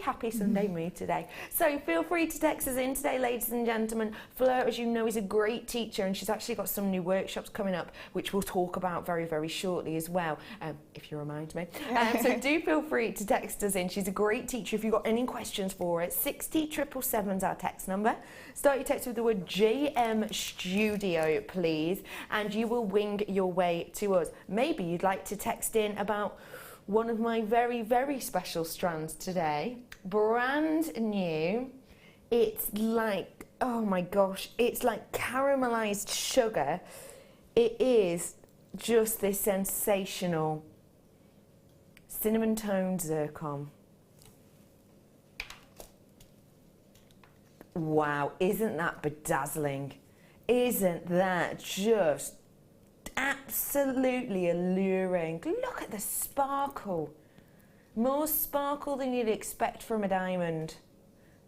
happy Sunday mood today. So feel free to text us in today, ladies and gentlemen. Fleur, as you know, is a great teacher, and she's actually got some new workshops coming up, which we'll talk about very, very shortly as well, if you remind me. So do feel free to text us in. She's a great teacher. If you've got any questions for her, 60777 is our text number. Start your text with the word JM Studio, please, and you will wing your way to us. Maybe you'd like to text in about one of my very, very special strands today. Brand new. It's like, oh my gosh, it's like caramelized sugar. It is just this sensational cinnamon toned zircon. Wow, isn't that bedazzling? Isn't that just absolutely alluring? Look at the sparkle. More sparkle than you'd expect from a diamond.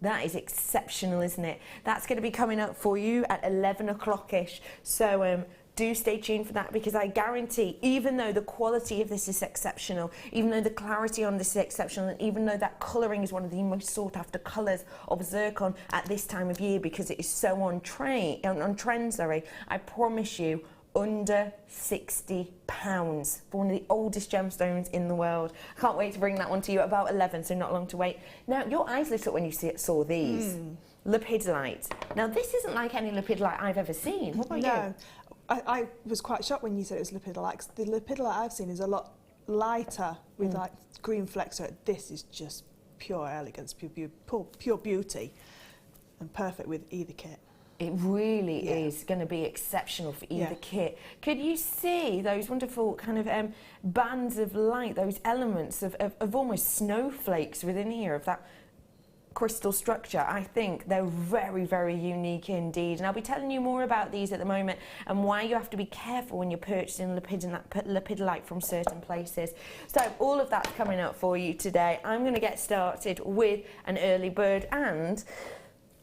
That is exceptional, isn't it? That's going to be coming up for you at 11 o'clock-ish. So do stay tuned for that, because I guarantee, even though the quality of this is exceptional, even though the clarity on this is exceptional, and even though that colouring is one of the most sought after colours of zircon at this time of year because it is so on trend, I promise you, under £60 for one of the oldest gemstones in the world. I can't wait to bring that one to you at about 11, so not long to wait. Now, your eyes lit up when you saw these. Lepidolite. Now, this isn't like any lepidolite I've ever seen. What about you? I was quite shocked when you said it was lepidolite, 'cause the lepidolite I've seen is a lot lighter with like green flecks. So this is just pure elegance, pure beauty, and perfect with either kit. It really is going to be exceptional for either kit. Could you see those wonderful kind of bands of light, those elements of almost snowflakes within here, of that crystal structure? I think they're very, very unique indeed, and I'll be telling you more about these at the moment and why you have to be careful when you're purchasing lepidolite from certain places. So all of that's coming up for you today. I'm going to get started with an early bird, and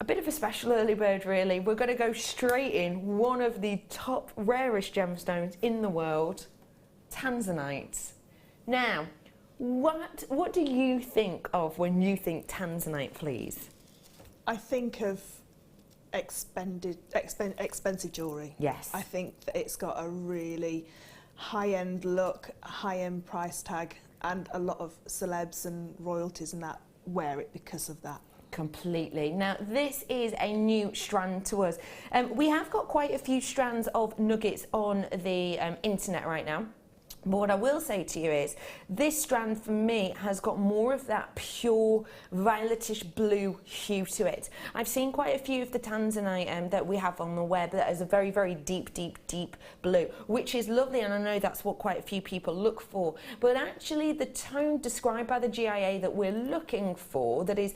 a bit of a special early bird really. We're going to go straight in one of the top rarest gemstones in the world, Tanzanite. Now, what do you think of when you think Tanzanite, please? I think of expensive jewellery. Yes. I think that it's got a really high-end look, a high-end price tag, and a lot of celebs and royalties and that wear it because of that. Completely. Now, this is a new strand to us. We have got quite a few strands of nuggets on the internet right now. But what I will say to you is, this strand for me has got more of that pure violetish blue hue to it. I've seen quite a few of the Tanzanite that we have on the web that is a very, very deep, deep, deep blue, which is lovely, and I know that's what quite a few people look for. But actually the tone described by the GIA that we're looking for, that is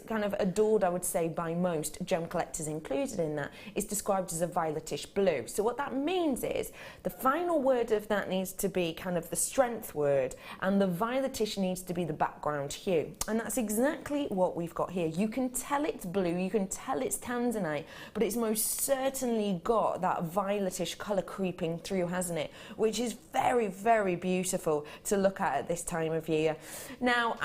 kind of adored, I would say, by most gem collectors included in that, is described as a violetish blue. So what that means is the final word of that needs to be kind of the strength word, and the violetish needs to be the background hue, and that's exactly what we've got here. You can tell it's blue, you can tell it's Tanzanite, but it's most certainly got that violetish colour creeping through, hasn't it, which is very, very beautiful to look at this time of year. Now,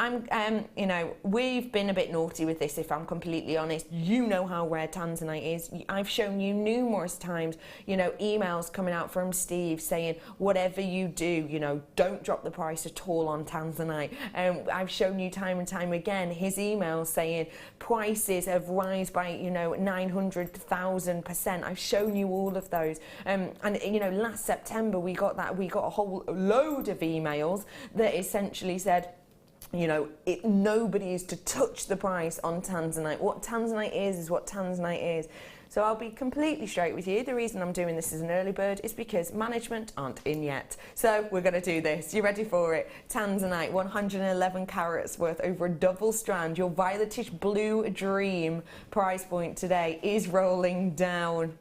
you know, we've been a bit naughty with this, if I'm completely honest. You know how rare Tanzanite is. I've shown you numerous times, you know, emails coming out from Steve saying, whatever you do, you know, don't drop the price at all on Tanzanite. I've shown you time and time again his emails saying prices have risen by, you know, 900,000%. I've shown you all of those. And you know, last September we got a whole load of emails that essentially said, you know, nobody is to touch the price on Tanzanite. What Tanzanite is what Tanzanite is. So I'll be completely straight with you. The reason I'm doing this as an early bird is because management aren't in yet. So we're going to do this. You ready for it? Tanzanite, 111 carats worth, over a double strand. Your violetish blue dream price point today is rolling down.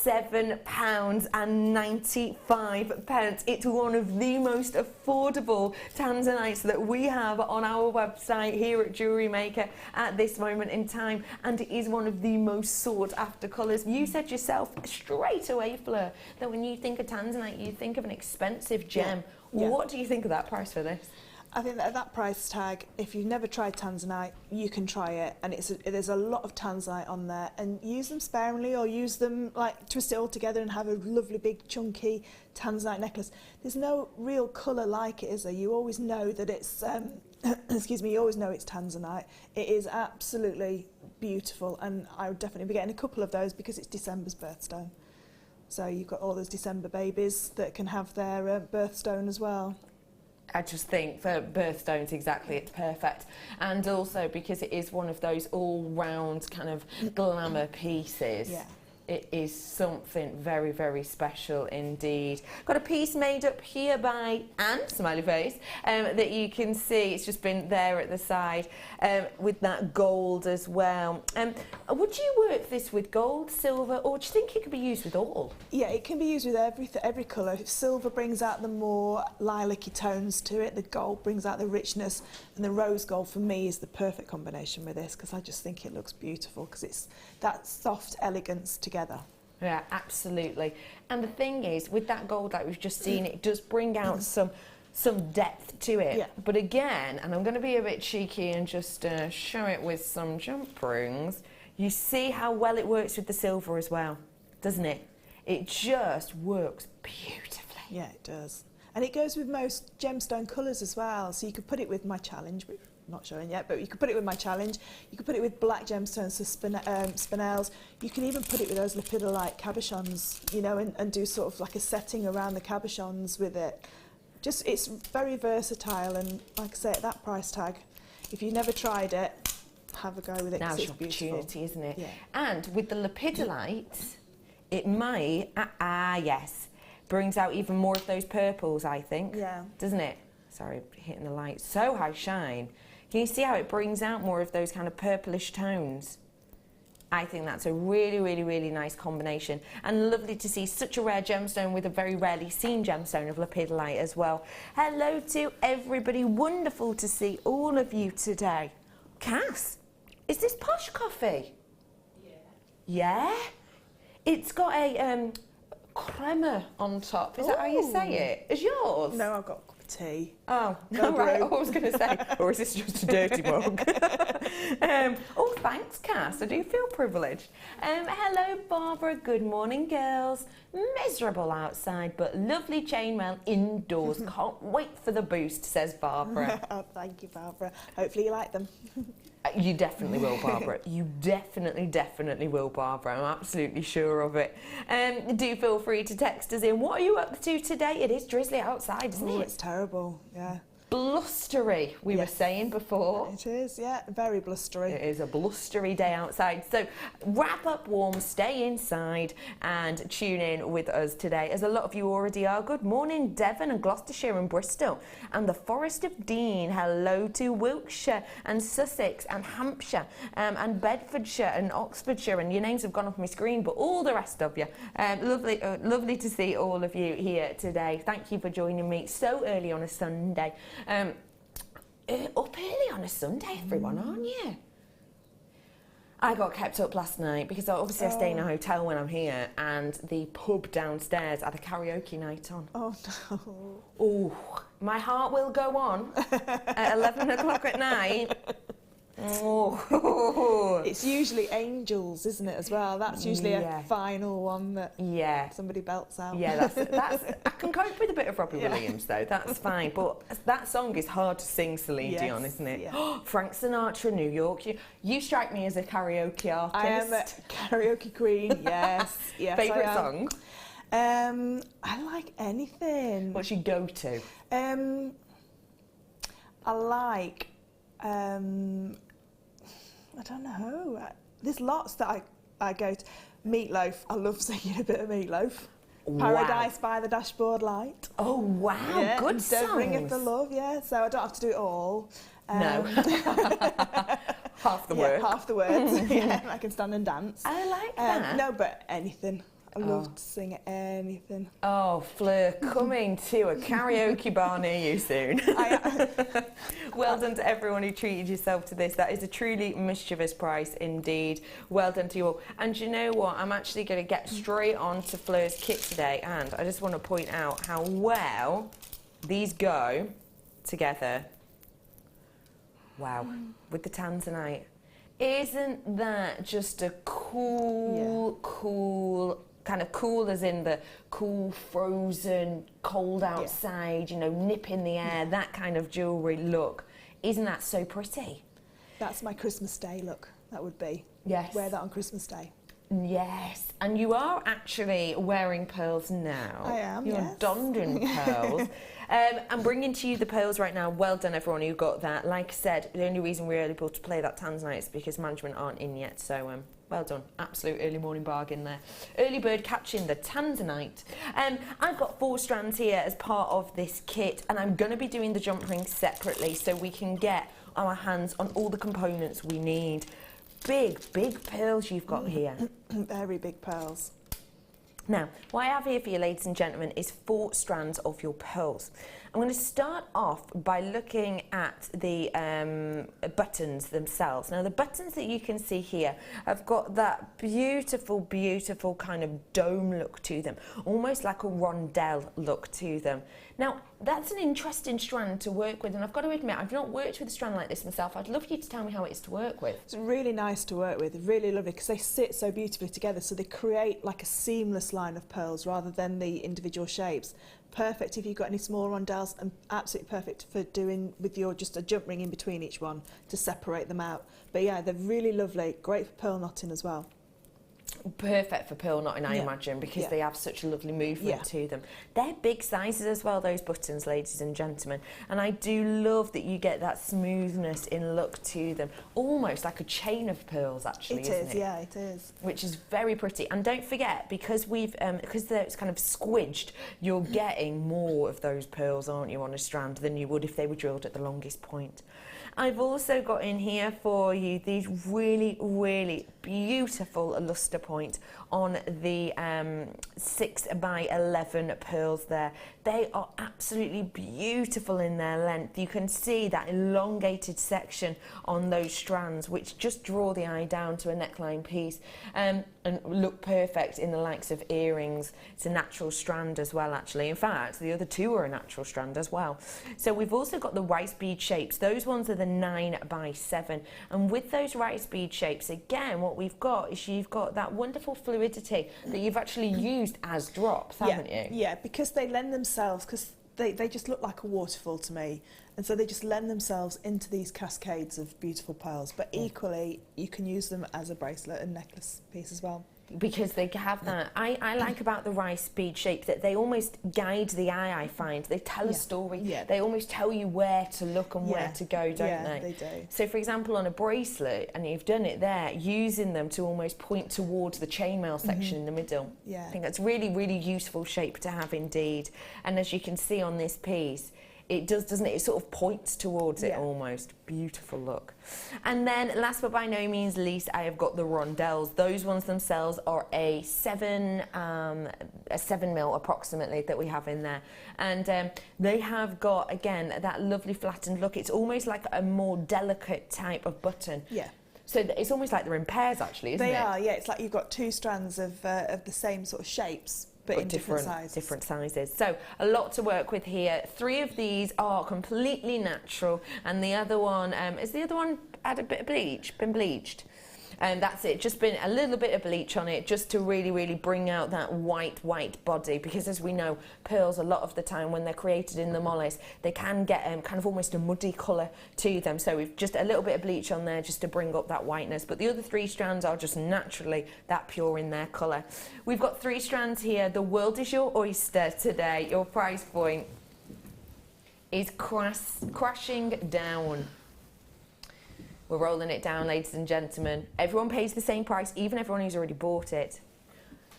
£7.95. It's one of the most affordable Tanzanites that we have on our website here at JewelleryMaker at this moment in time, and it is one of the most sought after colours. You said yourself straight away, Fleur, that when you think of Tanzanite you think of an expensive gem. Yeah. What do you think of that price for this? I think that at that price tag, if you've never tried Tanzanite, you can try it, and there's a lot of Tanzanite on there, and use them sparingly, or use them like twist it all together and have a lovely big chunky Tanzanite necklace. There's no real colour like it, is there? You always know that it's excuse me, you always know it's Tanzanite. It is absolutely beautiful, and I would definitely be getting a couple of those because it's December's birthstone. So you've got all those December babies that can have their birthstone as well. I just think for birthstones, exactly, it's perfect. And also because it is one of those all-round kind of glamour pieces. Yeah. It is something very, very special indeed. Got a piece made up here by Anne, smiley face, that you can see. It's just been there at the side with that gold as well. Would you work this with gold, silver, or do you think it could be used with all? Yeah, it can be used with every colour. If silver brings out the more lilac-y tones to it, the gold brings out the richness, and the rose gold for me is the perfect combination with this, because I just think it looks beautiful, because it's that soft elegance together. Yeah, absolutely. And the thing is, with that gold like we've just seen, it does bring out some depth to it. Yeah. But again, and I'm going to be a bit cheeky and just show it with some jump rings, you see how well it works with the silver as well, doesn't it? It just works beautifully. Yeah, it does. And it goes with most gemstone colours as well, so you could put it with my challenge, which I'm not showing yet, but you could put it with my challenge. You could put it with black gemstones, so spinels. You can even put it with those lepidolite cabochons, you know, and do sort of like a setting around the cabochons with it. Just, it's very versatile, and like I say, at that price tag, if you've never tried it, have a go with it. Now's your opportunity, isn't it? Yeah. And with the lepidolite, it might, yes, brings out even more of those purples, I think. Yeah. Doesn't it? Sorry, hitting the light. So high shine. Can you see how it brings out more of those kind of purplish tones? I think that's a really, really, really nice combination. And lovely to see such a rare gemstone with a very rarely seen gemstone of lepidolite as well. Hello to everybody. Wonderful to see all of you today. Cass, is this posh coffee? Yeah. Yeah? It's got a crema on top. Is that how you say it? Is yours? No, I've got a cup of tea. Oh, no, right. I was going to say, or is this just a dirty mug? Oh, thanks, Cass. I do feel privileged. Hello, Barbara. Good morning, girls. Miserable outside, but lovely chainmail indoors. Can't wait for the boost, says Barbara. Oh, thank you, Barbara. Hopefully you like them. You definitely will, Barbara. You definitely will, Barbara. I'm absolutely sure of it. Do feel free to text us in. What are you up to today? It is drizzly outside, isn't it? Oh, it's terrible, yeah. Blustery, we were saying before. It is, yeah, very blustery. It is a blustery day outside. So wrap up warm, stay inside and tune in with us today, as a lot of you already are. Good morning, Devon and Gloucestershire and Bristol and the Forest of Dean. Hello to Wiltshire and Sussex and Hampshire and Bedfordshire and Oxfordshire, and your names have gone off my screen, but all the rest of you. Lovely to see all of you here today. Thank you for joining me so early on a Sunday. Up early on a Sunday, everyone, aren't you? I got kept up last night because obviously I stay in a hotel when I'm here, and the pub downstairs had a karaoke night on. Oh no. Oh, my heart will go on at 11 o'clock at night. Oh. It's usually Angels, isn't it, as well? That's usually a final one that somebody belts out. Yeah, that's I can cope with a bit of Robbie Williams, though. That's fine. But that song is hard to sing Celine Dion, isn't it? Yeah. Frank Sinatra, New York. You strike me as a karaoke artist. I am a karaoke queen, yes. Yes, favourite song? I like anything. What's your go-to? I like... I don't know. There's lots that I go to. Meatloaf. I love singing a bit of Meatloaf. Wow. Paradise by the Dashboard Light. Oh, wow. Yeah, Good songs. Don't Bring It the Love, yeah. So I don't have to do it all. No. Half the words. Half the words. Yeah, I can stand and dance. I like that. No, but anything. I love to sing anything. Oh, Fleur, coming to a karaoke bar near you soon. Well done to everyone who treated yourself to this. That is a truly mischievous price indeed. Well done to you all. And you know what? I'm actually going to get straight on to Fleur's kit today, and I just want to point out how well these go together Wow, with the Tanzanite. Isn't that just a cool, cool, kind of cool as in the cool, frozen, cold outside, you know, nip in the air, that kind of jewellery look. Isn't that so pretty? That's my Christmas Day look, that would be. Yes. Wear that on Christmas Day. Yes, and you are actually wearing pearls now. I am, You're donned in pearls. I'm bringing to you the pearls right now. Well done, everyone who got that. Like I said, the only reason we're able to play that Tanzanite is because management aren't in yet, so well done. Absolute early morning bargain there. Early bird catching the Tanzanite. I've got 4 strands here as part of this kit, and I'm going to be doing the jump ring separately so we can get our hands on all the components we need. Big, big pearls you've got here. Very big pearls. Now, what I have here for you, ladies and gentlemen, is 4 strands of your pearls. I'm going to start off by looking at the buttons themselves. Now, the buttons that you can see here have got that beautiful, beautiful kind of dome look to them, almost like a rondelle look to them. Now, that's an interesting strand to work with, and I've got to admit, I've not worked with a strand like this myself. I'd love you to tell me how it is to work with. It's really nice to work with, really lovely, because they sit so beautifully together, so they create like a seamless line of pearls rather than the individual shapes. Perfect if you've got any small rondelles, and absolutely perfect for doing with your just a jump ring in between each one to separate them out. But yeah, they're really lovely, great for pearl knotting as well. Perfect for pearl knotting, I imagine, because they have such a lovely movement to them. They're big sizes as well, those buttons, ladies and gentlemen, and I do love that you get that smoothness in look to them, almost like a chain of pearls, actually. Isn't it? Yeah, it is. Which is very pretty. And don't forget, because we've because it's kind of squidged, you're getting more of those pearls, aren't you, on a strand than you would if they were drilled at the longest point. I've also got in here for you these really, really beautiful luster point on the 6x11 pearls there. They are absolutely beautiful in their length. You can see that elongated section on those strands, which just draw the eye down to a neckline piece and look perfect in the likes of earrings. It's a natural strand as well, actually. In fact, the other 2 are a natural strand as well. So we've also got the rice bead shapes. Those ones are the 9x7. And with those rice bead shapes, again, what we've got is you've got that wonderful fluidity that you've actually used as drops, haven't you? Yeah, because they lend themselves, because they just look like a waterfall to me, and so they just lend themselves into these cascades of beautiful pearls. But equally, you can use them as a bracelet and necklace piece as well. Because they have that. I like about the rice bead shape that they almost guide the eye, I find. They tell a story. Yeah. They almost tell you where to look and where to go, don't they? Yeah, they do. So, for example, on a bracelet, and you've done it there, using them to almost point towards the chainmail section in the middle. Yeah. I think that's really, really useful shape to have indeed. And as you can see on this piece, it does, doesn't it? It sort of points towards it almost. Beautiful look. And then, last but by no means least, I have got the rondelles. Those ones themselves are a 7 mil approximately that we have in there. And they have got, again, that lovely flattened look. It's almost like a more delicate type of button. Yeah. So it's almost like they're in pairs, actually, isn't it? They are, yeah. It's like you've got 2 strands of the same sort of shapes, but in different sizes. Different sizes. So a lot to work with here. 3 of these are completely natural, and the other one is the other one had a bit of bleach, been bleached. And that's it, just been a little bit of bleach on it just to really, really bring out that white body, because as we know, pearls a lot of the time when they're created in the molis, they can get kind of almost a muddy colour to them. So we've just a little bit of bleach on there just to bring up that whiteness. But the other 3 strands are just naturally that pure in their colour. We've got 3 strands here. The world is your oyster today. Your price point is crashing down. We're rolling it down, ladies and gentlemen. Everyone pays the same price, even everyone who's already bought it.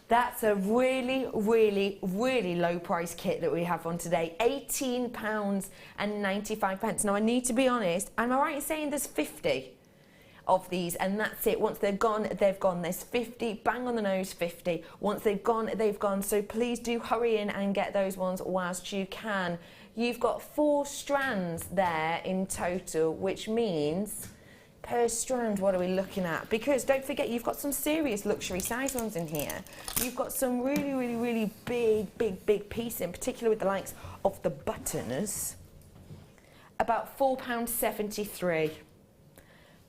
That's a really, really, really low price kit that we have on today. £18.95. Now, I need to be honest, am I right in saying there's 50 of these, and that's it? Once they've gone, they've gone. There's 50, bang on the nose, 50. Once they've gone, they've gone. So please do hurry in and get those ones whilst you can. You've got 4 strands there in total, which means per strand, what are we looking at? Because don't forget, you've got some serious luxury size ones in here. You've got some really, really, really big piece, in particular with the likes of the buttons. About £4.73.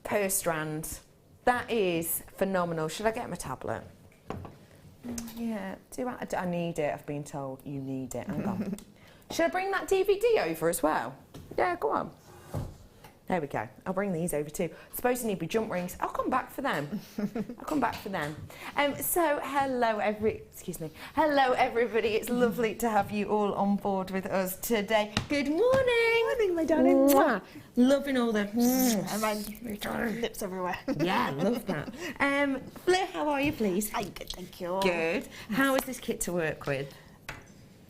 per strand. That is phenomenal. Should I get him a tablet? Yeah, I need it. I've been told you need it. Hang on. Should I bring that DVD over as well? Yeah, go on. There we go. I'll bring these over too. Suppose you need jump rings. I'll come back for them. I'll come back for them. So hello Hello everybody. It's lovely to have you all on board with us today. Good morning. Morning, my darling. Mwah. Loving all the And my lips everywhere. Yeah, love that. Fleur, how are you, please? I'm good, thank you. Good. How is this kit to work with?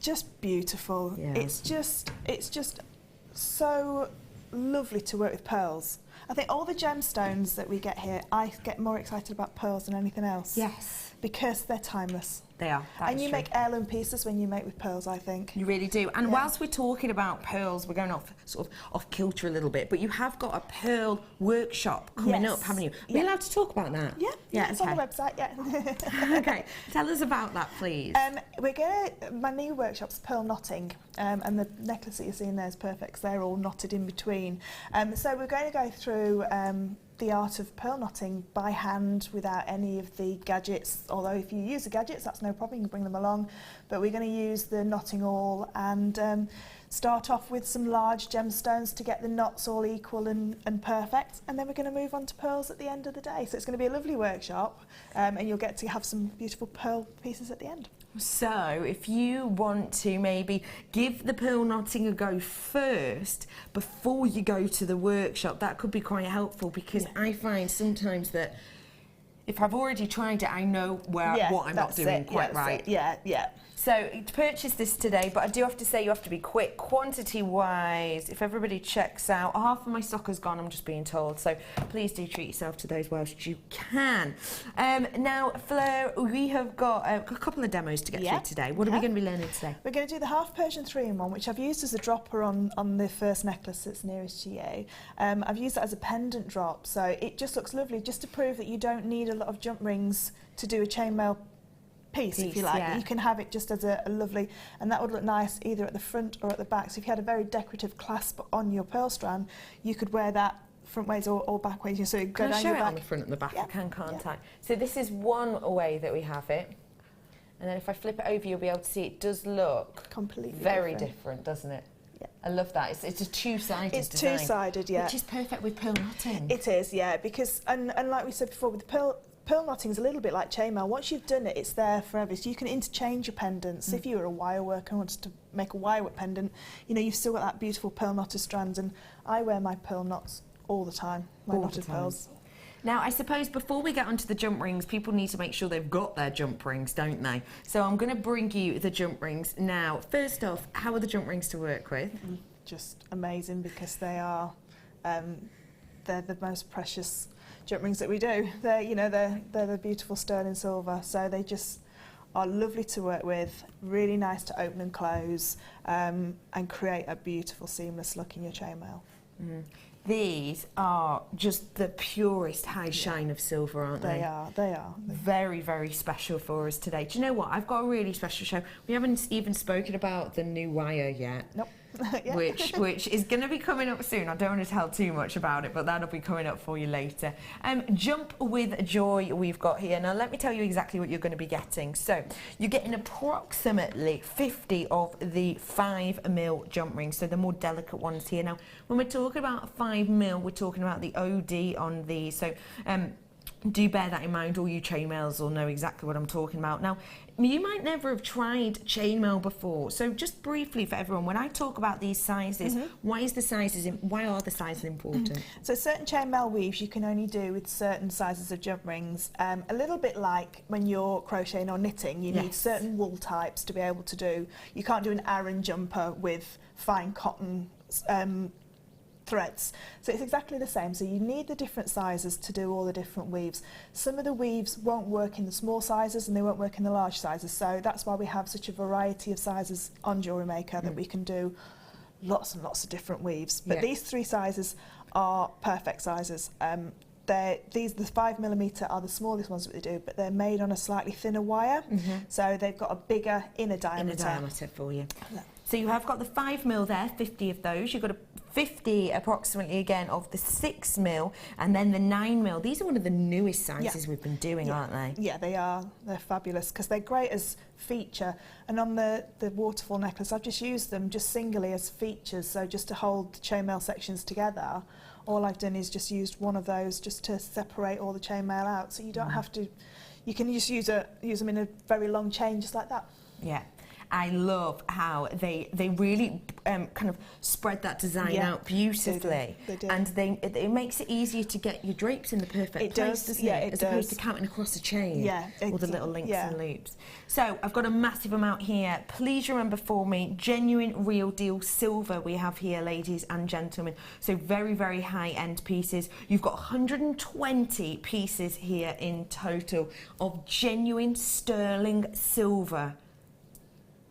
Just beautiful. Yeah. It's just so lovely to work with pearls. I think all the gemstones that we get here, I get more excited about pearls than anything else. Yes. Because they're timeless. They are. And you make heirloom pieces when you make with pearls, I think. You really do. And whilst we're talking about pearls, we're going off kilter a little bit, but you have got a pearl workshop coming up, haven't you? Are we allowed to talk about that? Yeah, it's on the website, Okay, tell us about that, please. My new workshop's pearl knotting, and the necklace that you're seeing there is perfect because they're all knotted in between. So we're going to go through the art of pearl knotting by hand without any of the gadgets, although if you use the gadgets that's no problem, you can bring them along, but we're going to use the knotting awl and start off with some large gemstones to get the knots all equal and perfect, and then we're going to move on to pearls at the end of the day. So it's going to be a lovely workshop, and you'll get to have some beautiful pearl pieces at the end. So if you want to maybe give the pearl knotting a go first before you go to the workshop, that could be quite helpful, because I find sometimes that if I've already tried it, I know what I'm not doing quite right. Yeah. So to purchase this today, but I do have to say you have to be quick. Quantity-wise, if everybody checks out, half of my stock has gone, I'm just being told. So please do treat yourself to those whilst you can. Now, Fleur, we have got a couple of demos to get through today. What are we going to be learning today? We're going to do the half Persian 3-in-1, which I've used as a dropper on the first necklace that's nearest to you. I've used that as a pendant drop, so it just looks lovely, just to prove that you don't need a lot of jump rings to do a chainmail piece, if you like. You can have it just as a lovely, and that would look nice either at the front or at the back. So if you had a very decorative clasp on your pearl strand, you could wear that front ways or back ways. So you go down your back. On the front and the back? I can't I? So this is one way that we have it, and then if I flip it over, you'll be able to see it does look completely very different, doesn't it? Yeah. I love that. It's a two-sided design. It's two-sided, yeah. Which is perfect with pearl knotting. It is, yeah, because and like we said before, with the pearl knotting is a little bit like chainmail. Once you've done it, it's there forever. So you can interchange your pendants. If you were a wire worker and wanted to make a wire work pendant, you've still got that beautiful pearl knotted strands. And I wear my pearl knots all the time, my knotted pearls. Now, I suppose before we get onto the jump rings, people need to make sure they've got their jump rings, don't they? So I'm going to bring you the jump rings now. First off, how are the jump rings to work with? Just amazing, because they are, they're the most precious jump rings that we do. They're the beautiful sterling silver, so they just are lovely to work with, really nice to open and close, and create a beautiful seamless look in your chainmail. These are just the purest high shine of silver, aren't they? They are. Very, very special for us today. Do you know what? I've got a really special show. We haven't even spoken about the new wire yet. Nope. which is going to be coming up soon. I don't want to tell too much about it, but that'll be coming up for you later. Jump with Joy we've got here. Now, let me tell you exactly what you're going to be getting. So, you're getting approximately 50 of the 5mm jump rings, so the more delicate ones here. Now, when we're talking about 5mm, we're talking about the OD on these. So, do bear that in mind. All you chainmails will know exactly what I'm talking about. Now, you might never have tried chainmail before, so just briefly for everyone, when I talk about these sizes, why are the sizes important? So certain chainmail weaves you can only do with certain sizes of jump rings. A little bit like when you're crocheting or knitting, you need certain wool types to be able to do. You can't do an Aran jumper with fine cotton threads. So it's exactly the same. So you need the different sizes to do all the different weaves. Some of the weaves won't work in the small sizes and they won't work in the large sizes. So that's why we have such a variety of sizes on JewelleryMaker, that we can do lots and lots of different weaves. But these 3 sizes are perfect sizes. The 5mm are the smallest ones that we do, but they're made on a slightly thinner wire. So they've got a bigger inner diameter. For you. So you have got the 5mm there, 50 of those. You've got a 50 approximately again of the 6mm, and then the 9mm. These are one of the newest sizes we've been doing, aren't they? Yeah, they are. They're fabulous because they're great as feature. And on the waterfall necklace, I've just used them just singly as features, so just to hold the chainmail sections together. All I've done is just used one of those just to separate all the chainmail out, so you don't have to. You can just use them in a very long chain, just like that. Yeah. I love how they really kind of spread that design out beautifully. They do. And it makes it easier to get your drapes in the perfect place, doesn't it? As opposed to counting across a chain. All the little links and loops. So I've got a massive amount here. Please remember for me, genuine, real deal silver we have here, ladies and gentlemen. So very, very high-end pieces. You've got 120 pieces here in total of genuine sterling silver.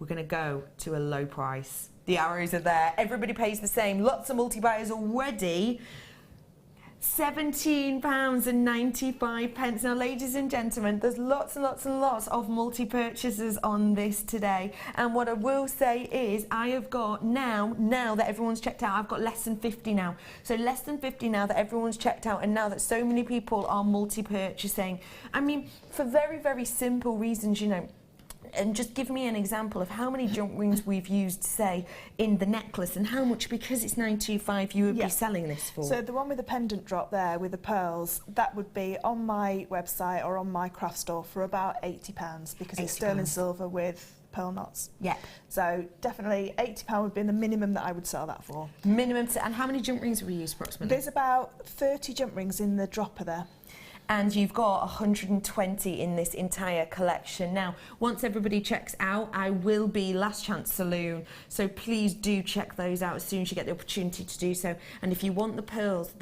We're going to go to a low price. The arrows are there. Everybody pays the same. Lots of multi-buyers already. £17.95. Now, ladies and gentlemen, there's lots and lots and lots of multi-purchasers on this today. And what I will say is I have got now that everyone's checked out, I've got less than 50 now. So less than 50 now that everyone's checked out, and now that so many people are multi-purchasing. I mean, for very, very simple reasons, you know. And just give me an example of how many jump rings we've used, say, in the necklace, and how much, because it's 925, you would be selling this for. So the one with the pendant drop there with the pearls, that would be on my website or on my craft store for about £80 because it's sterling silver with pearl knots. Yeah. So definitely £80 would be the minimum that I would sell that for. Minimum. And how many jump rings have we used approximately? There's about 30 jump rings in the dropper there. And you've got 120 in this entire collection. Now, once everybody checks out, I will be Last Chance Saloon, so please do check those out as soon as you get the opportunity to do so. And if you want the pearls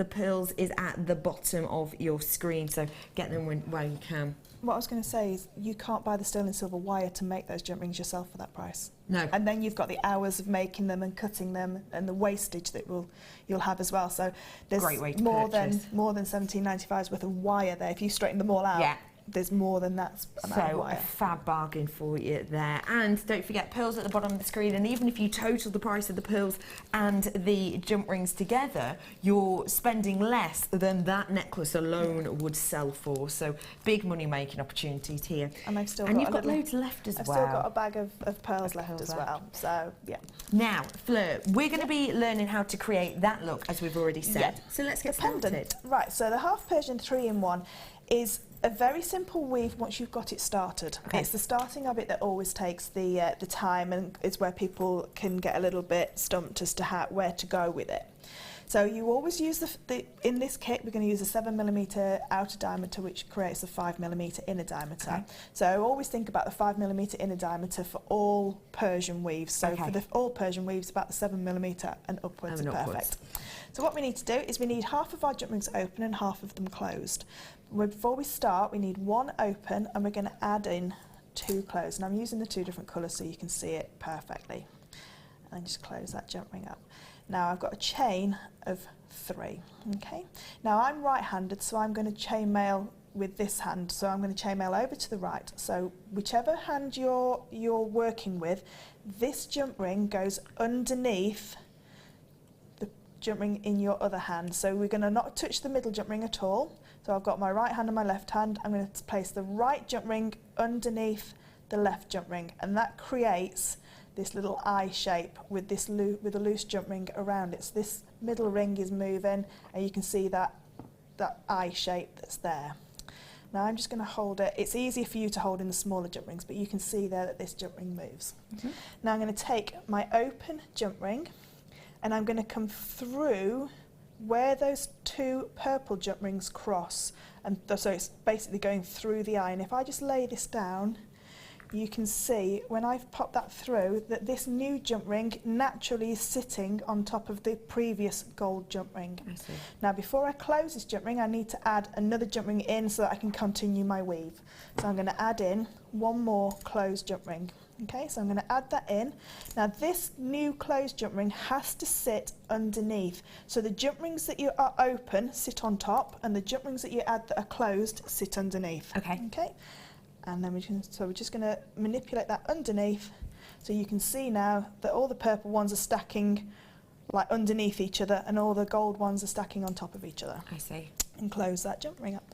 is at the bottom of your screen, so get them while you can. What I was going to say is you can't buy the sterling silver wire to make those jump rings yourself for that price. No. And then you've got the hours of making them and cutting them and the wastage that you'll have as well. So there's more than £17.95 worth of wire there. If you straighten them all out, there's more than that amount of wire. So a fab bargain for you there. And don't forget, pearls at the bottom of the screen, and even if you total the price of the pearls and the jump rings together, you're spending less than that necklace alone would sell for. So big money making opportunities here. And I've still you've got loads left as well. I've still got a bag of pearls left as well. So yeah. Now, Fleur, we're going to be learning how to create that look, as we've already said. Yeah. So let's get started. Pendant. Right, so the half Persian 3-in-1 is a very simple weave once you've got it started. Okay. It's the starting of it that always takes the time, and is where people can get a little bit stumped as to where to go with it. So you always use in this kit we're going to use a 7mm outer diameter, which creates a 5mm inner diameter. Okay. So always think about the 5mm inner diameter for all Persian weaves. So for all Persian weaves, about the 7mm and upwards are perfect. So what we need to do is we need half of our jump rings open and half of them closed. Before we start, we need one open and we're going to add in 2 closed. And I'm using the 2 different colours so you can see it perfectly. And just close that jump ring up. Now I've got a chain of 3. Okay. Now I'm right-handed, so I'm going to chainmail with this hand. So I'm going to chainmail over to the right. So whichever hand you're working with, this jump ring goes underneath the jump ring in your other hand. So we're going to not touch the middle jump ring at all. So I've got my right hand and my left hand. I'm going to place the right jump ring underneath the left jump ring, and that creates this little eye shape with a loose jump ring around it. So this middle ring is moving, and you can see that eye shape that's there. Now I'm just going to hold it. It's easier for you to hold in the smaller jump rings, but you can see there that this jump ring moves. Mm-hmm. Now I'm going to take my open jump ring, and I'm going to come through where those 2 purple jump rings cross, and so it's basically going through the eye. And if I just lay this down, you can see when I've popped that through that this new jump ring naturally is sitting on top of the previous gold jump ring. I see. Now before I close this jump ring, I need to add another jump ring in so that I can continue my weave. So I'm going to add in 1 more closed jump ring. Okay, so I'm going to add that in. Now this new closed jump ring has to sit underneath. So the jump rings that you are open sit on top, and the jump rings that you add that are closed sit underneath. Okay. Okay. And then we're just going to manipulate that underneath, so you can see now that all the purple ones are stacking like underneath each other, and all the gold ones are stacking on top of each other. I see. And close that jump ring up.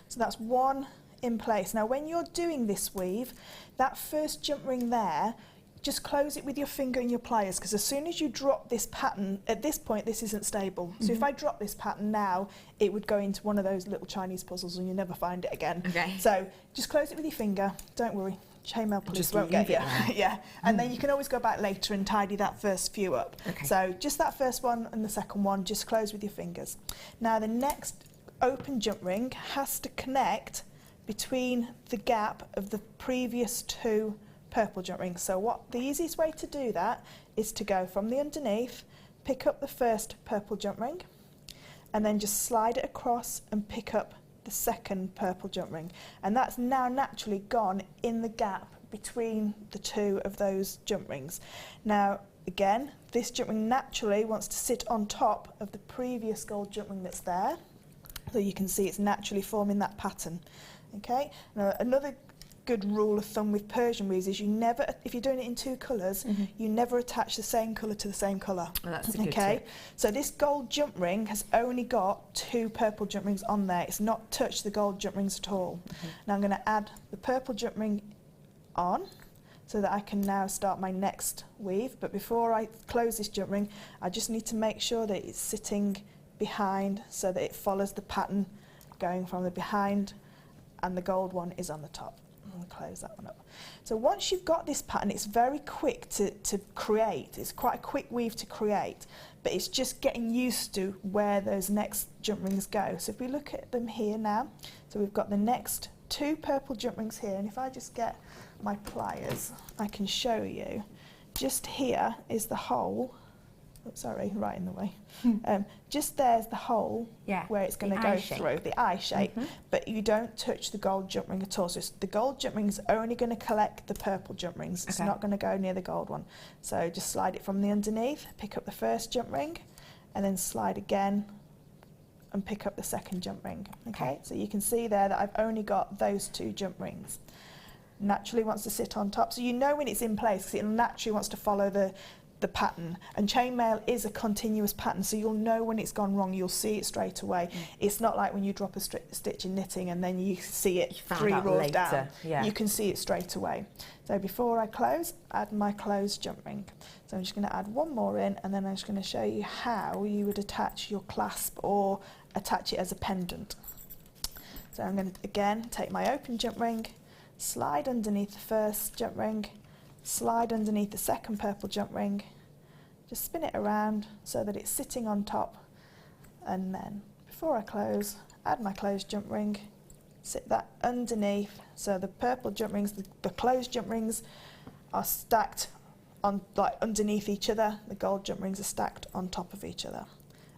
So that's one in place. Now when you're doing this weave, that first jump ring there, just close it with your finger and your pliers, because as soon as you drop this pattern, at this point this isn't stable. So if I drop this pattern now, it would go into one of those little Chinese puzzles and you never find it again. Okay. So just close it with your finger, don't worry. Chainmail police won't get you. Yeah, and then you can always go back later and tidy that first few up. Okay. So just that first one and the second one, just close with your fingers. Now the next open jump ring has to connect between the gap of the previous two purple jump rings. So what the easiest way to do that is to go from the underneath, pick up the first purple jump ring, and then just slide it across and pick up the second purple jump ring, and that's now naturally gone in the gap between the two of those jump rings. Now again, this jump ring naturally wants to sit on top of the previous gold jump ring that's there, so you can see it's naturally forming that pattern. Okay, now another good rule of thumb with Persian weaves is you never, if you're doing it in two colours, you never attach the same colour to the same colour. Well, that's a good okay, tip. so this gold jump ring has only got two purple jump rings on there. It's not touched the gold jump rings at all. Now I'm going to add the purple jump ring on so that I can now start my next weave. But before I close this jump ring, I just need to make sure that it's sitting behind so that it follows the pattern going from the behind, and the gold one is on the top. I'll close that one up. So once you've got this pattern, it's very quick to create. It's quite a quick weave to create, but it's just getting used to where those next jump rings go. So if we look at them here now, so we've got the next two purple jump rings here, and if I just get my pliers, I can show you. Just here is the hole. Oh, sorry, right in the way. Just there's the hole where it's going to go through, the eye shape, but you don't touch the gold jump ring at all. So the gold jump ring is only going to collect the purple jump rings. It's not going to go near the gold one. So just slide it from the underneath, pick up the first jump ring, and then slide again and pick up the second jump ring. Okay, so you can see there that I've only got those two jump rings. Naturally wants to sit on top, so you know when it's in place, because it naturally wants to follow the pattern, and chainmail is a continuous pattern, so you'll know when it's gone wrong. You'll see it straight away. It's not like when you drop a stitch in knitting and then you see it 3 rows down. You can see it straight away. So before I close, add my closed jump ring. So I'm just going to add one more in, and then I'm just going to show you how you would attach your clasp or attach it as a pendant. So I'm going to again take my open jump ring, slide underneath the first jump ring, slide underneath the second purple jump ring, just spin it around so that it's sitting on top, and then before I close, add my closed jump ring, sit that underneath, so the purple jump rings, the closed jump rings are stacked on, like underneath each other, the gold jump rings are stacked on top of each other,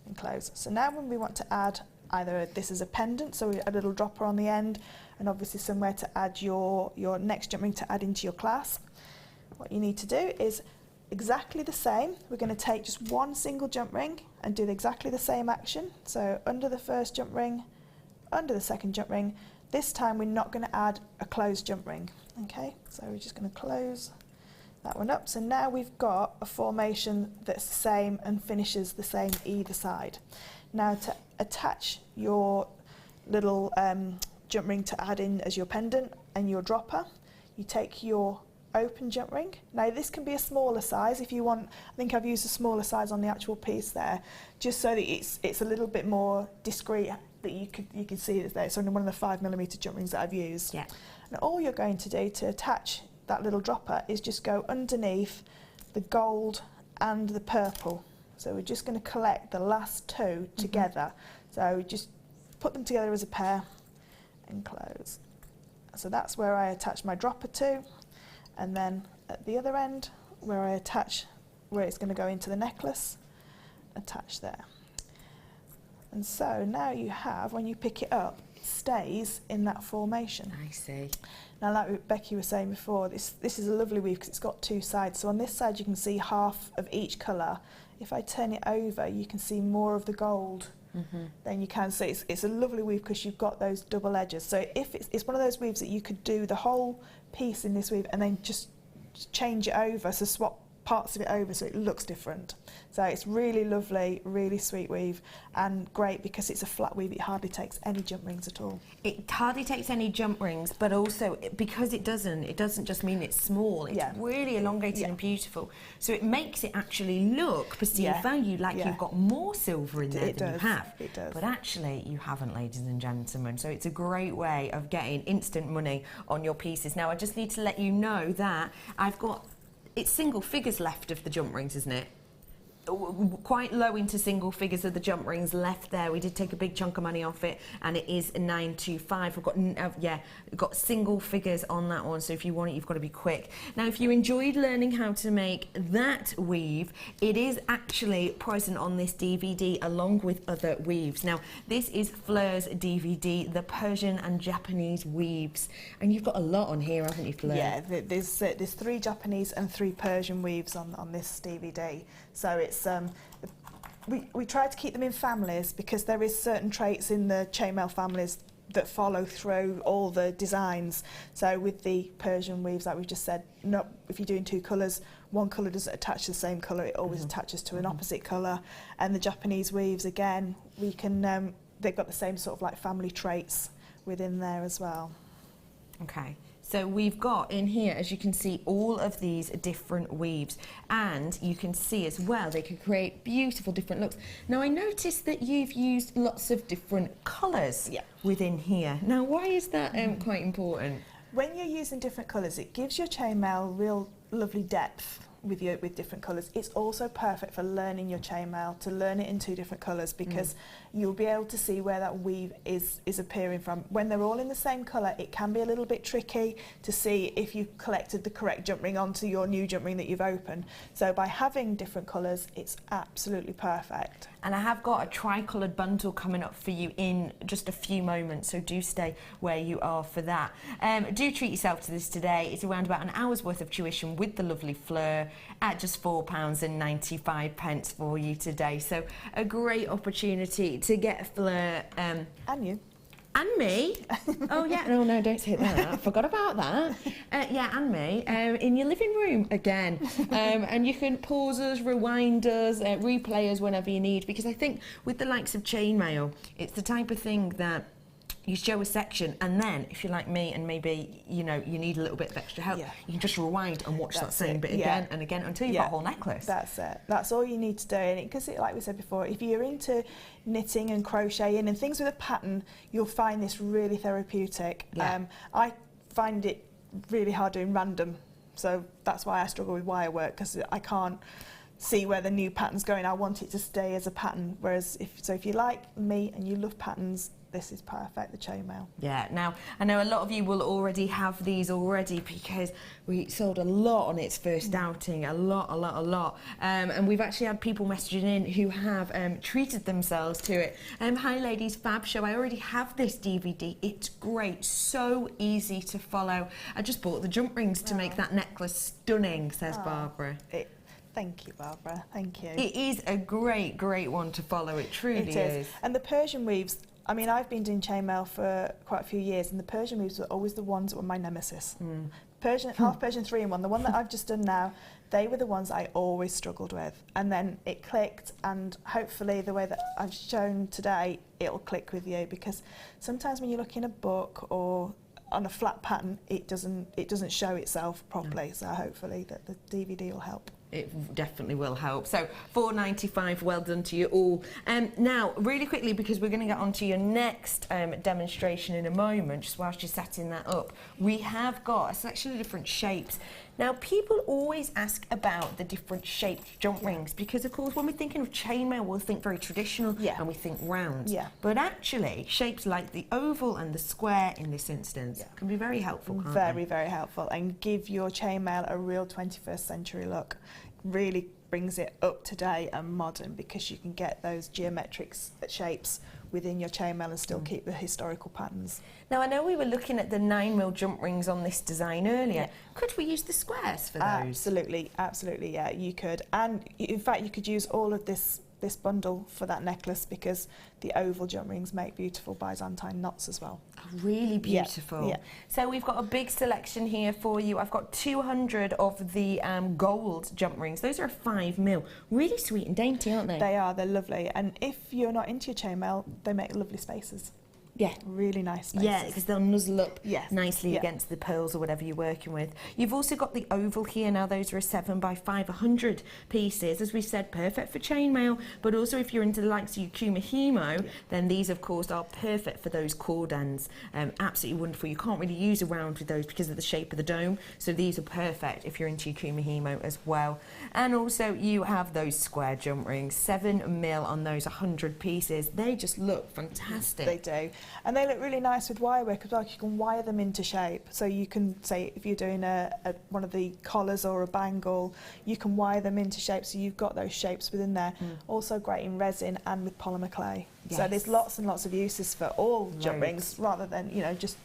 and close. So now when we want to add either this is a pendant, so we add a little dropper on the end, and obviously somewhere to add your next jump ring to add into your clasp, what you need to do is exactly the same. We're going to take just one single jump ring and do exactly the same action. So under the first jump ring, under the second jump ring. This time we're not going to add a closed jump ring. Okay, so we're just going to close that one up. So now we've got a formation that's the same and finishes the same either side. Now to attach your little jump ring to add in as your pendant and your dropper, you take your open jump ring. Now this can be a smaller size if you want. I think I've used a smaller size on the actual piece there, just so that it's a little bit more discreet, that you can see it there. It's only one of the 5mm jump rings that I've used. Yeah. And all you're going to do to attach that little dropper is just go underneath the gold and the purple. So we're just going to collect the last two together. So just put them together as a pair and close. So that's where I attach my dropper to. And then at the other end, where I attach, where it's going to go into the necklace, attach there. And so now you have, when you pick it up, it stays in that formation. I see. Now, like Becky was saying before, this is a lovely weave because it's got two sides. So on this side, you can see half of each colour. If I turn it over, you can see more of the gold. Then you can see it's a lovely weave because you've got those double edges. So if it's one of those weaves that you could do the whole piece in this weave and then just change it over, so swap parts of it over so it looks different. So it's really lovely, really sweet weave, and great because it's a flat weave. It hardly takes any jump rings at all. It hardly takes any jump rings, but also because it doesn't just mean it's small. It's really elongated and beautiful. So it makes it actually look perceived value like you've got more silver in there than you have. It does. But actually you haven't, ladies and gentlemen. So it's a great way of getting instant money on your pieces. Now I just need to let you know that I've got, it's single figures left of the jump rings, isn't it? Quite low into single figures of the jump rings left there. We did take a big chunk of money off it, and it is 925. We've got single figures on that one, so if you want it, you've got to be quick. Now, if you enjoyed learning how to make that weave, it is actually present on this DVD along with other weaves. Now, this is Fleur's DVD, the Persian and Japanese weaves, and you've got a lot on here, haven't you, Fleur? Yeah, there's 3 Japanese and 3 Persian weaves on this DVD. So it's we try to keep them in families because there is certain traits in the chainmail families that follow through all the designs. So with the Persian weaves, like we've just said, if you're doing 2 colours, one colour doesn't attach to the same colour, it always attaches to an opposite colour. And the Japanese weaves, again, we can they've got the same sort of like family traits within there as well. Okay. So we've got in here, as you can see, all of these different weaves, and you can see as well they can create beautiful different looks. Now I noticed that you've used lots of different colours within here. Now why is that quite important? When you're using different colours, it gives your chainmail real lovely depth with different colours. It's also perfect for learning your chainmail, to learn it in 2 different colours, because you'll be able to see where that weave is appearing from. When they're all in the same colour, it can be a little bit tricky to see if you collected the correct jump ring onto your new jump ring that you've opened. So by having different colours, it's absolutely perfect. And I have got a tri-coloured bundle coming up for you in just a few moments, so do stay where you are for that. Do treat yourself to this today. It's around about an hour's worth of tuition with the lovely Fleur at just £4.95 for you today. So a great opportunity to get Fleur... and you. And me. Oh, yeah. No, don't say that. I forgot about that. Yeah, and me. In your living room again. And you can pause us, rewind us, replay us whenever you need. Because I think with the likes of chainmail, it's the type of thing that you show a section, and then if you're like me and maybe you need a little bit of extra help, you can just rewind and watch that same bit again and again until you've got a whole necklace. That's it. That's all you need to do. And because like we said before, if you're into knitting and crocheting and things with a pattern, you'll find this really therapeutic. I find it really hard doing random, so that's why I struggle with wire work, because I can't see where the new pattern's going. I want it to stay as a pattern. Whereas if you like me and you love patterns, this is perfect, the chainmail. Yeah, now I know a lot of you will already have these already because we sold a lot on its first outing, a lot. And we've actually had people messaging in who have treated themselves to it. Hi ladies, fab show. I already have this DVD. It's great, so easy to follow. I just bought the jump rings to make that necklace stunning, says Barbara. Thank you, Barbara. Thank you. It is a great one to follow. It truly is. And the Persian weaves, I mean, I've been doing chainmail for quite a few years, and the Persian weaves were always the ones that were my nemesis. Half Persian 3-in-1, the one that I've just done now, they were the ones I always struggled with. And then it clicked, and hopefully the way that I've shown today, it'll click with you, because sometimes when you look in a book or on a flat pattern, it doesn't show itself properly. So hopefully that the DVD will help. It definitely will help. So £4.95, well done to you all. Now, really quickly, because we're going to get on to your next demonstration in a moment, just whilst you're setting that up, we have got a selection of different shapes. Now, people always ask about the different shaped jump rings because, of course, when we're thinking of chainmail, we'll think very traditional and we think round. But actually, shapes like the oval and the square in this instance can be very helpful, can't they? Very helpful, and give your chainmail a real 21st century look. Really brings it up to date and modern, because you can get those geometric shapes within your chainmail and still keep the historical patterns. Now, I know we were looking at the 9mm jump rings on this design earlier. Could we use the squares for those? Absolutely, yeah, you could. And in fact, you could use all of this this bundle for that necklace because the oval jump rings make beautiful Byzantine knots as well. Really beautiful. Yeah. So we've got a big selection here for you. I've got 200 of the gold jump rings. Those are 5mm. Really sweet and dainty, aren't they? They are, they're lovely. And if you're not into your chainmail, they make lovely spaces. Yeah. Really nice spaces. Yeah, because they'll nuzzle up nicely Yeah. against the pearls or whatever you're working with. You've also got the oval here. Now those are a 7x5, 100 pieces. As we said, perfect for chainmail, but also if you're into the likes of your Hemo, then these of course are perfect for those cord ends. Absolutely wonderful. You can't really use a round with those because of the shape of the dome, so these are perfect if you're into your Hemo as well. And also you have those square jump rings, 7mm on those 100 pieces. They just look fantastic. They do. And they look really nice with wire work as well. You can wire them into shape. So you can say if you're doing one of the collars or a bangle, you can wire them into shape so you've got those shapes within there. Also great in resin and with polymer clay. Yes. So there's lots and lots of uses for all jump rings rather than, just...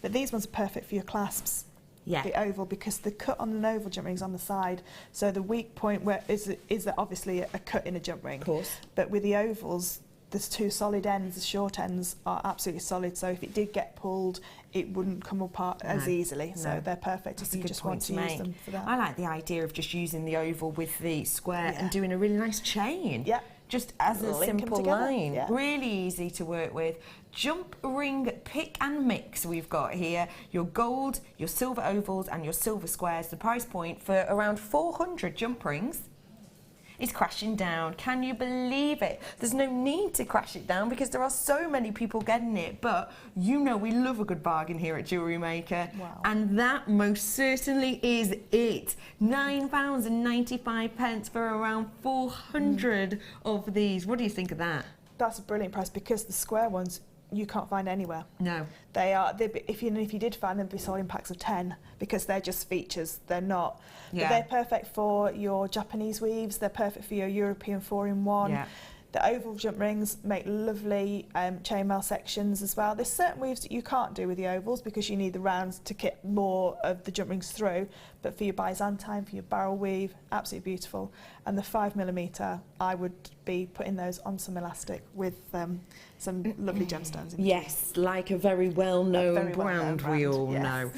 But these ones are perfect for your clasps. Yeah. The oval, because the cut on an oval jump ring is on the side, so the weak point where is that obviously a cut in a jump ring. Of course. But with the ovals, there's two solid ends. The short ends are absolutely solid, so if it did get pulled, it wouldn't come apart as easily. So they're perfect if you just want to use them for that. I like the idea of just using the oval with the square and doing a really nice chain. Yeah. Just as a Link 'em simple together. line. Yeah. Really easy to work with. Jump ring pick and mix we've got here. Your gold, your silver ovals and your silver squares. The price point for around 400 jump rings is crashing down. Can you believe it? There's no need to crash it down because there are so many people getting it, but we love a good bargain here at Jewellery Maker. Wow. And that most certainly is it. £9.95 for around 400 of these. What do you think of that? That's a brilliant price because the square ones you can't find anywhere. No. If you did find them, they'd be sold in packs of 10 because they're just features. They're not. Yeah. But they're perfect for your Japanese weaves. They're perfect for your European 4-in-1. Yeah. The oval jump rings make lovely chainmail sections as well. There's certain weaves that you can't do with the ovals because you need the rounds to get more of the jump rings through. But for your Byzantine, for your barrel weave, absolutely beautiful. And the 5mm, I would be putting those on some elastic with some lovely gemstones. Yes, like a very well-known brand, we all know.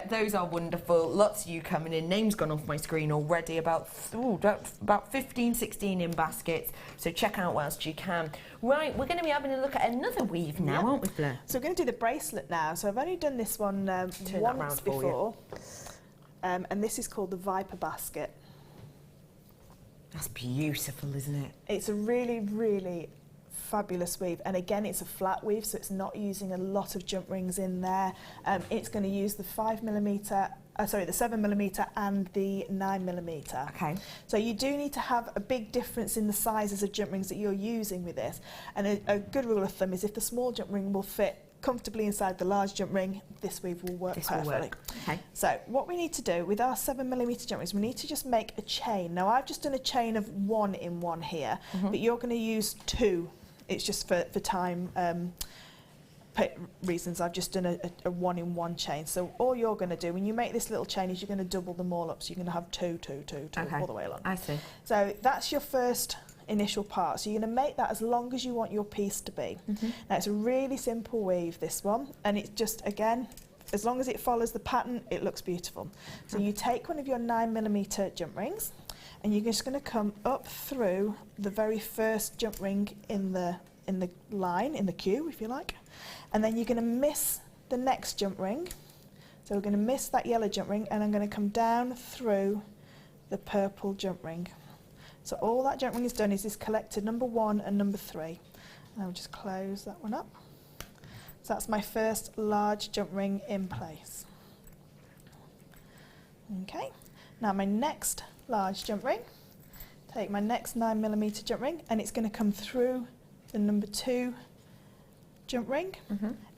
Those are wonderful. Lots of you coming in. Names gone off my screen already. About 15, 16 in baskets. So check out whilst you can. Right, we're going to be having a look at another weave now, aren't we, Fleur? So we're going to do the bracelet now. So I've only done this one once before. And this is called the Viper basket. That's beautiful, isn't it? It's a really, really fabulous weave, and again it's a flat weave, so it's not using a lot of jump rings in there. It's going to use the 5mm, the 7mm and the 9mm. Okay. So you do need to have a big difference in the sizes of jump rings that you're using with this, and a good rule of thumb is if the small jump ring will fit comfortably inside the large jump ring, this weave will work perfectly. Okay. So what we need to do with our 7mm jump rings, we need to just make a chain. Now I've just done a chain of 1-in-1 here, but you're going to use 2. It's just for time reasons. I've just done a 1-in-1 chain. So all you're going to do when you make this little chain is you're going to double them all up. So you're going to have 2, 2, 2, 2 all the way along. I see. So that's your first initial part. So you're going to make that as long as you want your piece to be. Now it's a really simple weave, this one, and it's just, again, as long as it follows the pattern, it looks beautiful. So you take one of your 9mm jump rings, and you're just going to come up through the very first jump ring in the line, in the queue, if you like, and then you're going to miss the next jump ring. So we're going to miss that yellow jump ring, and I'm going to come down through the purple jump ring. So all that jump ring is done is collected number 1 and number 3. And I'll just close that one up. So that's my first large jump ring in place. Okay, now my next large jump ring, take my next 9mm jump ring, and it's going to come through the number 2 jump ring.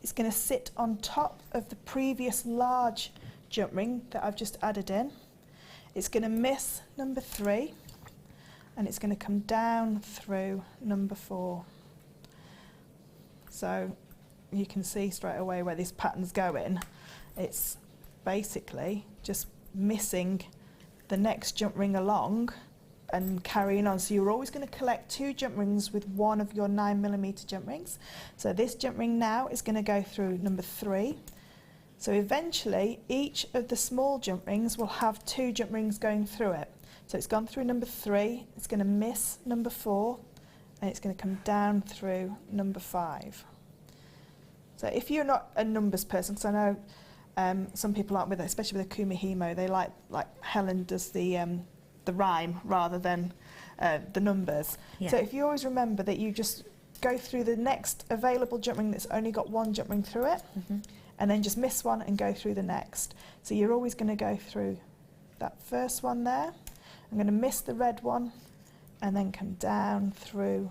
It's going to sit on top of the previous large jump ring that I've just added in. It's going to miss number 3, and it's going to come down through number 4. So you can see straight away where this pattern's going. It's basically just missing the next jump ring along and carrying on. So you're always going to collect 2 jump rings with one of your 9mm jump rings. So this jump ring now is going to go through number 3. So eventually each of the small jump rings will have 2 jump rings going through it. So it's gone through number 3, it's going to miss number 4, and it's going to come down through number 5. So if you're not a numbers person, because I know some people aren't with it, especially with a Kumihimo, they like Helen does the rhyme rather than the numbers. Yeah. So if you always remember that you just go through the next available jump ring that's only got 1 jump ring through it, and then just miss one and go through the next. So you're always going to go through that first one there. I'm going to miss the red one and then come down through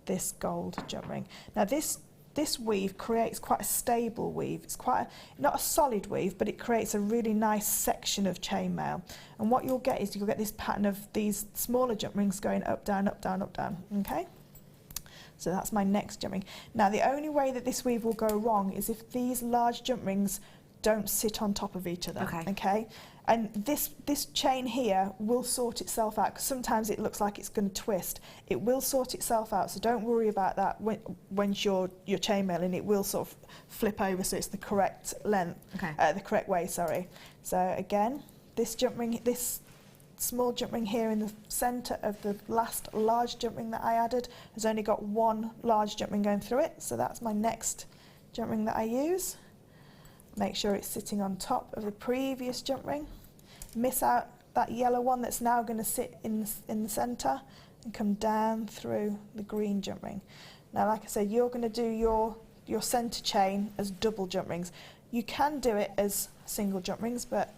this gold jump ring. Now this weave creates quite a stable weave. It's quite not a solid weave, but it creates a really nice section of chainmail. And what you'll get is you'll get this pattern of these smaller jump rings going up, down, up, down, up, down. Okay? So that's my next jump ring. Now the only way that this weave will go wrong is if these large jump rings don't sit on top of each other. Okay? And this chain here will sort itself out, because sometimes it looks like it's going to twist. It will sort itself out, so don't worry about that when you're chainmailing. It will sort of flip over so it's the correct length, the correct way, sorry. So again, this small jump ring here in the centre of the last large jump ring that I added has only got 1 large jump ring going through it, so that's my next jump ring that I use. Make sure it's sitting on top of the previous jump ring. Miss out that yellow one that's now going to sit in the centre and come down through the green jump ring. Now, like I said, you're going to do your centre chain as double jump rings. You can do it as single jump rings, but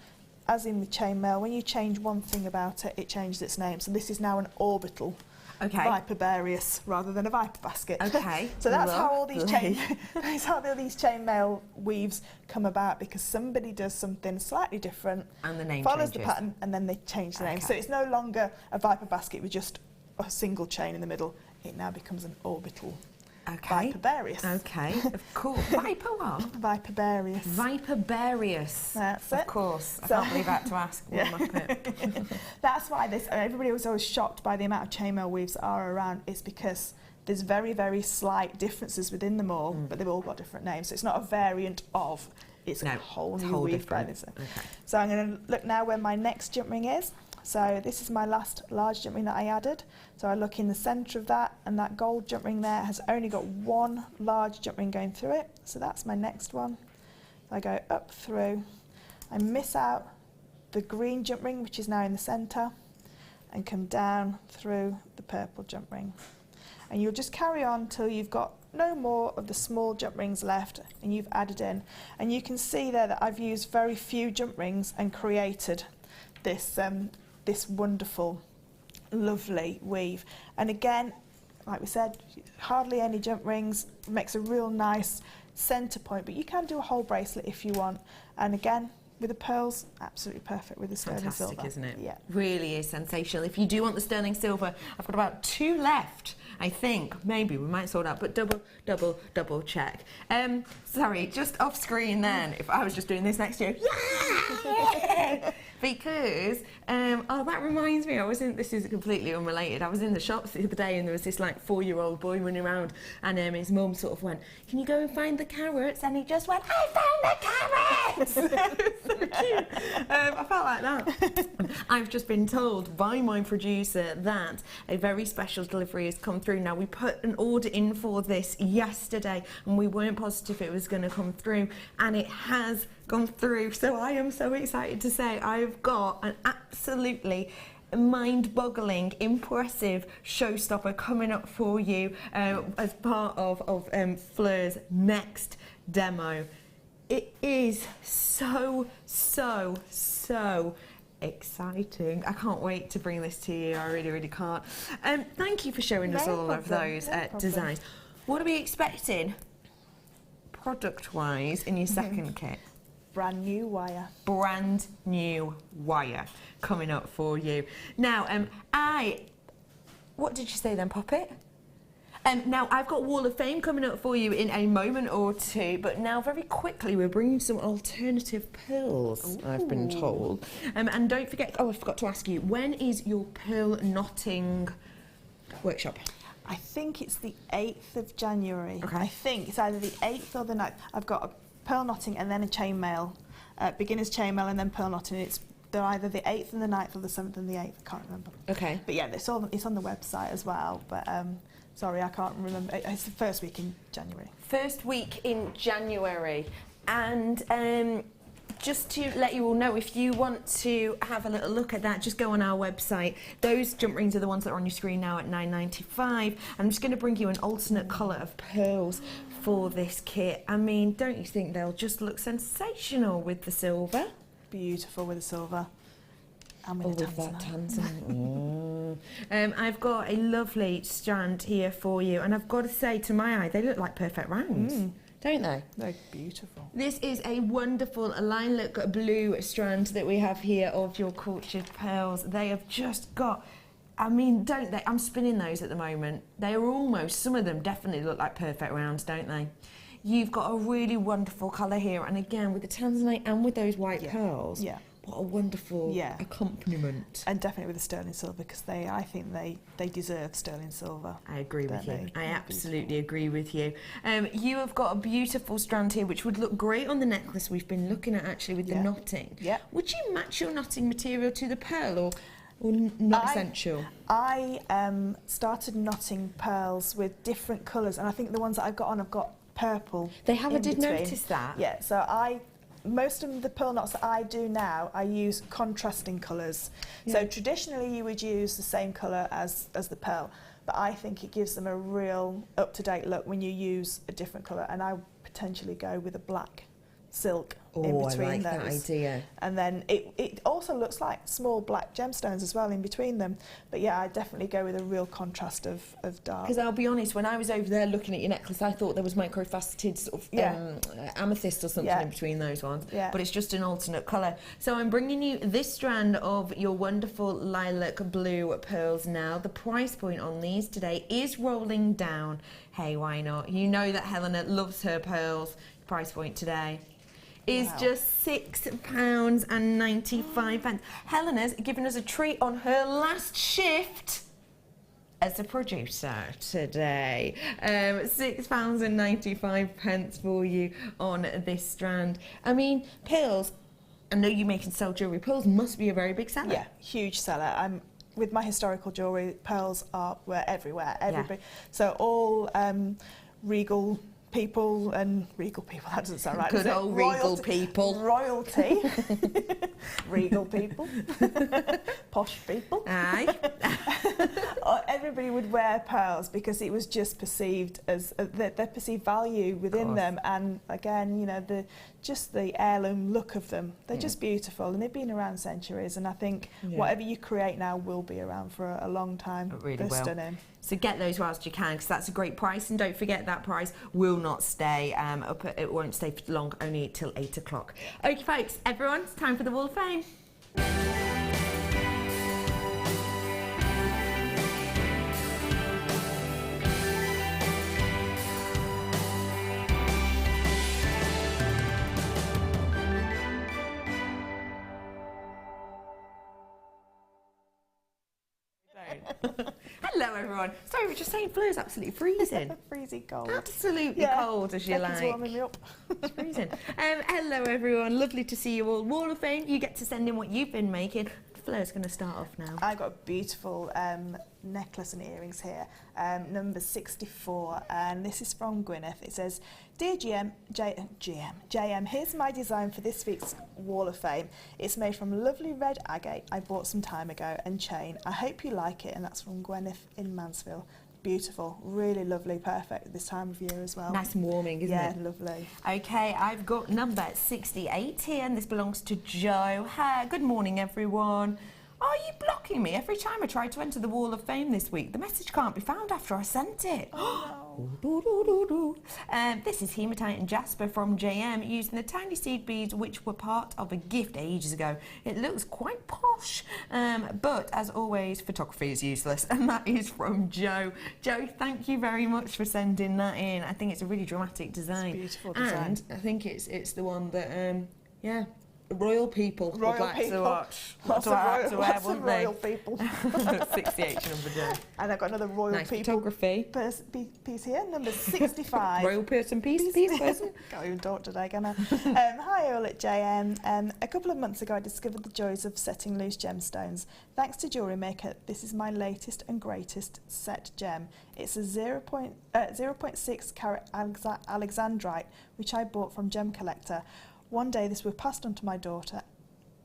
as in the chainmail, when you change one thing about it, it changes its name. So this is now an orbital. Viperbarius rather than a viper basket. Okay. So that's how all these chainmail weaves come about, because somebody does something slightly different and the name follows changes. The pattern, and then they change the name. So it's no longer a viper basket with just a single chain in the middle. It now becomes an orbital. Viperbarius. Okay, of course. Viper what? Viperbarius. Viperbarius. That's it. Of course. I can't believe I had to ask one of my pip. That's why everybody was always shocked by the amount of chainmail weaves that are around. It's because there's very, very slight differences within them all, but they've all got different names. So it's not a variant of, it's a whole new weave by this. So I'm going to look now where my next jump ring is. So this is my last large jump ring that I added. So I look in the centre of that, and that gold jump ring there has only got 1 large jump ring going through it. So that's my next one. So I go up through. I miss out the green jump ring, which is now in the centre, and come down through the purple jump ring. And you'll just carry on till you've got no more of the small jump rings left and you've added in. And you can see there that I've used very few jump rings and created this this wonderful, lovely weave. And again, like we said, hardly any jump rings, makes a real nice centre point, but you can do a whole bracelet if you want. And again, with the pearls, absolutely perfect with the sterling silver. Fantastic, isn't it? Yeah. Really is sensational. If you do want the sterling silver, I've got about 2 left, I think. Maybe we might sort out, but double check. Sorry, just off screen then, if I was just doing this next year. Yeah! Because, oh, that reminds me, this is completely unrelated, I was in the shops the other day and there was this like 4-year-old boy running around, and his mum sort of went, "Can you go and find the carrots?" And he just went, "I found the carrots!" So cute. I felt like that. I've just been told by my producer that a very special delivery has come through. Now, we put an order in for this yesterday and we weren't positive it was going to come through, and it has gone through. So I am so excited to say I've got an absolutely mind-boggling, impressive showstopper coming up for you as part of Fleur's next demo. It is so exciting. I can't wait to bring this to you. I really can't. Thank you for showing us all of those designs. What are we expecting product-wise in your second kit? Brand new wire. Brand new wire coming up for you. Now, what did you say then, Poppet? Now, I've got Wall of Fame coming up for you in a moment or two, but now very quickly we're bringing some alternative pearls, I've been told. And don't forget, I forgot to ask you, when is your pearl knotting workshop? I think it's the 8th of January. Okay. I think it's either the 8th or the 9th. I've got a pearl knotting and then a chainmail, beginner's chainmail and then pearl knotting. They're either the 8th and the 9th or the 7th and the 8th, I can't remember. Okay. But yeah, it's on the website as well, but sorry, I can't remember. It's the first week in January. First week in January. And just to let you all know, if you want to have a little look at that, just go on our website. Those jump rings are the ones that are on your screen now at $9.95. I'm just going to bring you an alternate colour of pearls for this kit. I mean, don't you think they'll just look sensational with the silver? Beautiful with the silver. And with the Tanzanite. I've got a lovely strand here for you, and I've got to say, to my eye, they look like perfect rounds, don't they? They're beautiful. This is a wonderful lilac blue strand that we have here of your cultured pearls. They have just got, I mean, don't they? I'm spinning those at the moment. They are almost, some of them definitely look like perfect rounds, don't they? You've got a really wonderful colour here, and again, with the Tanzanite and with those white pearls. Yeah. What a wonderful accompaniment. And definitely with the sterling silver, because I think they deserve sterling silver. I agree with you. I absolutely agree with you. You have got a beautiful strand here, which would look great on the necklace we've been looking at actually with the knotting. Yeah. Would you match your knotting material to the pearl, or not essential? I started knotting pearls with different colours, and I think the ones that I've got on, I've got purple. I did notice that. Yeah, so most of the pearl knots that I do now, I use contrasting colours. So traditionally you would use the same colour as the pearl, but I think it gives them a real up-to-date look when you use a different colour, and I potentially go with a black silk in between I like those. that idea. And then it also looks like small black gemstones as well in between them. But yeah, I definitely go with a real contrast of dark. Because I'll be honest, when I was over there looking at your necklace, I thought there was microfaceted sort of amethyst or something in between those ones. Yeah. But it's just an alternate colour. So I'm bringing you this strand of your wonderful lilac blue pearls now. The price point on these today is rolling down. Hey, why not? You know that Helena loves her pearls. Price point today is just £6.95. Helena's given us a treat on her last shift as a producer today. £6.95 for you on this strand. I mean, pearls, I know you make and sell jewellery. Pearls must be a very big seller. Yeah, huge seller. With my historical jewellery, pearls were everywhere. Everybody. So all regal people, that doesn't sound right. Good old regal people. Royalty. Regal people. Posh people. Aye. Everybody would wear pearls because it was just perceived as their perceived value within them, and again, you know, the heirloom look of them. They're just beautiful, and they've been around centuries, and I think whatever you create now will be around for a long time. It really will. Stunning. So get those whilst you can, because that's a great price, and don't forget that price will not stay up. It won't stay for long, only till 8 o'clock. Okay, folks, everyone, it's time for the Wall of Fame. Hello everyone. Sorry, we're just saying Fleur's absolutely freezing. Freezing cold. Absolutely cold as you Becky's like. warming me up. It's freezing. Hello everyone, lovely to see you all. Wall of Fame, you get to send in what you've been making. Fleur's going to start off now. I've got a beautiful necklace and earrings here, number 64, and this is from Gwyneth. It says, "Dear JM, here's my design for this week's Wall of Fame. It's made from lovely red agate I bought some time ago and chain. I hope you like it," and that's from Gwyneth in Mansfield. Beautiful, really lovely, perfect this time of year as well. Nice and warming, isn't it? Yeah, lovely. Okay, I've got number 68 here, and this belongs to Joe. Hi, good morning, everyone. Are you blocking me every time I try to enter the Wall of Fame this week? The message can't be found after I sent it. Oh, no. This is Hematite and Jasper from JM using the tiny seed beads which were part of a gift ages ago. It looks quite posh, but as always, photography is useless. And that is from Joe. Joe, thank you very much for sending that in. I think it's a really dramatic design. It's a beautiful design. And I think it's the one that, yeah, royal people would like to watch. Lots of royal people. 68 number Joe. And I've got another royal Nice people photography. piece here, number 65. Royal person piece person. Can't even talk today, can I? Hi all at JM. A couple of months ago I discovered the joys of setting loose gemstones. Thanks to JewelleryMaker, this is my latest and greatest set gem. It's a 0.6 carat Alexandrite, which I bought from Gem Collector. One day this was passed on to my daughter.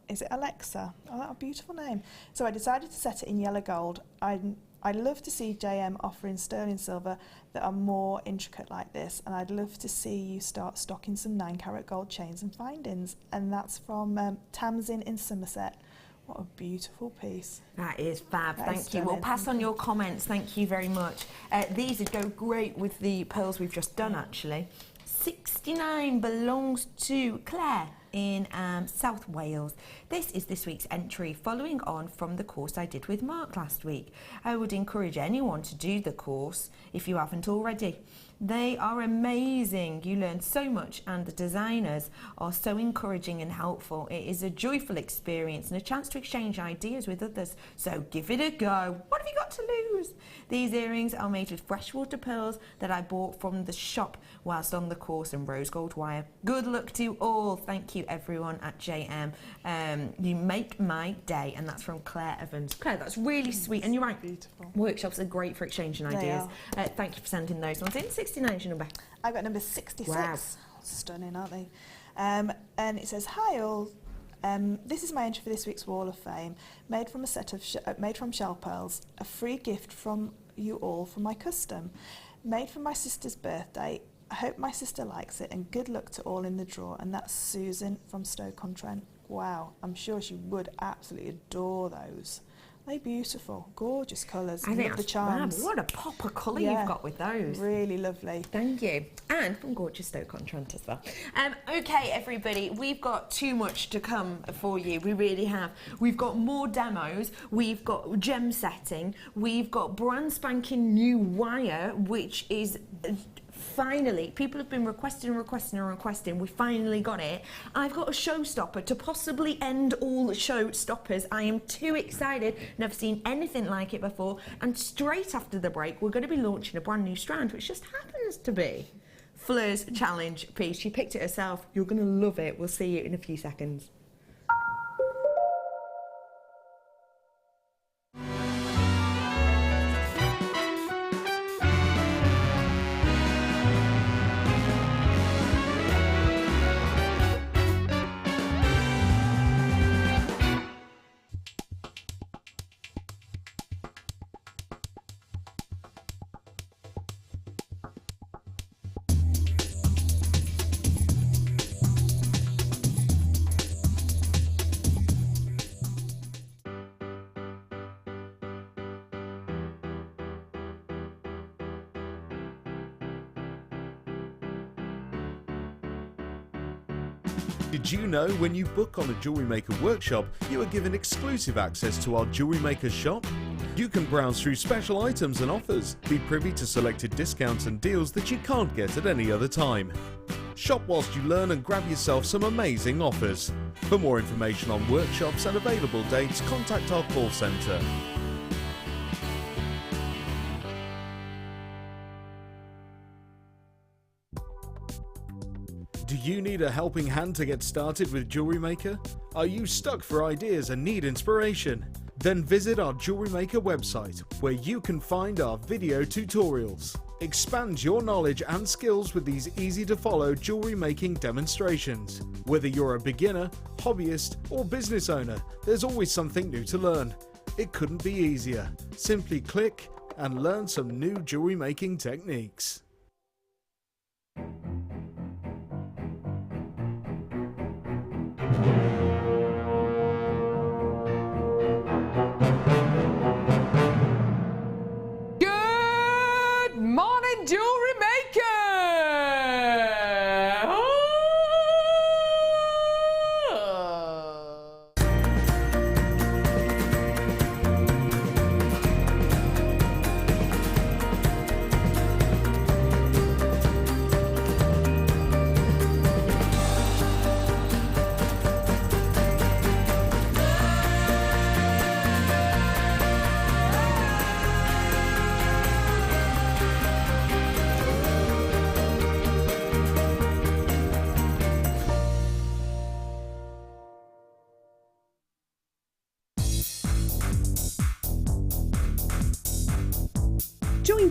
Is it Alexa? Oh, that's a beautiful name. So I decided to set it in yellow gold. I love to see JM offering sterling silver that are more intricate like this, and I'd love to see you start stocking some 9 carat gold chains and findings. And that's from Tamsin in Somerset. What a beautiful piece. That is fab, thank you. stunning. We'll pass on your comments, thank you very much. These would go great with the pearls we've just done actually. 69 belongs to Claire in South Wales. This is this week's entry, following on from the course I did with Mark last week. I would encourage anyone to do the course if you haven't already. They are amazing. You learn so much and the designers are so encouraging and helpful. It is a joyful experience and a chance to exchange ideas with others. So give it a go. What have you got to lose? These earrings are made with freshwater pearls that I bought from the shop whilst on the course and rose gold wire. Good luck to all. Thank you everyone at JM. You make my day. And that's from Claire Evans. Claire, that's really sweet. And you're right. Beautiful. Workshops are great for exchanging ideas. Thank you for sending those ones in. 69 is your number. I've got number 66. Wow. Stunning, aren't they? And it says, hi all. This is my entry for this week's Wall of Fame, made from a set of made from shell pearls, a free gift from you all for my custom, made for my sister's birthday. I hope my sister likes it, and good luck to all in the draw. And that's Susan from Stoke-on-Trent. Wow, I'm sure she would absolutely adore those. They're beautiful, gorgeous colours. I think the that's charms. fab. What a pop of colour you've got with those. Really lovely. Thank you. And from gorgeous Stoke-on-Trent as well. Okay, everybody, we've got too much to come for you. We really have. We've got more demos. We've got gem setting. We've got brand spanking new wire, which is... finally, people have been requesting. We finally got it. I've got a showstopper to possibly end all showstoppers. I am too excited. Never seen anything like it before. And straight after the break, we're going to be launching a brand new strand, which just happens to be Fleur's challenge piece. She picked it herself. You're going to love it. We'll see you in a few seconds. Did you know when you book on a JewelleryMaker workshop, you are given exclusive access to our JewelleryMaker shop? You can browse through special items and offers, be privy to selected discounts and deals that you can't get at any other time. Shop whilst you learn and grab yourself some amazing offers. For more information on workshops and available dates, contact our call centre. Do you need a helping hand to get started with JewelleryMaker? Are you stuck for ideas and need inspiration? Then visit our JewelleryMaker website, where you can find our video tutorials. Expand your knowledge and skills with these easy-to-follow jewellery making demonstrations. Whether you're a beginner, hobbyist, or business owner, there's always something new to learn. It couldn't be easier. Simply click and learn some new jewellery making techniques. Good morning, jewellery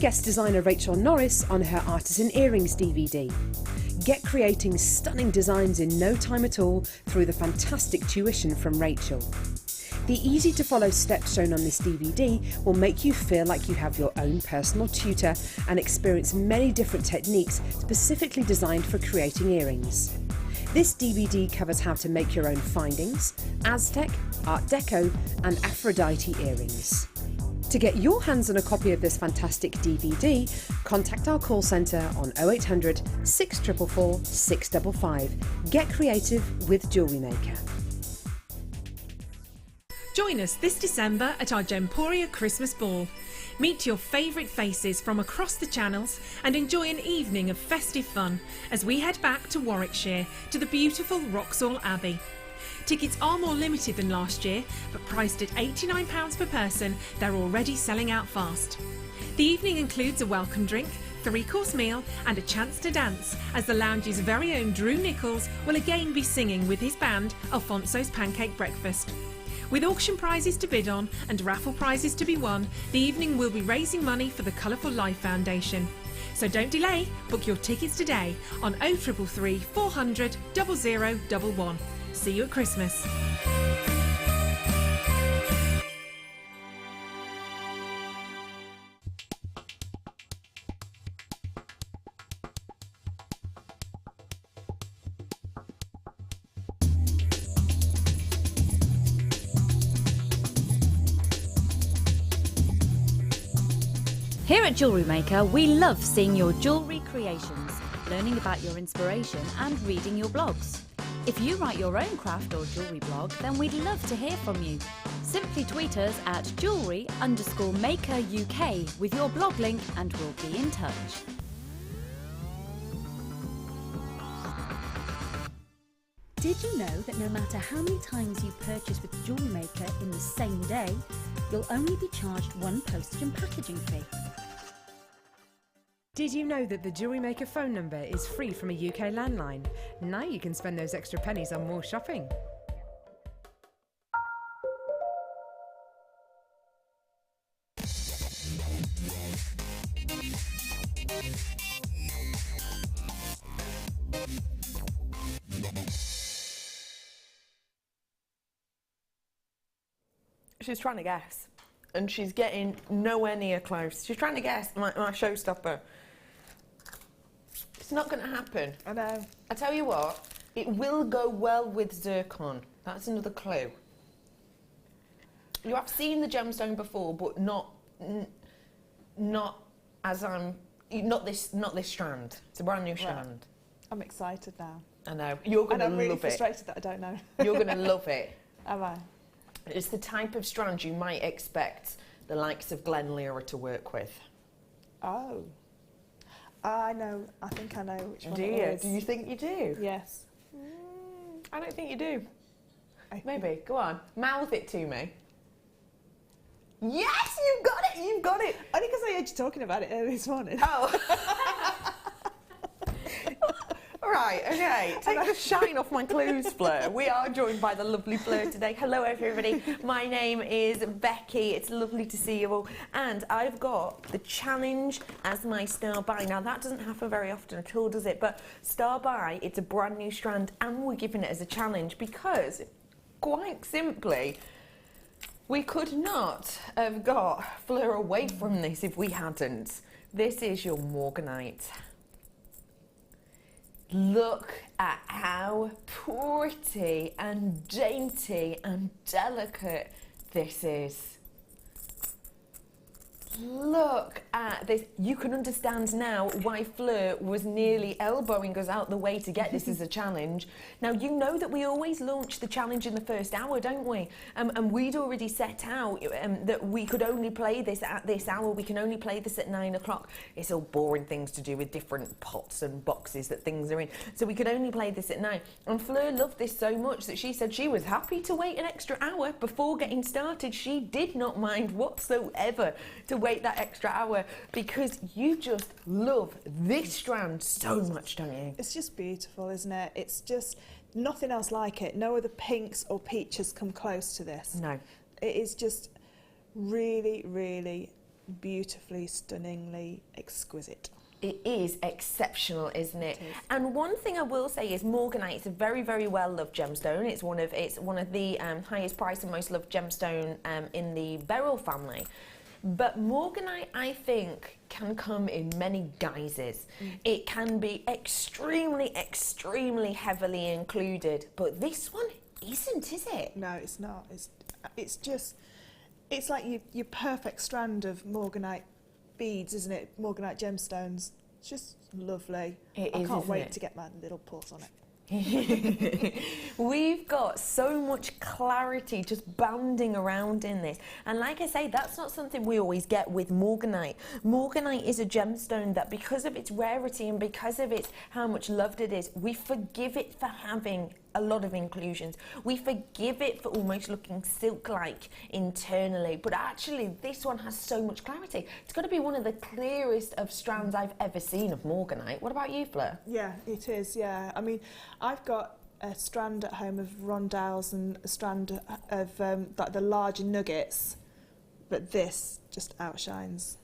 guest designer Rachel Norris on her Artisan Earrings DVD. Get creating stunning designs in no time at all through the fantastic tuition from Rachel. The easy to follow steps shown on this DVD will make you feel like you have your own personal tutor and experience many different techniques specifically designed for creating earrings. This DVD covers how to make your own findings, Aztec, Art Deco and Aphrodite earrings. To get your hands on a copy of this fantastic DVD, contact our call centre on 0800 644 655. Get creative with JewelleryMaker. Join us this December at our Gemporia Christmas Ball. Meet your favourite faces from across the channels and enjoy an evening of festive fun as we head back to Warwickshire to the beautiful Wroxall Abbey. Tickets are more limited than last year, but priced at £89 per person, they're already selling out fast. The evening includes a welcome drink, 3-course meal and a chance to dance as the lounge's very own Drew Nichols will again be singing with his band Alfonso's Pancake Breakfast. With auction prizes to bid on and raffle prizes to be won, the evening will be raising money for the Colourful Life Foundation. So don't delay, book your tickets today on 0333 400 0011. See you at Christmas. Here at JewelleryMaker, we love seeing your jewellery creations, learning about your inspiration and reading your blogs. If you write your own craft or jewellery blog, then we'd love to hear from you. Simply tweet us at jewellery_maker UK with your blog link and we'll be in touch. Did you know that no matter how many times you purchase with JewelleryMaker in the same day, you'll only be charged one postage and packaging fee? Did you know that the JewelleryMaker phone number is free from a UK landline? Now you can spend those extra pennies on more shopping. She's trying to guess, and she's getting nowhere near close. She's trying to guess my showstopper. It's not going to happen. I know. I tell you what, it will go well with Zircon. That's another clue. You have seen the gemstone before, but not this strand. It's a brand new strand. Right. I'm excited now. I know. You're going to love it. And I'm really frustrated that I don't know. You're going to love it. Am I? It's the type of strand you might expect the likes of Glen Lira to work with. Oh. I know. I think I know which one Do it you? is. Do you think you do? Yes. I don't think you do. I Maybe. think- Go on. Mouth it to me. Yes, you've got it. You've got it. Only because I heard you talking about it earlier this morning. Oh. Right, okay. Take the shine off my clues, Fleur. We are joined by the lovely Fleur today. Hello, everybody. My name is Becky. It's lovely to see you all. And I've got the challenge as my star buy. Now, that doesn't happen very often at all, does it? But star buy, it's a brand new strand, and we're giving it as a challenge because, quite simply, we could not have got Fleur away from this if we hadn't. This is your Morganite. Look at how pretty and dainty and delicate this is. Look at this. You can understand now why Fleur was nearly elbowing us out the way to get this as a challenge. Now, you know that we always launch the challenge in the first hour, don't we? And we'd already set out that we could only play this at this hour. We can only play this at 9 o'clock. It's all boring things to do with different pots and boxes that things are in. So we could only play this at 9. And Fleur loved this so much that she said she was happy to wait an extra hour before getting started. She did not mind whatsoever to wait that extra hour because you just love this strand so much, don't you? It's just beautiful, isn't it? It's just nothing else like it. No other pinks or peaches come close to this. No. It is just really, really beautifully, stunningly exquisite. It is exceptional, isn't it? It is. And one thing I will say is Morganite is a very, very well loved gemstone. It's one of the highest priced and most loved gemstone in the beryl family. But Morganite, I think, can come in many guises. It can be extremely, extremely heavily included, but this one isn't, is it? No, it's not. It's just, it's like your perfect strand of Morganite beads, isn't it? Morganite gemstones. It's just lovely. It I is, can't isn't wait it? to get my little paws on it. We've got so much clarity just bounding around in this, and like I say, that's not something we always get with Morganite. Morganite is a gemstone that, because of its rarity and because of its how much loved it is, we forgive it for having a lot of inclusions. We forgive it for almost looking silk-like internally, but actually this one has so much clarity. It's got to be one of the clearest of strands I've ever seen of Morganite. What about you, Fleur? Yeah, it is, yeah. I mean, I've got a strand at home of rondelles and a strand of like the larger nuggets, but this just outshines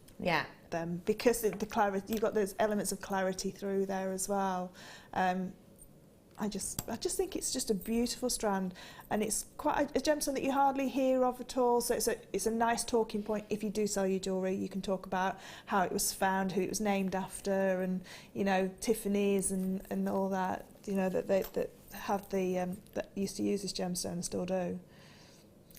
them because the clarity, you've got those elements of clarity through there as well. I just think it's just a beautiful strand, and it's quite a gemstone that you hardly hear of at all. So it's a nice talking point. If you do sell your jewellery, you can talk about how it was found, who it was named after, and you know, Tiffany's and all that. You know, that have the that used to use this gemstone and still do.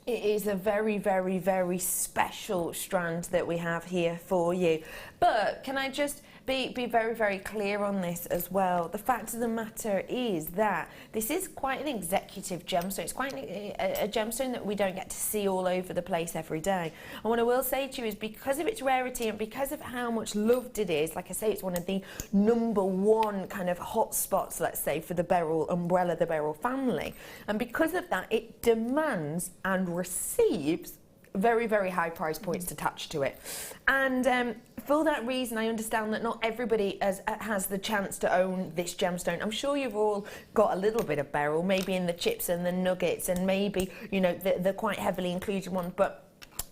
It is a very, very, very special strand that we have here for you. But can I just be very, very clear on this as well? The fact of the matter is that this is quite an executive gemstone. It's quite a gemstone that we don't get to see all over the place every day. And what I will say to you is, because of its rarity and because of how much loved it is, like I say, it's one of the #1 kind of hot spots, let's say, for the beryl umbrella, the beryl family. And because of that, it demands and receives very, very high price points attached to it. And for that reason, I understand that not everybody has the chance to own this gemstone. I'm sure you've all got a little bit of beryl, maybe in the chips and the nuggets, and maybe, you know, the quite heavily included ones, but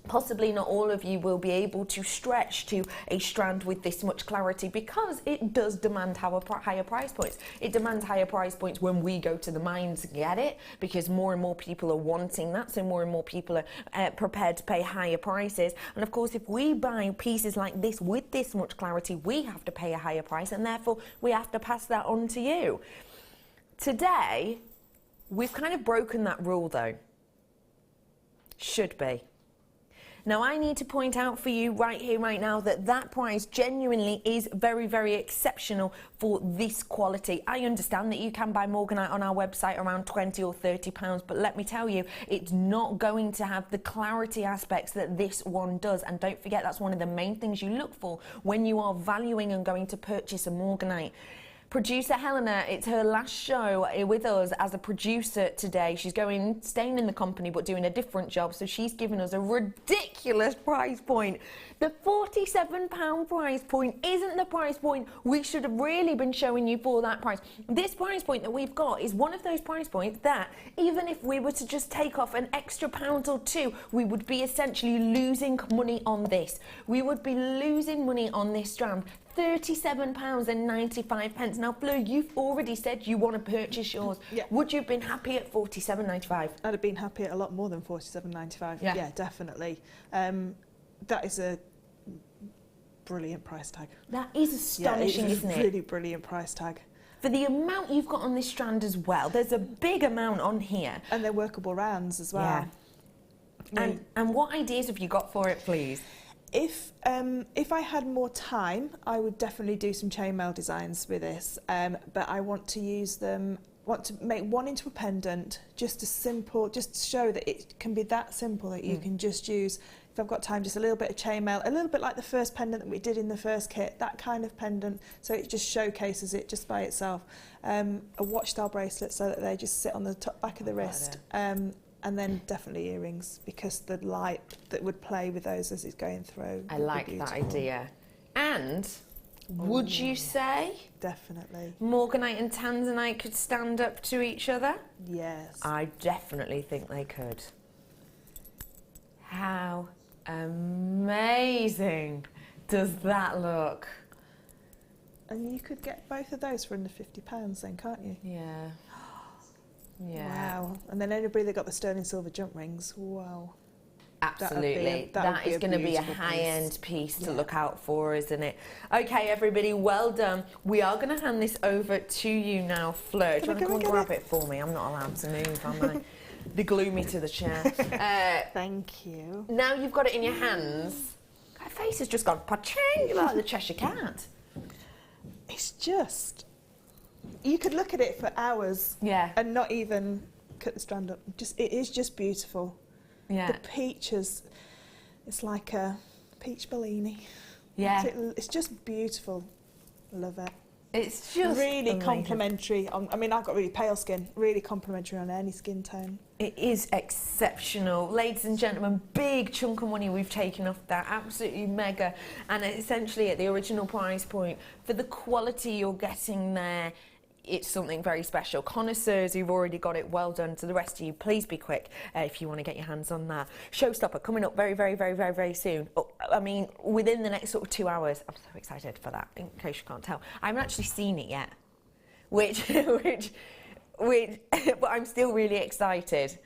possibly not all of you will be able to stretch to a strand with this much clarity, because it does demand higher price points. It demands higher price points when we go to the mines to get it, because more and more people are wanting that, so more and more people are prepared to pay higher prices. And of course, if we buy pieces like this with this much clarity, we have to pay a higher price, and therefore we have to pass that on to you. Today, we've kind of broken that rule though. Should be. Now, I need to point out for you right here, right now, that that price genuinely is very, very exceptional for this quality. I understand that you can buy Morganite on our website around £20 or £30, but let me tell you, it's not going to have the clarity aspects that this one does. And don't forget, that's one of the main things you look for when you are valuing and going to purchase a Morganite. Producer Helena, it's her last show with us as a producer today. She's staying in the company but doing a different job, so she's given us a ridiculous price point. The £47 price point isn't the price point we should have really been showing you for that price. This price point that we've got is one of those price points that, even if we were to just take off an extra pound or two, we would be essentially losing money on this. We would be losing money on this strand. £37.95. Now, Fleur, you've already said you want to purchase yours. Yeah. Would you have been happy at £47.95? I'd have been happy at a lot more than £47.95. Yeah, definitely. That is a brilliant price tag. That is astonishing, isn't it? Really brilliant price tag. For the amount you've got on this strand as well, there's a big amount on here. And they're workable rounds as well. Yeah. And what ideas have you got for it, please? If I had more time, I would definitely do some chainmail designs with this, but I want to use them, want to make one into a pendant, just to show that it can be that simple, that you can just use, if I've got time, just a little bit of chainmail, a little bit like the first pendant that we did in the first kit, that kind of pendant, so it just showcases it just by itself. A watch style bracelet, so that they just sit on the top back of the wrist. And then definitely earrings, because the light that would play with those as it's going through. I like that idea. And would you say definitely Morganite and Tanzanite could stand up to each other? Yes. I definitely think they could. How Amazing. Does that look? And you could get both of those for under £50 then, can't you? Yeah. Yeah. Wow. And then anybody that got the sterling silver jump rings, wow. Absolutely. That is going to be a high-end piece to look out for, isn't it? Okay, everybody, well done. We are going to hand this over to you now, Fleur. Do you want to come and grab it for me? I'm not allowed to move, am I? They glue me to the chair. Thank you. Now you've got it in your hands. Her face has just gone pa-ching, like the Cheshire Cat. It's just... You could look at it for hours and not even cut the strand up. It is just beautiful. Yeah. The peaches, it's like a peach Bellini. Yeah. It's just beautiful. Love it. It's just really complimentary. I mean, I've got really pale skin. Really complimentary on any skin tone. It is exceptional. Ladies and gentlemen, big chunk of money we've taken off that. Absolutely mega. And essentially at the original price point, for the quality you're getting there, it's something very special. Connoisseurs who've already got it, well done. To the rest of you, please be quick if you want to get your hands on that. Showstopper coming up very, very, very, very, very soon. Oh, I mean, within the next sort of 2 hours. I'm so excited for that, in case you can't tell. I haven't actually seen it yet, which but I'm still really excited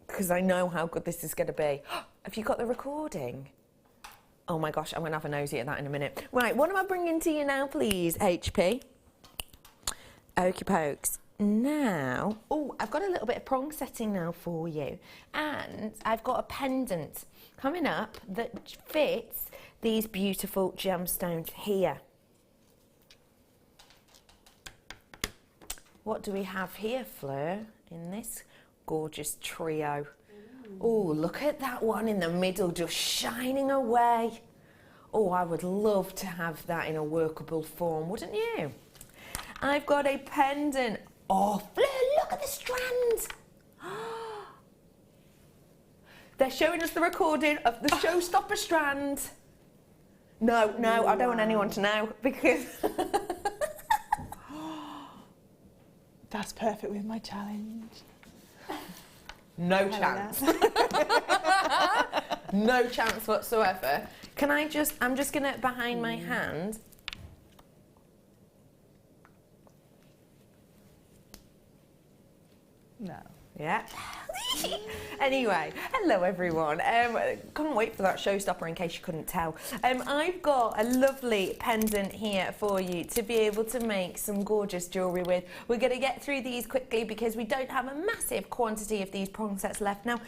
because I know how good this is going to be. Have you got the recording? Oh my gosh, I'm going to have a nosy at that in a minute. Right, what am I bringing to you now, please, HP? Okie pokes. Now, I've got a little bit of prong setting now for you, and I've got a pendant coming up that fits these beautiful gemstones here. What do we have here, Fleur, in this gorgeous trio? Oh, look at that one in the middle just shining away. Oh, I would love to have that in a workable form, wouldn't you? I've got a pendant. Oh, Fleur, look at the strands. They're showing us the recording of the showstopper strand. No, I don't want anyone to know because... That's perfect with my challenge. No chance. No chance whatsoever. Can I just... I'm just going to, behind my hand... No. Yeah. Anyway, hello everyone. Can't wait for that showstopper in case you couldn't tell. I've got a lovely pendant here for you to be able to make some gorgeous jewellery with. We're going to get through these quickly because we don't have a massive quantity of these prong sets left. Now,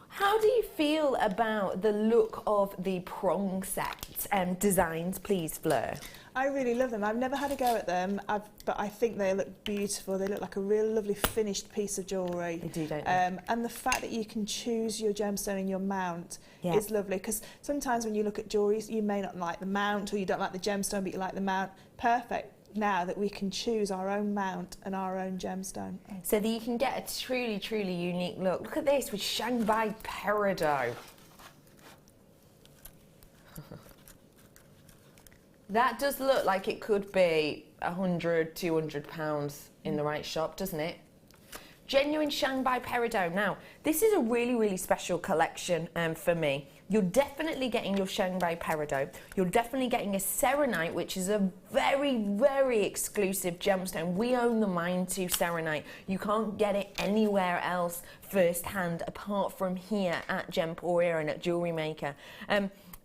how do you feel about the look of the prong set designs, please, Fleur? I really love them. I've never had a go at them, but I think they look beautiful. They look like a real lovely finished piece of jewellery. They do, don't they? And the fact that you can choose your gemstone and your mount is lovely, because sometimes when you look at jewellery, you may not like the mount or you don't like the gemstone, but you like the mount. Perfect. Now that we can choose our own mount and our own gemstone. So that you can get a truly, truly unique look. Look at this with Shanghai Peridot. That does look like it could be £100, £200 in the right shop, doesn't it? Genuine Shanghai Peridot. Now, this is a really, really special collection for me. You're definitely getting your Shanghai Peridot. You're definitely getting a Serenite, which is a very, very exclusive gemstone. We own the mine to Serenite. You can't get it anywhere else firsthand apart from here at Gemporia and at JewelleryMaker.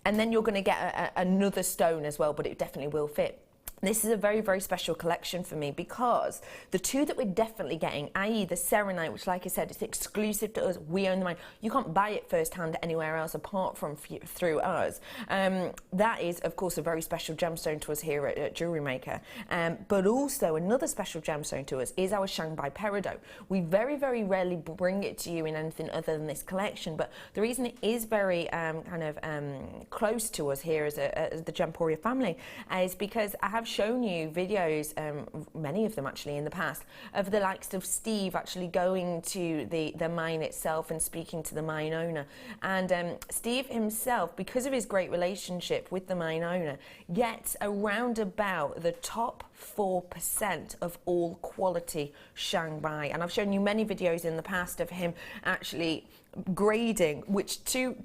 And then you're going to get another stone as well, but it definitely will fit. This is a very, very special collection for me because the two that we're definitely getting, i.e. the Serenite, which, like I said, it's exclusive to us, we own the mine. You can't buy it firsthand anywhere else apart from through us. That is, of course, a very special gemstone to us here at JewelleryMaker. But also another special gemstone to us is our Shanghai Peridot. We very, very rarely bring it to you in anything other than this collection, but the reason it is very close to us here as the Gemporia family is because I have shown you videos, many of them actually in the past, of the likes of Steve actually going to the mine itself and speaking to the mine owner. And Steve himself, because of his great relationship with the mine owner, gets around about the top 4% of all quality Shanghai, and I've shown you many videos in the past of him actually grading, which to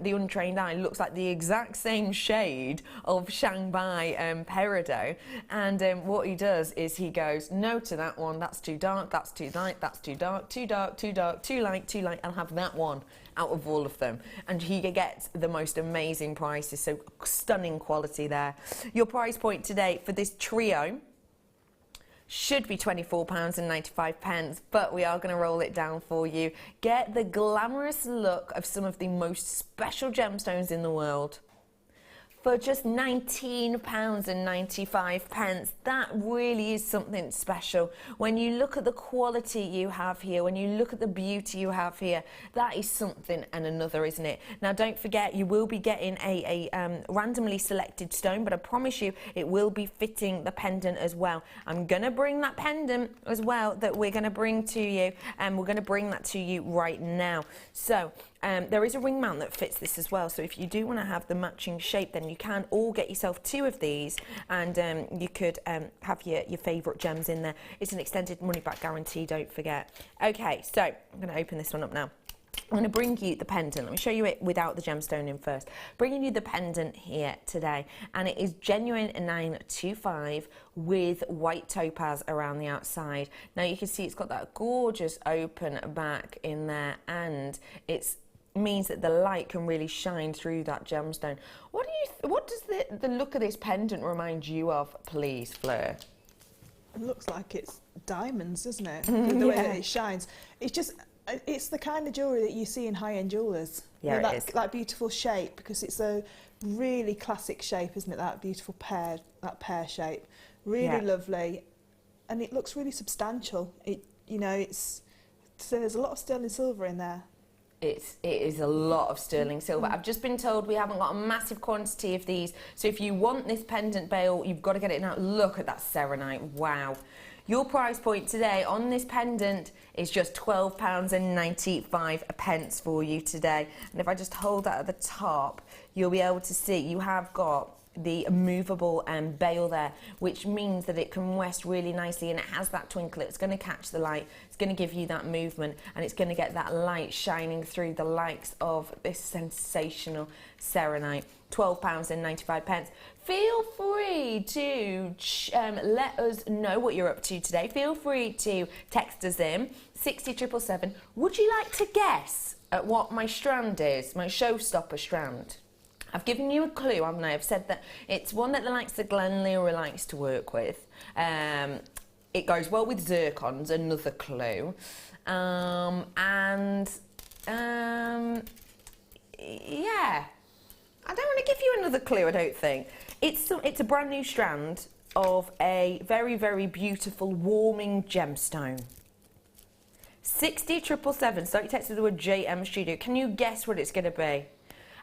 the untrained eye looks like the exact same shade of Shanghai peridot, and what he does is he goes, no to that one, that's too dark, that's too light, that's too dark, too dark, too dark, too light, I'll have that one out of all of them, and he gets the most amazing prices. So stunning quality there. Your price point today for this trio should be £24.95, but we are going to roll it down for you. Get the glamorous look of some of the most special gemstones in the world for just £19.95. That really is something special. When you look at the quality you have here, when you look at the beauty you have here, that is something and another, isn't it? Now, don't forget, you will be getting a randomly selected stone, but I promise you it will be fitting the pendant as well. I'm going to bring that pendant as well that we're going to bring to you, and we're going to bring that to you right now. So, there is a ring mount that fits this as well, so if you do want to have the matching shape, then you can all get yourself 2 of these, and you could have your favourite gems in there. It's an extended money back guarantee, don't forget. Okay, so I'm going to open this one up now. I'm going to bring you the pendant. Let me show you it without the gemstone in first. Bringing you the pendant here today, and it is genuine 925 with white topaz around the outside. Now you can see it's got that gorgeous open back in there, and it's means that the light can really shine through that gemstone. What does the look of this pendant remind you of, please, Fleur? It looks like it's diamonds, doesn't it? The way that it shines. It's the kind of jewellery that you see in high-end jewellers. Yeah, that, it is. That beautiful shape, because it's a really classic shape, isn't it? That beautiful pear shape. Really lovely. And it looks really substantial. So there's a lot of sterling silver in there. It is a lot of sterling silver. I've just been told we haven't got a massive quantity of these, so if you want this pendant bail, you've got to get it now. Look at that Serenite, wow. Your price point today on this pendant is just £12.95 for you today. And if I just hold that at the top, you'll be able to see you have got the movable bail there, which means that it can rest really nicely, and it has that twinkle. It's going to catch the light, it's going to give you that movement, and it's going to get that light shining through the likes of this sensational Serenite. £12.95. Feel free to let us know what you're up to today. Feel free to text us in 60777. Would you like to guess at what my strand is, my showstopper strand? I've given you a clue, haven't I? I've said that it's one that the likes of Glenleora likes to work with. It goes well with zircons, another clue. Yeah. I don't want to give you another clue, I don't think. It's a brand new strand of a very, very beautiful warming gemstone. 60777. Start your text with the word JM Studio. Can you guess what it's going to be?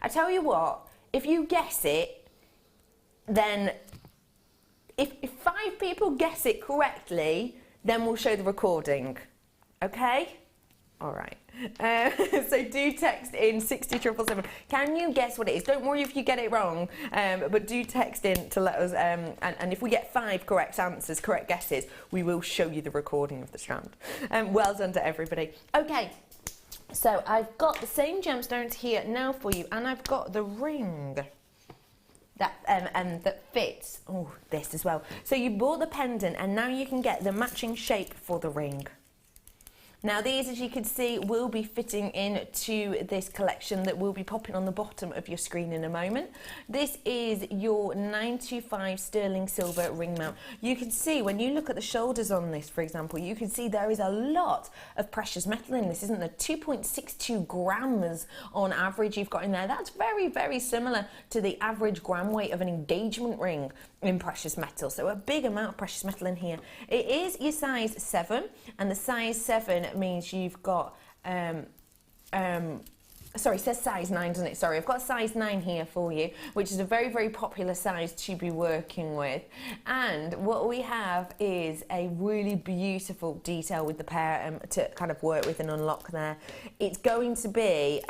I tell you what, if you guess it, then if 5 people guess it correctly, then we'll show the recording. Okay? All right. So do text in 60777. Can you guess what it is? Don't worry if you get it wrong, but do text in to let us. And if we get 5 correct answers, correct guesses, we will show you the recording of the strand. Well done to everybody. Okay. So I've got the same gemstones here now for you, and I've got the ring that fits this as well. So you bought the pendant, and now you can get the matching shape for the ring. Now these, as you can see, will be fitting into this collection that will be popping on the bottom of your screen in a moment. This is your 925 sterling silver ring mount. You can see when you look at the shoulders on this, for example, you can see there is a lot of precious metal in this, isn't there? 2.62 grams on average you've got in there. That's very, very similar to the average gram weight of an engagement ring in precious metal. So a big amount of precious metal in here. It is your size 7, and the size 7 means you've got sorry, it says size 9, doesn't it? Sorry, I've got size 9 here for you, which is a very, very popular size to be working with. And what we have is a really beautiful detail with the pair to kind of work with and unlock there. It's going to be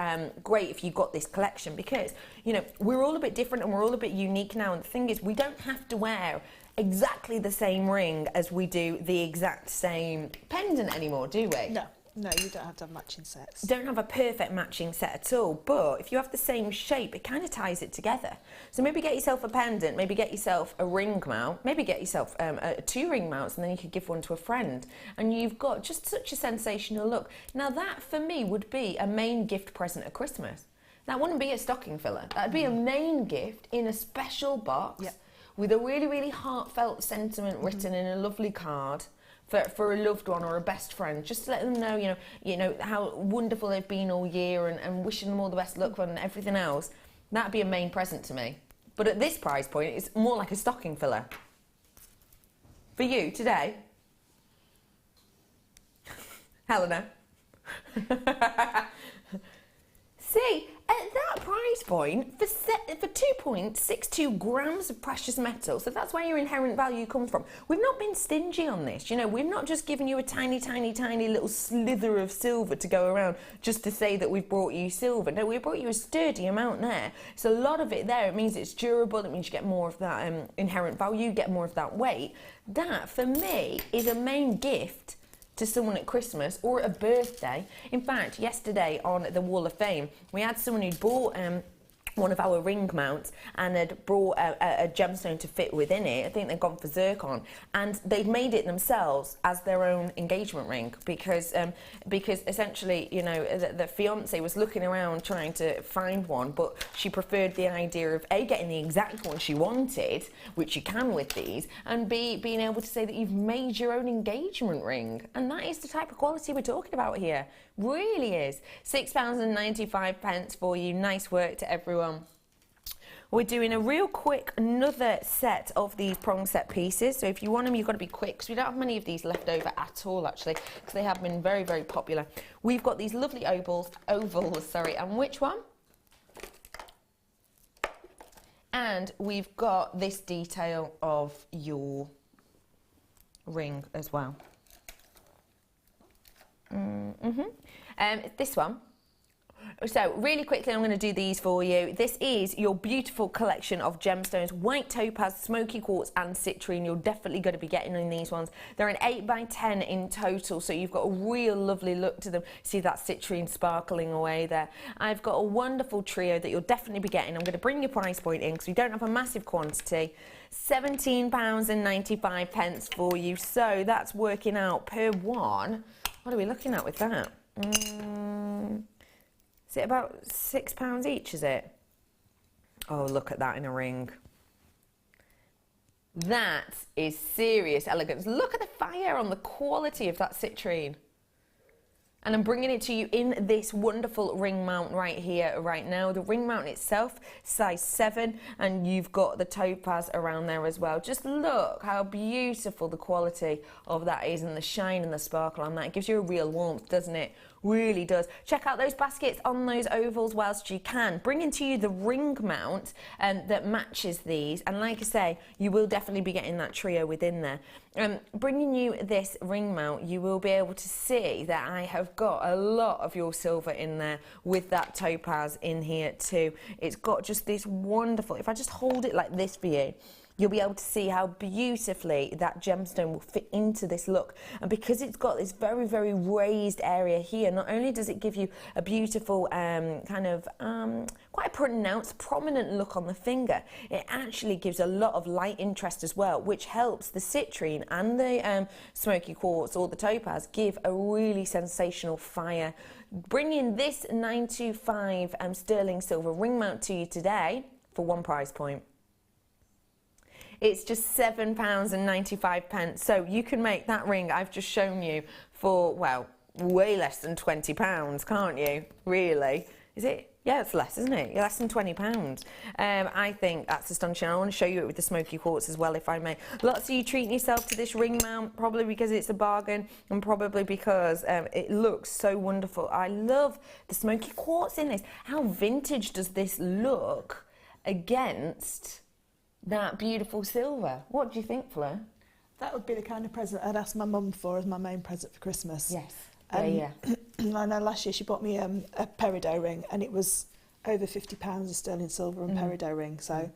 great if you've got this collection, because, you know, we're all a bit different and we're all a bit unique now. And the thing is, we don't have to wear exactly the same ring as we do the exact same pendant anymore, do we? No, you don't have to have matching sets. Don't have a perfect matching set at all, but if you have the same shape, it kind of ties it together. So maybe get yourself a pendant, maybe get yourself a ring mount, maybe get yourself 2 ring mounts, and then you could give one to a friend, and you've got just such a sensational look. Now that for me would be a main gift present at Christmas. That wouldn't be a stocking filler. That'd be a main gift in a special box with a really, really heartfelt sentiment written in a lovely card. For a loved one or a best friend, just to let them know, you know how wonderful they've been all year, and wishing them all the best luck and everything else. That'd be a main present to me. But at this price point, it's more like a stocking filler. For you today, Helena. See, at that price point, for 2.62 grams of precious metal, so that's where your inherent value comes from. We've not been stingy on this, we've not just given you a tiny, tiny, tiny little slither of silver to go around just to say that we've brought you silver. No, we brought you a sturdy amount there. So a lot of it there, it means it's durable, it means you get more of that inherent value, get more of that weight. That, for me, is a main gift to someone at Christmas or a birthday. In fact, yesterday on the Wall of Fame, we had someone who'd bought one of our ring mounts and had brought a gemstone to fit within it. I think they'd gone for Zircon, and they'd made it themselves as their own engagement ring because essentially, the fiance was looking around trying to find one, but she preferred the idea of A, getting the exact one she wanted, which you can with these, and B, being able to say that you've made your own engagement ring. And that is the type of quality we're talking about here. Really is. £6.95 for you. Nice work to everyone. We're doing a real quick another set of these prong set pieces, so if you want them, you've got to be quick, because we don't have many of these left over at all, actually, because they have been very, very popular. We've got these lovely ovals, and which one? And we've got this detail of your ring as well. This one. So really quickly, I'm going to do these for you. This is your beautiful collection of gemstones, white topaz, smoky quartz and citrine. You're definitely going to be getting in these ones. They're an 8x10 in total, so you've got a real lovely look to them. See that citrine sparkling away there. I've got a wonderful trio that you'll definitely be getting. I'm going to bring your price point in because we don't have a massive quantity. £17.95 for you, so that's working out per one. What are we looking at with that? Is it about £6 each, is it? Oh, look at that in a ring. That is serious elegance. Look at the fire on the quality of that citrine. And I'm bringing it to you in this wonderful ring mount right here, right now. The ring mount itself, size 7, and you've got the topaz around there as well. Just look how beautiful the quality of that is, and the shine and the sparkle on that. It gives you a real warmth, doesn't it? Really does. Check out those baskets on those ovals whilst you can. Bringing to you the ring mount that matches these, and like I say, you will definitely be getting that trio within there. Bringing you this ring mount, you will be able to see that I have got a lot of your silver in there with that topaz in here too. It's got just this wonderful, if I just hold it like this for you, you'll be able to see how beautifully that gemstone will fit into this look. And because it's got this very, very raised area here, not only does it give you a beautiful quite a pronounced, prominent look on the finger, it actually gives a lot of light interest as well, which helps the citrine and the smoky quartz or the topaz give a really sensational fire. Bringing this 925 sterling silver ring mount to you today for one price point. It's just £7.95. So you can make that ring I've just shown you for, well, way less than £20, can't you? Really? Is it? Yeah, it's less, isn't it? Less than £20. I think that's astonishing. I want to show you it with the smoky quartz as well, if I may. Lots of you treating yourself to this ring mount, probably because it's a bargain and probably because it looks so wonderful. I love the smoky quartz in this. How vintage does this look against that beautiful silver? What do you think, Fleur? That would be the kind of present I'd ask my mum for as my main present for Christmas. Yes. I know last year she bought me a peridot ring, and it was over £50 of sterling silver and peridot ring. So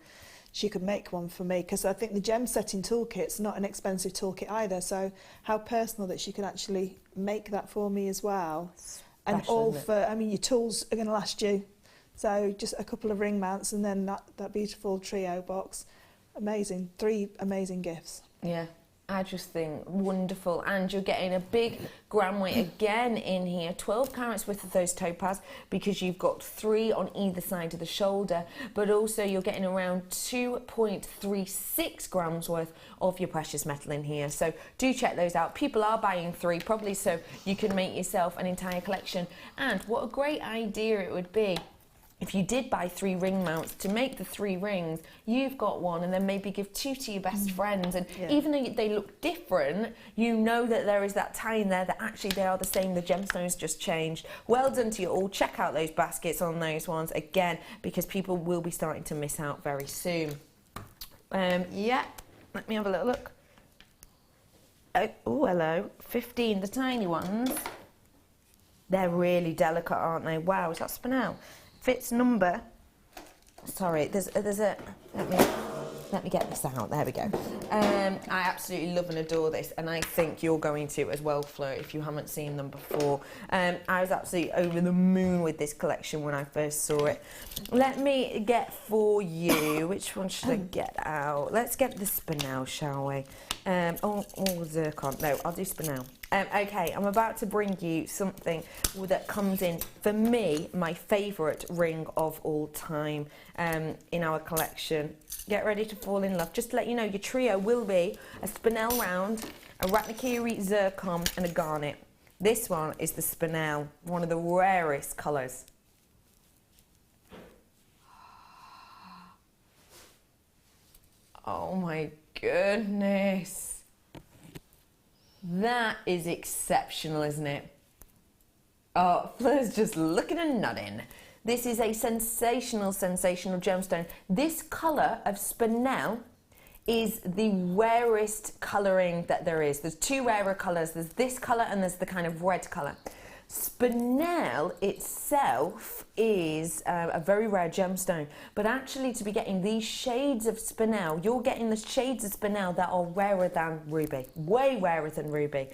she could make one for me, because I think the gem setting toolkit's not an expensive toolkit either, so how personal that she could actually make that for me as well. And all for, I mean, your tools are going to last you, so just a couple of ring mounts and then that beautiful trio box. Amazing, 3 amazing gifts. Yeah, I just think wonderful. And you're getting a big gram weight again in here, 12 carats worth of those topaz, because you've got 3 on either side of the shoulder, but also you're getting around 2.36 grams worth of your precious metal in here. So do check those out. People are buying 3, probably so you can make yourself an entire collection. And what a great idea it would be if you did buy 3 ring mounts to make the 3 rings. You've got one, and then maybe give 2 to your best friends. And even though they look different, you know that there is that tie in there that actually they are the same. The gemstones just changed. Well done to you all. Check out those baskets on those ones again, because people will be starting to miss out very soon. Yeah, let me have a little look. Oh, hello. 15, the tiny ones. They're really delicate, aren't they? Wow, is that spinel? Fits number. Sorry, there's a. Let me get this out. There we go. I absolutely love and adore this, and I think you're going to as well, Fleur, if you haven't seen them before. I was absolutely over the moon with this collection when I first saw it. Let me get for you. Which one should I get out? Let's get the spinel, shall we? Zircon. No, I'll do spinel. Okay, I'm about to bring you something that comes in, for me, my favourite ring of all time in our collection. Get ready to fall in love. Just to let you know, your trio will be a spinel round, a ratnakiri zircon and a garnet. This one is the spinel, one of the rarest colours. Oh my goodness. That is exceptional, isn't it? Oh, Fleur's just looking and nodding. This is a sensational, sensational gemstone. This colour of spinel is the rarest colouring that there is. There's 2 rarer colours. There's this colour and there's the kind of red colour. Spinel itself is a very rare gemstone, but actually to be getting these shades of spinel, you're getting the shades of spinel that are rarer than ruby, way rarer than ruby.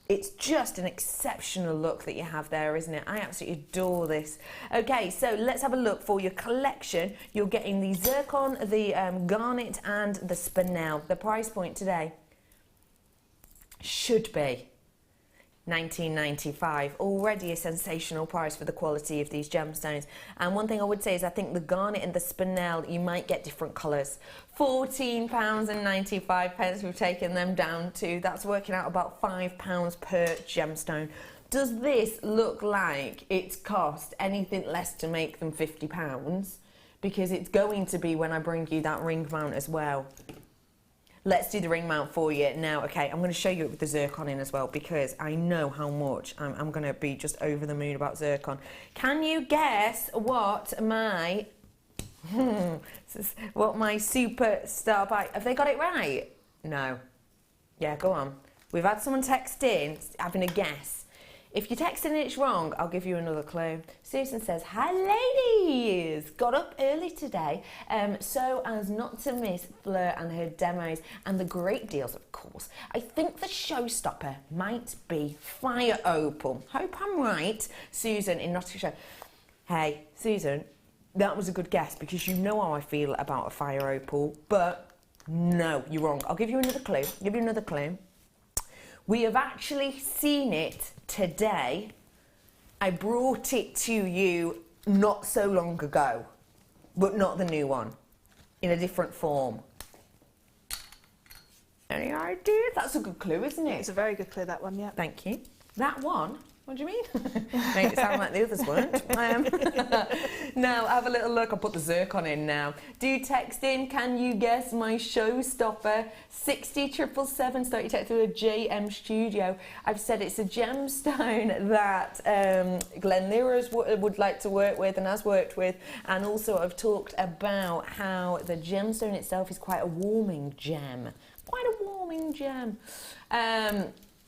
It's just an exceptional look that you have there, isn't it? I absolutely adore this. Okay, so let's have a look for your collection. You're getting the zircon, the garnet and the spinel. The price point today should be $19.95. Already a sensational price for the quality of these gemstones. And one thing I would say is I think the garnet and the spinel, you might get different colours. £14.95 we've taken them down to. That's working out about £5 per gemstone. Does this look like it's cost anything less to make than £50? Because it's going to be when I bring you that ring mount as well. Let's do the ring mount for you now. Okay, I'm going to show you it with the zircon in as well, because I know how much I'm going to be just over the moon about zircon. Can you guess what my superstar bike? Have they got it right? No. Yeah, go on. We've had someone text in having a guess. If you're texting and it's wrong, I'll give you another clue. Susan says, "Hi ladies! Got up early today so as not to miss Fleur and her demos and the great deals, of course. I think the showstopper might be fire opal. Hope I'm right." Susan in Nottinghamshire. Hey, Susan, that was a good guess, because you know how I feel about a fire opal, but no, you're wrong. I'll give you another clue. We have actually seen it today. I brought it to you not so long ago, but not the new one, in a different form. Any idea? That's a good clue, isn't it? It's a very good clue, that one, yeah. Thank you. That one? What do you mean? Made it sound like the others weren't. Now, have a little look. I'll put the zircon in now. Do text in. Can you guess my showstopper? 60777. Start your text through a JM Studio. I've said it's a gemstone that Glenn Lira's would like to work with and has worked with. And also I've talked about how the gemstone itself is quite a warming gem.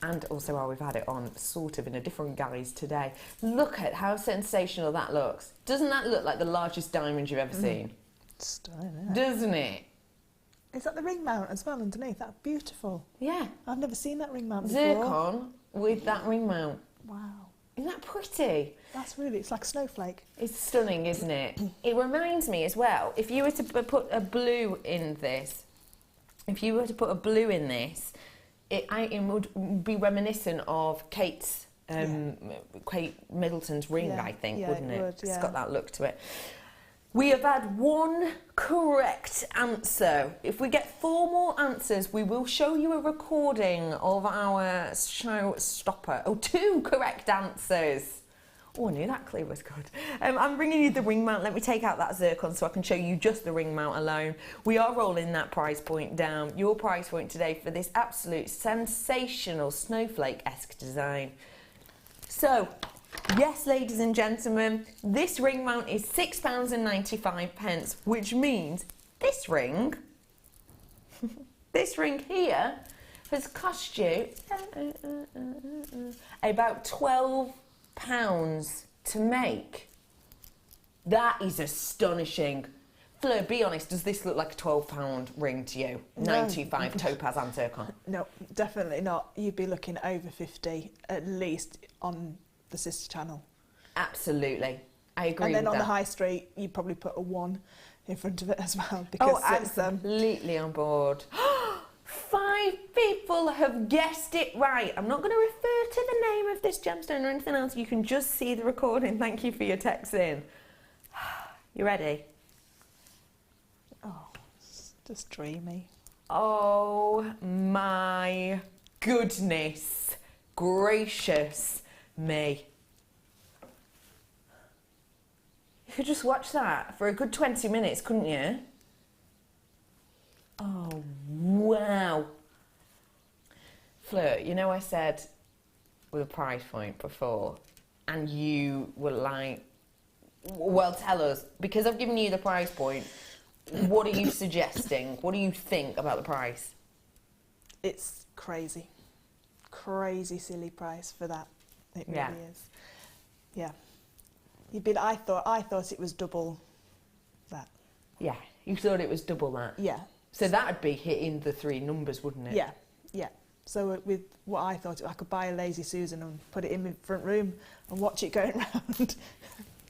And also how we've had it on sort of in a different guise today. Look at how sensational that looks. Doesn't that look like the largest diamond you've ever seen? Stunning, isn't it? doesn't it? Is that the ring mount as well underneath? That's beautiful. Yeah. I've never seen that ring mount before. Zircon with that ring mount. Wow. Isn't that pretty? That's really, it's like a snowflake. It's stunning, isn't it? It reminds me as well, if you were to put a blue in this, it would be reminiscent of Kate Middleton's ring, Yeah. I think, Yeah, wouldn't it it? would, It's yeah. got that look to it. We have had one correct answer. If we get 4 more answers, we will show you a recording of our showstopper. Oh, 2 correct answers. Oh, I knew that clue was good. I'm bringing you the ring mount. Let me take out that zircon so I can show you just the ring mount alone. We are rolling that price point down. Your price point today for this absolute sensational snowflake-esque design. So, yes, ladies and gentlemen, this ring mount is £6.95, which means this ring here has cost you about £12 to make. That is astonishing. Fleur, be honest, does this look like a £12 ring to you? No. 925 topaz and zircon. No, definitely not. You'd be looking over 50 at least on the sister channel. Absolutely. I agree And then with on that. the high street, you'd probably put a 1 in front of it as well. Because Oh, it's, absolutely on board. 5 people have guessed it right. I'm not going to refer to the name of this gemstone or anything else. You can just see the recording. Thank you for your text in. You ready? oh, it's just dreamy. Oh my goodness gracious me. You could just watch that for a good 20 minutes, couldn't you? Oh, wow. Fleur, you know I said with a price point before, and you were like, well, tell us, because I've given you the price point, what are you suggesting? What do you think about the price? It's crazy. Crazy silly price for that. It really Yeah. is. Yeah. I thought it was double that. Yeah, you thought it was double that. Yeah. So that would be hitting the 3 numbers, wouldn't it? Yeah. Yeah. So with what I thought, I could buy a Lazy Susan and put it in my front room and watch it going round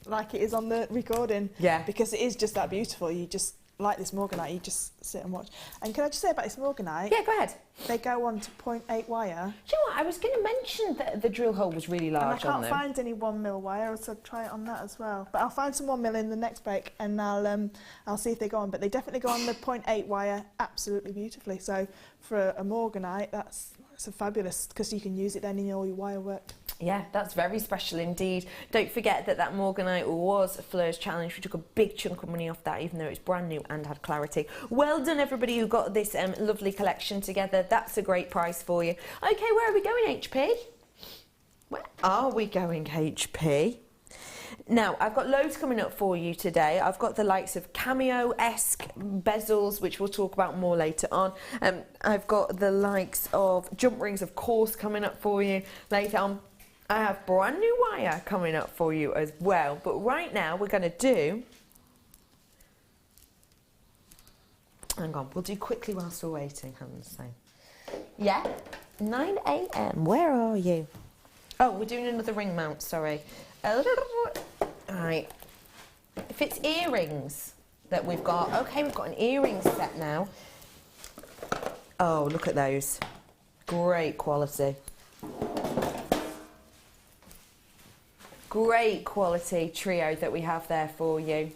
like it is on the recording. Yeah. Because it is just that beautiful. You just, like this Morganite, you just sit and watch. And can I just say about this Morganite? Yeah, go ahead. They go on to 0.8 wire. Do you know what? I was going to mention that the drill hole was really And I large on can't them. find any 1mm wire, so I'll try it on that as well. But I'll find some 1mm in the next break, and I'll see if they go on. But they definitely go on the 0.8 wire absolutely beautifully. So for a Morganite, that's a fabulous, because you can use it then in all your wire work. Yeah, that's very special indeed. Don't forget that Morganite was Fleur's challenge. We took a big chunk of money off that, even though it's brand new and had clarity. Well done, everybody who got this lovely collection together. That's a great price for you. Okay, where are we going, HP? Where are we going, HP? Now, I've got loads coming up for you today. I've got the likes of cameo-esque bezels, which we'll talk about more later on. I've got the likes of jump rings, of course, coming up for you later on. I have brand new wire coming up for you as well. But right now, we're going to do... Hang on, we'll do quickly whilst we're waiting. Hang on, so. Yeah, 9 a.m. Where are you? Oh, we're doing another ring mount, sorry. Right. If it's earrings that we've got, okay, we've got an earring set now. Oh, look at those. Great quality. Great quality trio that we have there for you.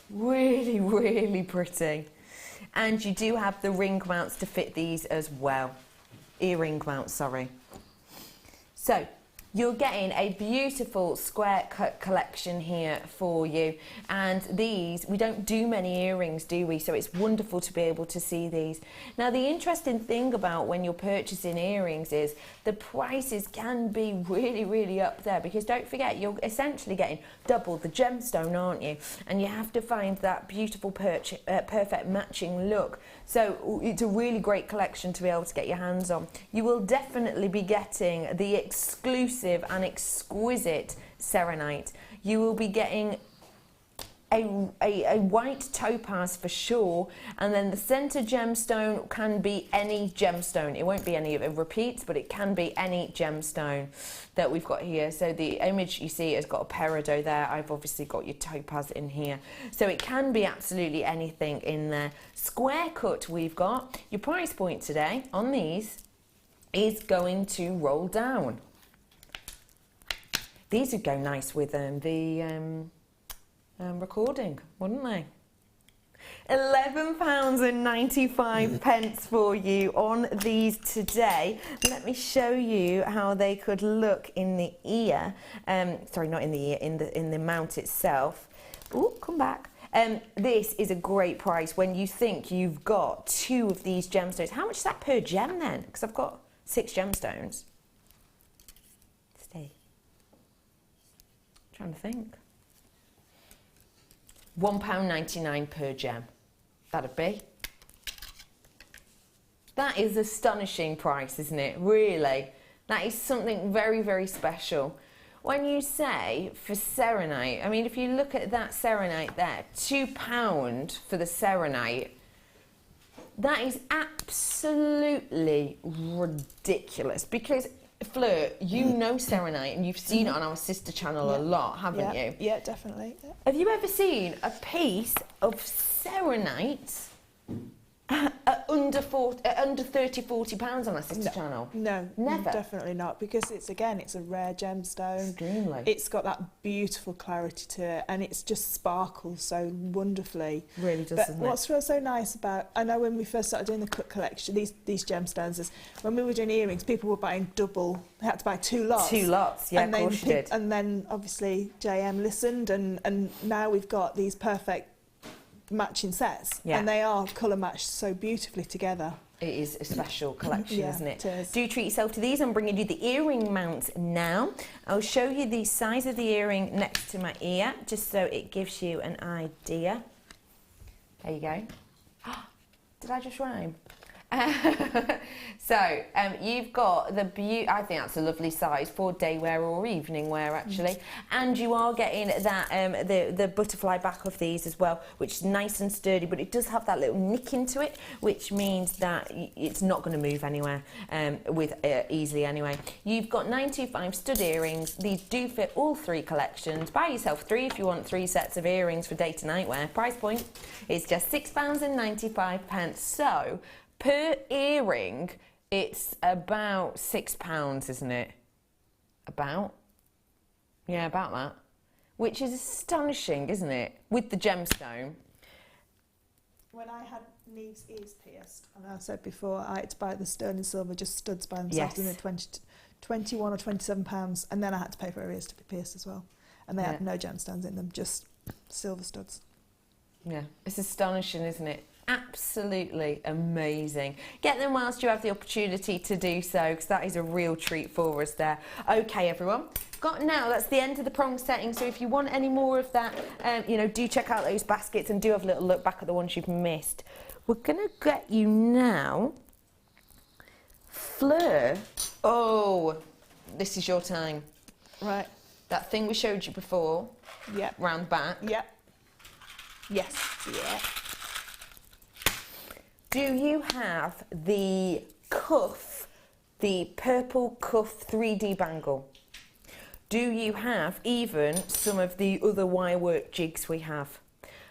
Really, really pretty. And you do have the ring mounts to fit these as well. Earring mounts, sorry. So, you're getting a beautiful square cut collection here for you. And these, we don't do many earrings, do we? So it's wonderful to be able to see these. Now, the interesting thing about when you're purchasing earrings is the prices can be really, really up there, because don't forget, you're essentially getting double the gemstone, aren't you? And you have to find that beautiful perfect matching look. So it's a really great collection to be able to get your hands on. You will definitely be getting the exclusive and exquisite Serenite. You will be getting a white topaz for sure, and then the center gemstone can be any gemstone. It won't be any of it repeats, but it can be any gemstone that we've got here. So the image you see has got a peridot there. I've obviously got your topaz in here. So it can be absolutely anything in there. Square cut we've got. Your price point today on these is going to roll down. These would go nice with the recording, wouldn't they? £11.95 for you on these today. Let me show you how they could look in the ear. Sorry, not in the ear, in the mount itself. Oh, come back. This is a great price when you think you've got 2 of these gemstones. How much is that per gem then? Because I've got 6 gemstones. Stay. I'm trying to think. £1.99 per gem. That'd be. That is astonishing price, isn't it? Really. That is something very, very special. When you say for Serenite, I mean, if you look at that Serenite there, £2 for the Serenite, that is absolutely ridiculous. Because, Fleur, you know Serenite and you've seen it on our sister channel a lot, haven't you? Yeah, definitely. Yeah. Have you ever seen a piece of Serenite at under £30–40 on our sister channel? No, never. Definitely not, because it's a rare gemstone. Extremely. It's got that beautiful clarity to it, and it's just sparkles so wonderfully. Really does, but doesn't what's it? so nice about, I know when we first started doing the cut collection, these gemstones, is when we were doing earrings, people were buying double. They had to buy 2 lots. 2 lots, yeah, and of course you did. And then obviously JM listened, and now we've got these perfect matching sets, and they are colour matched so beautifully together. It is a special collection, isn't it? It is. Do treat yourself to these. I'm bringing you the earring mounts now. I'll show you the size of the earring next to my ear, just so it gives you an idea. There you go. Did I just rhyme? So you've got the I think that's a lovely size for day wear or evening wear actually, and you are getting that the butterfly back of these as well, which is nice and sturdy, but it does have that little nick into it, which means that it's not going to move anywhere easily anyway. You've got 925 stud earrings. These do fit all 3 collections. Buy yourself 3 if you want 3 sets of earrings for day to night wear. Price point is just £6.95. So per earring, it's about £6, isn't it? About? Yeah, about that. Which is astonishing, isn't it? With the gemstone. When I had Neve's ears pierced, and I said before, I had to buy the sterling silver, just studs by themselves, and they're £21 or £27, and then I had to pay for her ears to be pierced as well. And they had no gemstones in them, just silver studs. Yeah, it's astonishing, isn't it? Absolutely amazing. Get them whilst you have the opportunity to do so, because that is a real treat for us there. Okay, everyone. That's the end of the prong setting, so if you want any more of that, do check out those baskets and do have a little look back at the ones you've missed. We're going to get you now, Fleur. Oh, this is your time. Right. That thing we showed you before. Yep. Round back. Yep. Yes. Yeah. Do you have the cuff, the purple cuff 3D bangle? Do you have even some of the other wire work jigs we have?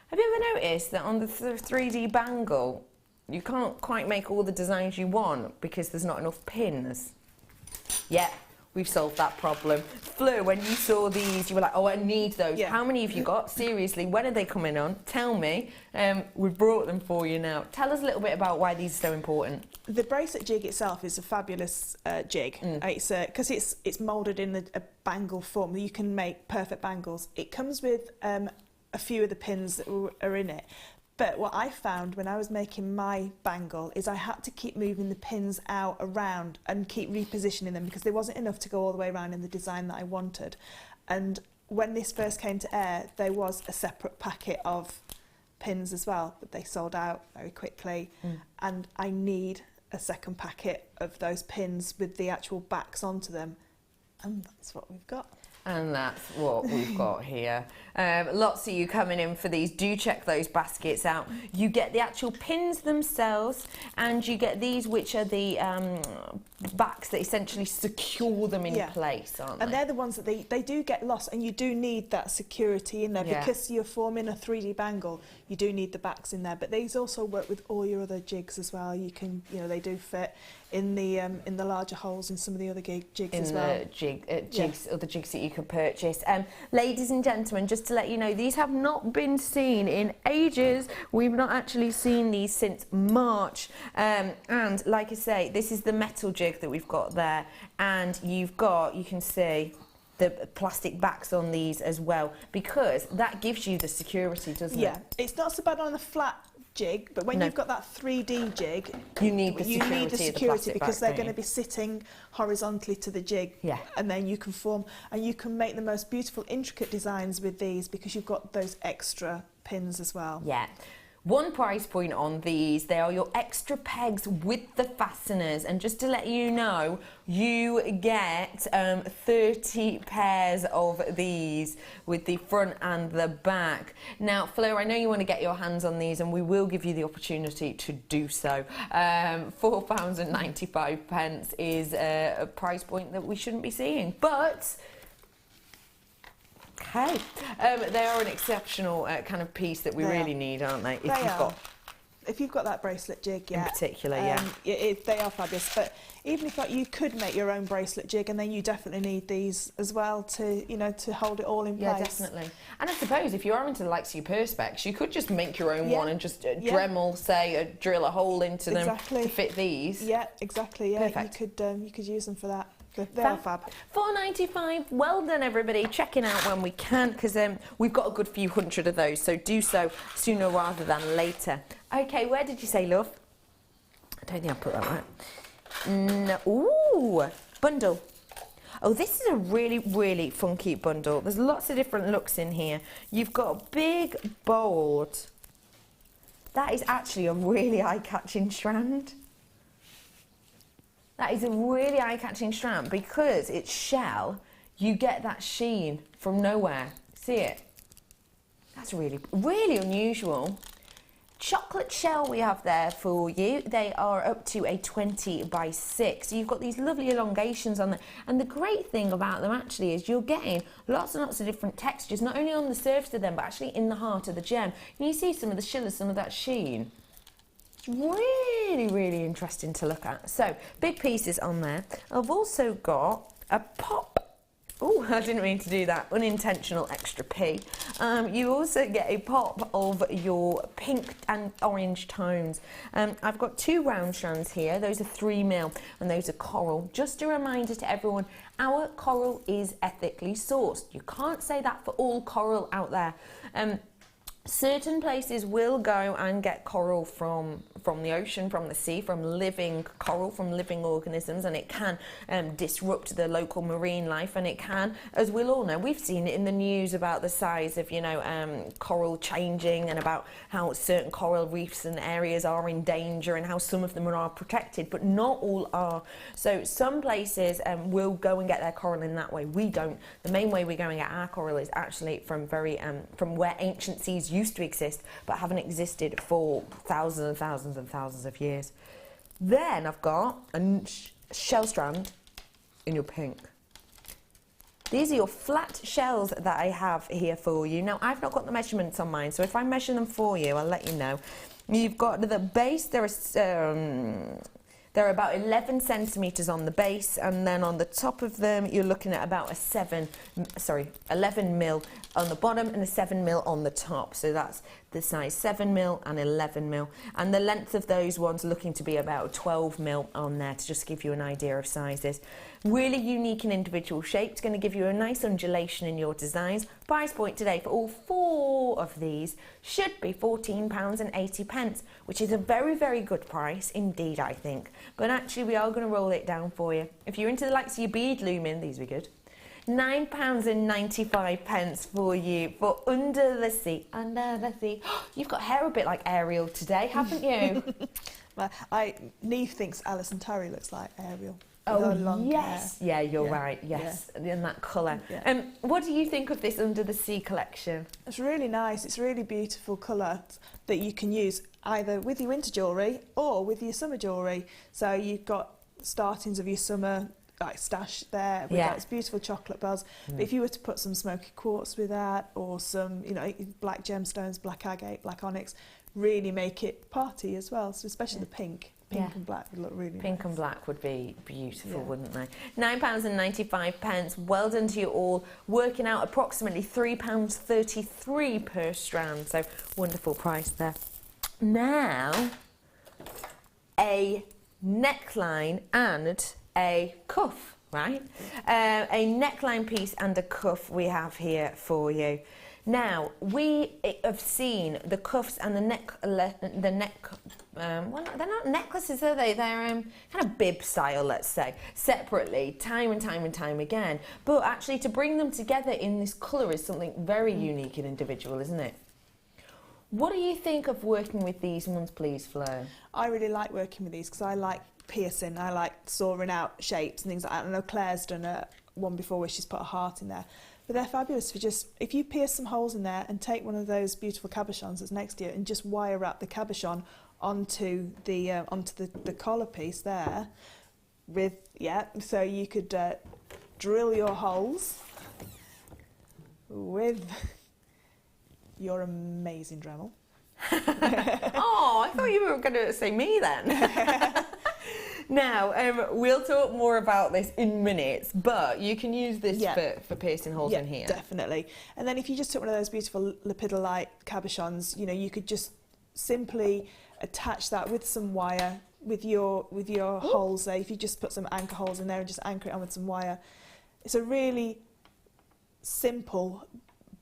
Have you ever noticed that on the 3D bangle, you can't quite make all the designs you want because there's not enough pins? Yeah, we've solved that problem. Fleur, when you saw these, you were like, oh, I need those. Yeah. How many have you got? Seriously, when are they coming on? Tell me. We've brought them for you now. Tell us a little bit about why these are so important. The bracelet jig itself is a fabulous jig. It's because it's moulded in a bangle form. You can make perfect bangles. It comes with a few of the pins that are in it. But what I found when I was making my bangle is I had to keep moving the pins out around and keep repositioning them because there wasn't enough to go all the way around in the design that I wanted. And when this first came to air, there was a separate packet of pins as well, but they sold out very quickly. And I need a second packet of those pins with the actual backs onto them. And that's what we've got. And that's what we've got here. Lots of you coming in for these. Do check those baskets out. You get the actual pins themselves, and you get these, which are the backs that essentially secure them in place, aren't they? And they're the ones that they do get lost, and you do need that security in there because you're forming a 3D bangle. You do need the backs in there, but these also work with all your other jigs as well. You can, they do fit in the larger holes in some of the other jigs as well. Other jigs that you could purchase. Ladies and gentlemen, just to let you know, these have not been seen in ages. We've not actually seen these since March. And like I say, this is the metal jig that we've got there, and you can see the plastic backs on these as well, because that gives you the security, doesn't it? Yeah, it's not so bad on a flat jig, but when you've got that 3D jig, you need the security, because they're going to be sitting horizontally to the jig, and then you can form, and you can make the most beautiful intricate designs with these because you've got those extra pins as well. Yeah. One price point on these, they are your extra pegs with the fasteners, and just to let you know, you get 30 pairs of these with the front and the back. Now, Fleur, I know you want to get your hands on these, and we will give you the opportunity to do so. £4.95 is a price point that we shouldn't be seeing, but okay, they are an exceptional kind of piece that we really need, aren't they? If you've got that bracelet jig, in particular, they are fabulous. But even if not, you could make your own bracelet jig, and then you definitely need these as well to to hold it all in place. Yeah, definitely. And I suppose if you are into the likes of your perspex, you could just make your own one and just Dremel, drill a hole into them to fit these. Yeah, exactly. Yeah, perfect. You could use them for that. They are fab. £4.95. Well done, everybody. Checking out when we can, because we've got a good few hundred of those, so do so sooner rather than later. Okay, where did you say, love? I don't think I put that right. No. Ooh, bundle. Oh, this is a really, really funky bundle. There's lots of different looks in here. You've got a big, bold. That is actually a really eye-catching strand. That is a really eye-catching strand because it's shell. You get that sheen from nowhere. See it? That's really, really unusual. Chocolate shell we have there for you. They are up to a 20 by 6. So you've got these lovely elongations on there. And the great thing about them actually is you're getting lots and lots of different textures, not only on the surface of them, but actually in the heart of the gem. And you see some of the shillers, some of that sheen. It's really, really interesting to look at. So, big pieces on there. I've also got a pop. Oh, I didn't mean to do that. Unintentional extra P. You also get a pop of your pink and orange tones. I've got 2 round strands here. Those are 3mm and those are coral. Just a reminder to everyone, our coral is ethically sourced. You can't say that for all coral out there. Certain places will go and get coral from the ocean, from the sea, from living coral, from living organisms, and it can disrupt the local marine life, and it can, as we'll all know, we've seen it in the news about the size of, coral changing, and about how certain coral reefs and areas are in danger, and how some of them are protected, but not all are. So some places will go and get their coral in that way. We don't. The main way we're going to get our coral is actually from from where ancient seas used to exist, but haven't existed for thousands and thousands and thousands of years. Then I've got a shell strand in your pink. These are your flat shells that I have here for you. Now, I've not got the measurements on mine, so if I measure them for you, I'll let you know. You've got the base, they're about 11 centimetres on the base, and then on the top of them, you're looking at about 11mm on the bottom and a 7mm on the top. So that's the size 7mm and 11mm. And the length of those ones looking to be about 12mm on there, to just give you an idea of sizes. Really unique and individual shapes, going to give you a nice undulation in your designs. Price point today for all 4 of these should be £14.80, which is a very, very good price indeed, I think. But actually, we are going to roll it down for you. If you're into the likes of your bead looming, these are good. £9.95 for you for Under the Sea. Under the Sea. You've got hair a bit like Ariel today, haven't you? Neve thinks Alison Terry looks like Ariel. Oh, long yes. hair. Yeah, you're Yeah. right. Yes, in that colour. Yeah. What do you think of this Under the Sea collection? It's really nice. It's a really beautiful colour that you can use either with your winter jewellery or with your summer jewellery. So you've got startings of your summer like stash there with those beautiful chocolate bells. But if you were to put some smoky quartz with that, or some, you know, black gemstones, black agate, black onyx, really make it party as well. So especially the pink and black would look really Pink nice. and black would be beautiful, wouldn't they? £9.95. Well done to you all. Working out approximately £3.33 per strand. So wonderful price there. Now, a neckline and a cuff, right? A neckline piece and a cuff we have here for you. Now, we have seen the cuffs and the neck, well, they're not necklaces, are they? They're kind of bib style, let's say, separately, time and time again. But actually, to bring them together in this colour is something very unique and individual, isn't it? What do you think of working with these ones, please, Fleur? I really like working with these because I like piercing, I like sawing out shapes and things like that. I know Claire's done one before where she's put a heart in there. But they're fabulous for just, if you pierce some holes in there and take one of those beautiful cabochons that's next to you and just wire wrap the cabochon onto the collar piece there with, so you could drill your holes with your amazing Dremel. Oh, I thought you were going to say me then. Now, we'll talk more about this in minutes, but you can use this for piercing holes in here. Definitely. And then if you just took one of those beautiful Lepidolite cabochons, you know, you could just simply attach that with some wire with your holes there. If you just put some anchor holes in there and just anchor it on with some wire. It's a really simple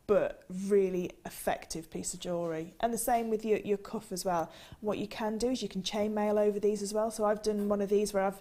but really effective piece of jewellery. And the same with your cuff as well. What you can do is you can chainmail over these as well. So I've done one of these where I've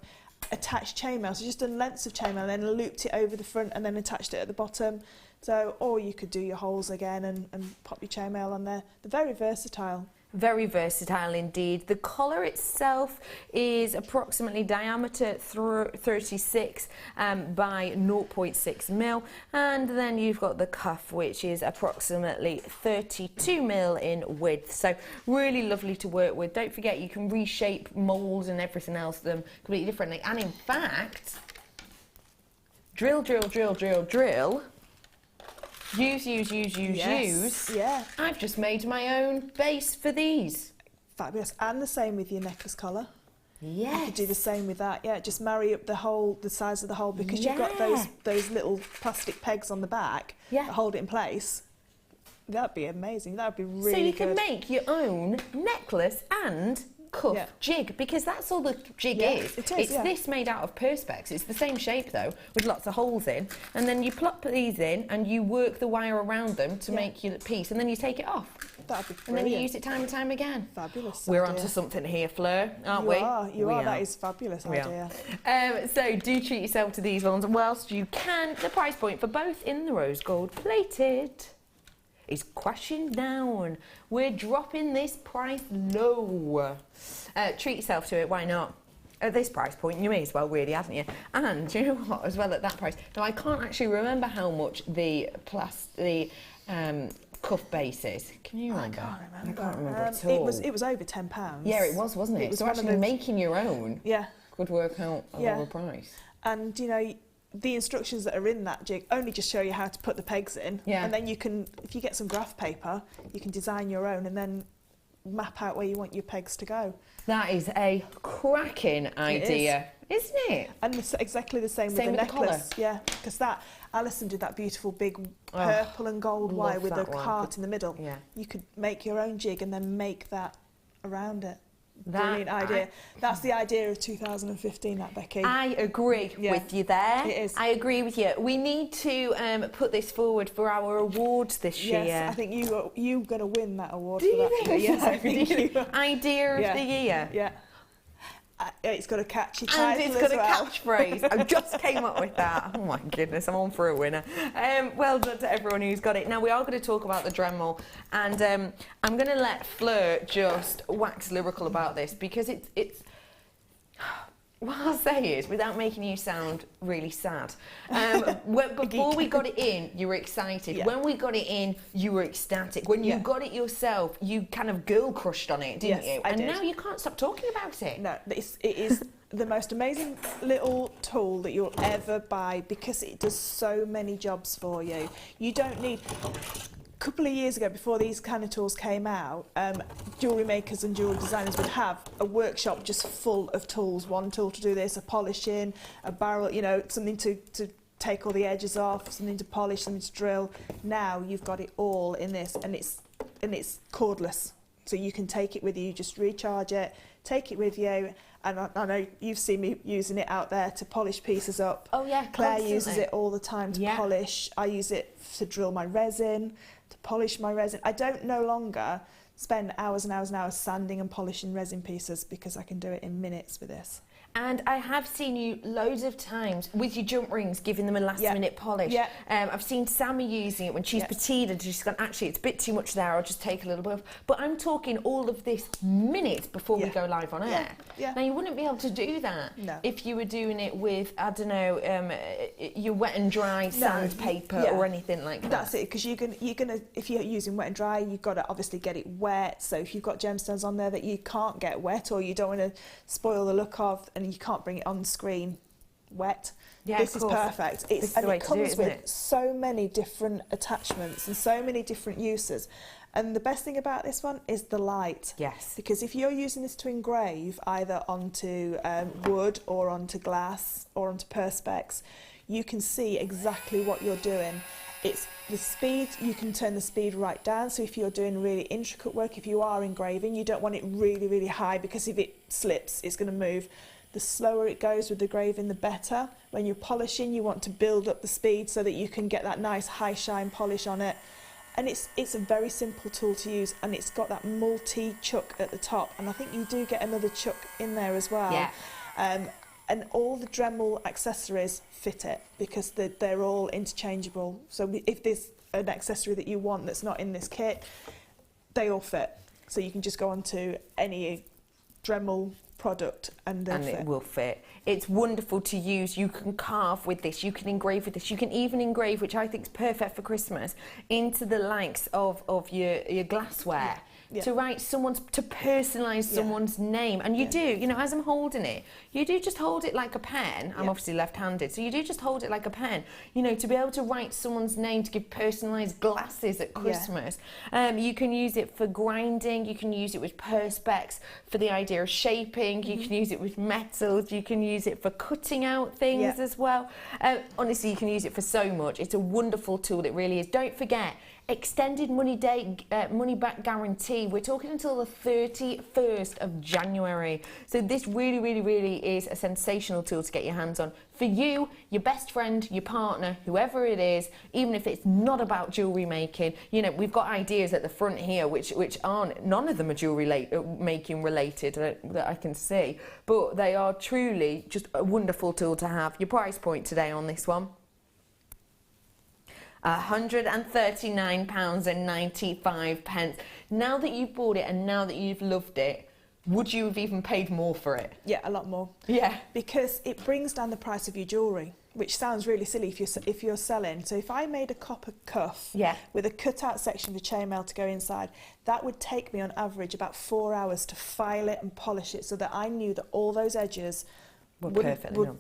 attached chainmail, so just done lengths of chainmail and then looped it over the front and then attached it at the bottom. So, or you could do your holes again and pop your chainmail on there. They're very versatile. Very versatile indeed. The collar itself is approximately diameter 36 by 0.6 mil, and then you've got the cuff, which is approximately 32 mil in width. So really lovely to work with. Don't forget you can reshape molds and everything else them completely differently. And in fact, drill. Use. Yeah. I've just made my own base for these. Fabulous. And the same with your necklace collar. Yes. You could do the same with that. Yeah, just marry up the size of the hole, because you've got those little plastic pegs on the back that hold it in place. That'd be amazing. That'd be really good. So you can make your own necklace and cuff jig, because that's all the jig is. It is. It's this made out of perspex. It's the same shape though, with lots of holes in, and then you plop these in and you work the wire around them to make your piece, and then you take it off. That'd be brilliant. And then you use it time and time again. Fabulous. We're idea. onto something here, Fleur, aren't we? You are. That is a fabulous idea. So do treat yourself to these ones whilst you can. The price point for both in the rose gold plated is crashing down. We're dropping this price low. Treat yourself to it, why not? At this price point, you may as well really, haven't you? And you know what, as well at that price. Now, I can't actually remember how much the cuff base is. Can you remember? I can't remember. At all. It was over £10. Yeah, it was, wasn't it? It was so actually making your own could work out a lower price. And, you know, the instructions that are in that jig only just show you how to put the pegs in. Yeah. And then you can, if you get some graph paper, you can design your own and then map out where you want your pegs to go. That is a cracking idea, isn't it? And it's exactly the same with the necklace. Yeah, because Alison did that beautiful big purple and gold wire with a heart in the middle. Yeah. You could make your own jig and then make that around it. Brilliant idea. That's the idea of 2015, that, Becky. I agree with you there. It is. I agree with you. We need to put this forward for our awards this year. Yes, I think you're going to win that award Do for that. You think Yes, I think you Idea of the year. Yeah. It's got a catchy title and it's got as well. a catchphrase. I just came up with that. Oh my goodness, I'm on for a winner. Well done to everyone who's got it. Now we are going to talk about the Dremel, and I'm going to let Fleur just wax lyrical about this, because it's what I'll say is, without making you sound really sad, before we got it in, you were excited. Yeah. When we got it in, you were ecstatic. When you got it yourself, you kind of girl crushed on it, didn't you? I and did. now you can't stop talking about it. No, it is the most amazing little tool that you'll ever buy because it does so many jobs for you. You don't need... A couple of years ago, before these kind of tools came out, jewellery makers and jewellery designers would have a workshop just full of tools. One tool to do this, a polishing, a barrel, you know, something to take all the edges off, something to polish, something to drill. Now you've got it all in this, and it's cordless. So you can take it with you, just recharge it, take it with you. And I know you've seen me using it out there to polish pieces up. Oh yeah, Claire constantly. uses it all the time to polish. I use it to drill my resin, to polish my resin. I don't no longer spend hours and hours and hours sanding and polishing resin pieces because I can do it in minutes with this. And I have seen you loads of times with your jump rings, giving them a last-minute polish. Yeah. I've seen Sammy using it when she's petite and she's gone, actually, it's a bit too much there, I'll just take a little bit of... But I'm talking all of this minutes before we go live on air. Yeah. Now, you wouldn't be able to do that if you were doing it with, I don't know, your wet and dry sandpaper or anything like that. That's it, because you're gonna, if you're using wet and dry, you've got to obviously get it wet. So if you've got gemstones on there that you can't get wet or you don't want to spoil the look of, and you can't bring it on screen wet, this is perfect. It comes with so many different attachments and so many different uses. And the best thing about this one is the light. Yes. Because if you're using this to engrave either onto wood or onto glass or onto perspex, you can see exactly what you're doing. It's the speed, you can turn the speed right down. So if you're doing really intricate work, if you are engraving, you don't want it really, really high because if it slips, it's going to move. The slower it goes with the graving, the better. When you're polishing, you want to build up the speed so that you can get that nice high shine polish on it. And it's a very simple tool to use, and it's got that multi-chuck at the top. And I think you do get another chuck in there as well. Yeah. And all the Dremel accessories fit it because they're all interchangeable. So if there's an accessory that you want that's not in this kit, they all fit. So you can just go onto any Dremel product and it will fit. It's wonderful to use. You can carve with this, you can engrave with this, you can even engrave, which I think is perfect for Christmas, into the likes of your glassware. To write to personalise someone's name. And you do, you know, as I'm holding it, you do just hold it like a pen. I'm obviously left-handed, so you do just hold it like a pen, you know, to be able to write someone's name, to give personalised glasses at Christmas. You can use it for grinding, you can use it with perspex for the idea of shaping, you can use it with metals, you can use it for cutting out things as well. Honestly, you can use it for so much. It's a wonderful tool, it really is. Don't forget, extended money back guarantee. We're talking until the 31st of January. So this really, really, really is a sensational tool to get your hands on. For you, your best friend, your partner, whoever it is, even if it's not about jewellery making, you know, we've got ideas at the front here which aren't, none of them are jewellery making related that I can see, but they are truly just a wonderful tool to have. Your price point today on this one? £139.95. Now that you've bought it and now that you've loved it, would you have even paid more for it? Yeah, a lot more. Yeah. Because it brings down the price of your jewellery, which sounds really silly if you're selling. So if I made a copper cuff with a cut-out section for chainmail to go inside, that would take me on average about 4 hours to file it and polish it so that I knew that all those edges were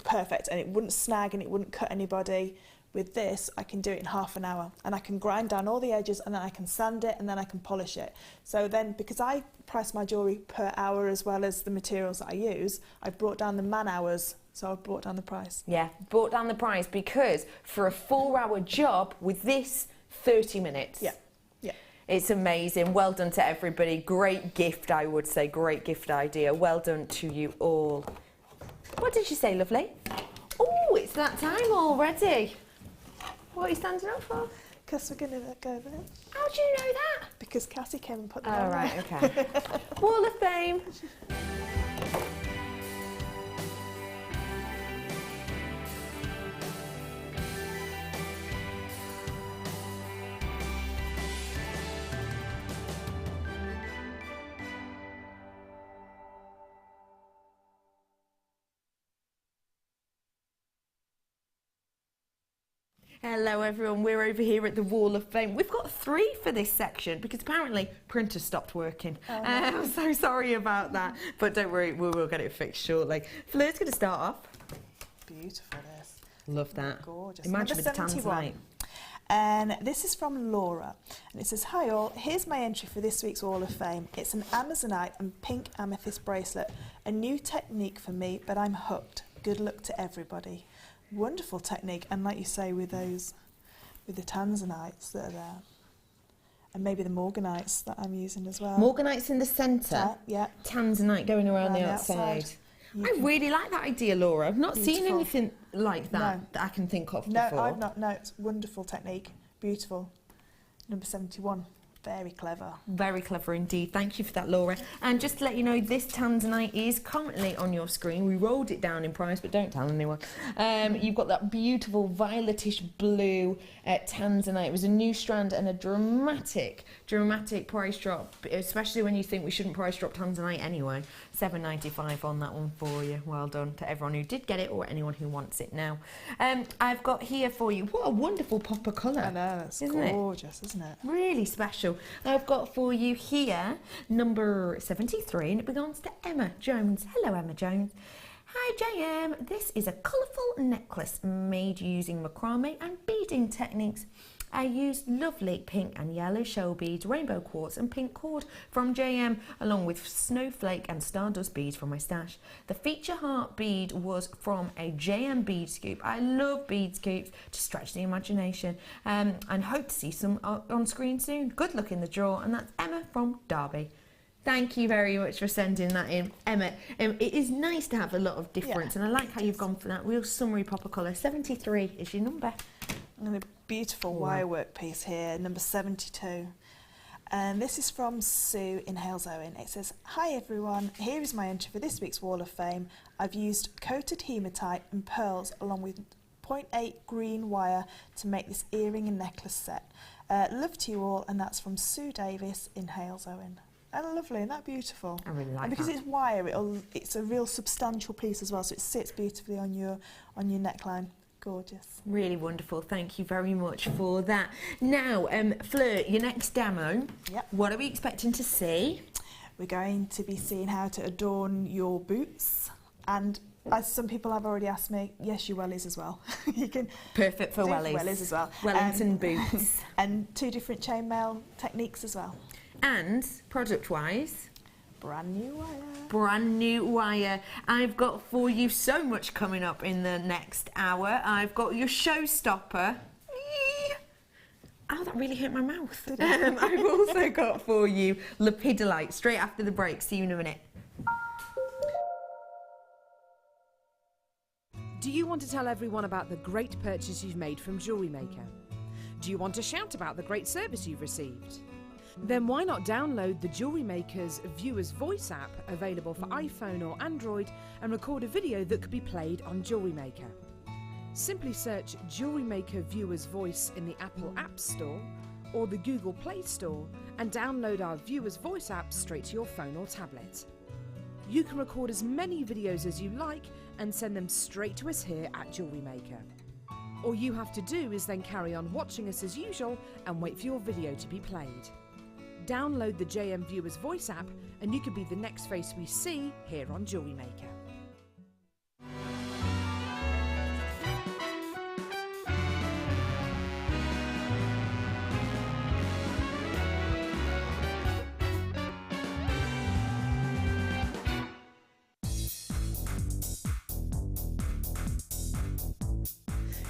perfect and it wouldn't snag and it wouldn't cut anybody. With this, I can do it in half an hour and I can grind down all the edges and then I can sand it and then I can polish it. So then, because I price my jewellery per hour as well as the materials that I use, I've brought down the man hours, so I've brought down the price. Yeah, brought down the price because for a 4-hour job with this, 30 minutes. Yeah. Yeah. It's amazing. Well done to everybody. Great gift, I would say. Great gift idea. Well done to you all. What did you say, lovely? Oh, it's that time already. What are you standing up for? Because we're going to go over there. How do you know that? Because Cassie came and put them on. Oh, right, okay. Wall of Fame. Hello everyone, we're over here at the Wall of Fame. We've got 3 for this section because apparently printer stopped working. Oh, no. I'm so sorry about that, but don't worry, we will get it fixed shortly. Fleur's going to start off. Beautiful, this. Love that. Gorgeous. Imagine with the Number 71. Tanzanite. And this is from Laura. And it says, hi all, here's my entry for this week's Wall of Fame. It's an Amazonite and pink amethyst bracelet. A new technique for me, but I'm hooked. Good luck to everybody. Wonderful technique, and like you say, with those, with the Tanzanites that are there, and maybe the Morganites that I'm using as well. Morganite's in the centre, yeah. Tanzanite going around the outside. I really like that idea, Laura. I've not seen anything like that that I can think of before. No, I've not. No, it's wonderful technique. Beautiful. Number 71. Very clever. Very clever indeed. Thank you for that, Laura. And just to let you know, this Tanzanite is currently on your screen. We rolled it down in price, but don't tell anyone. You've got that beautiful violetish blue Tanzanite. It was a new strand and a dramatic price drop, especially when you think we shouldn't price drop Tanzanite anyway. $7.95 on that one for you. Well done to everyone who did get it or anyone who wants it now. I've got here for you, what a wonderful pop of colour. I know, it's gorgeous, isn't it? Really special. I've got for you here number 73, and it belongs to Emma Jones. Hello, Emma Jones. Hi, JM. This is a colourful necklace made using macrame and beading techniques. I used lovely pink and yellow shell beads, rainbow quartz and pink cord from JM, along with snowflake and stardust beads from my stash. The feature heart bead was from a JM bead scoop. I love bead scoops to stretch the imagination, and hope to see some on screen soon. Good luck in the draw, and that's Emma from Derby. Thank you very much for sending that in, Emma. It is nice to have a lot of difference, and I like how you've gone for that real summery pop of colour. 73 is your number. And a beautiful wirework piece here, number 72. And this is from Sue in Hales Owen. It says, hi everyone, here is my entry for this week's Wall of Fame. I've used coated hematite and pearls along with 0.8 green wire to make this earring and necklace set. Love to you all, and that's from Sue Davis in Hales Owen. And lovely, isn't that beautiful? I really like and because that. it's wire, it's a real substantial piece as well, so it sits beautifully on your neckline. Gorgeous. Really wonderful. Thank you very much for that. Now, Fleur, your next demo. Yep. What are we expecting to see? We're going to be seeing how to adorn your boots, and as some people have already asked me, yes, your wellies as well. You can Perfect for do wellies. Wellies as well. Wellington boots. And 2 different chainmail techniques as well. And product-wise, brand new wire. Brand new wire. I've got for you so much coming up in the next hour. I've got your showstopper. Oh, that really hurt my mouth. I've also got for you Lepidolite straight after the break. See you in a minute. Do you want to tell everyone about the great purchase you've made from JewelleryMaker? Do you want to shout about the great service you've received? Then why not download the JewelleryMaker's Viewer's Voice app, available for iPhone or Android, and record a video that could be played on JewelleryMaker. Simply search JewelleryMaker Viewer's Voice in the Apple App Store or the Google Play Store and download our Viewer's Voice app straight to your phone or tablet. You can record as many videos as you like and send them straight to us here at JewelleryMaker. All you have to do is then carry on watching us as usual and wait for your video to be played. Download the JM Viewer's Voice app and you could be the next face we see here on JewelleryMaker.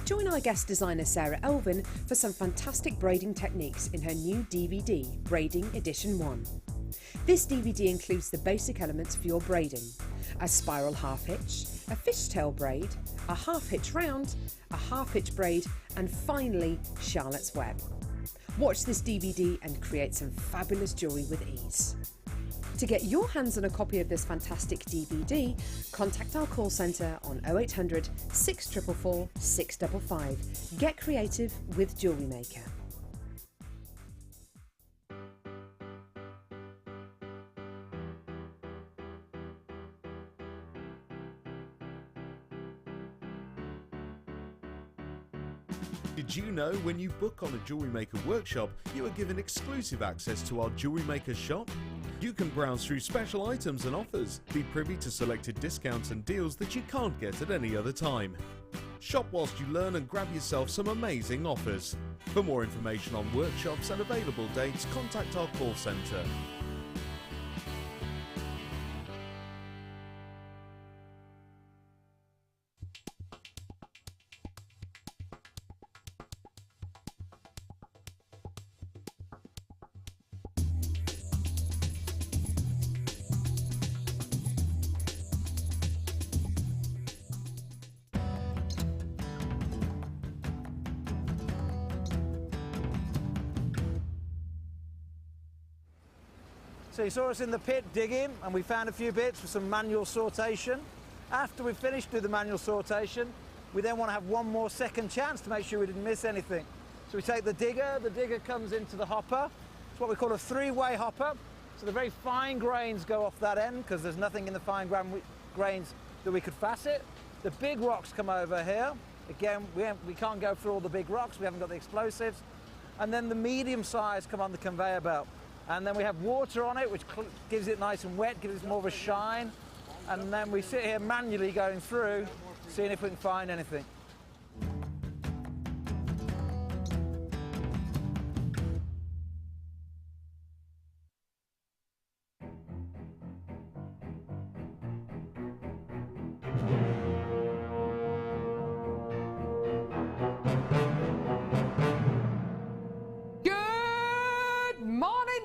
Join our guest designer Sarah Elvin for some fantastic braiding techniques in her new DVD, Braiding Edition 1. This DVD includes the basic elements for your braiding: a spiral half hitch, a fishtail braid, a half hitch round, a half hitch braid, and finally Charlotte's Web. Watch this DVD and create some fabulous jewellery with ease. To get your hands on a copy of this fantastic DVD, contact our call centre on 0800 644 655. Get creative with JewelleryMaker. Did you know when you book on a Jewellery Maker workshop, you are given exclusive access to our Jewellery Maker shop? You can browse through special items and offers, be privy to selected discounts and deals that you can't get at any other time. Shop whilst you learn and grab yourself some amazing offers. For more information on workshops and available dates, contact our call centre. So you saw us in the pit digging, and we found a few bits for some manual sortation. After we've finished with the manual sortation, we then want to have one more second chance to make sure we didn't miss anything. So we take the digger comes into the hopper. It's what we call a three-way hopper. So the very fine grains go off that end because there's nothing in the fine grains that we could facet. The big rocks come over here. Again, we can't go through all the big rocks, we haven't got the explosives. And then the medium size come on the conveyor belt. And then we have water on it, which gives it nice and wet, gives it more of a shine. And then we sit here manually going through, seeing if we can find anything.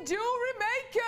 Jewellery Maker!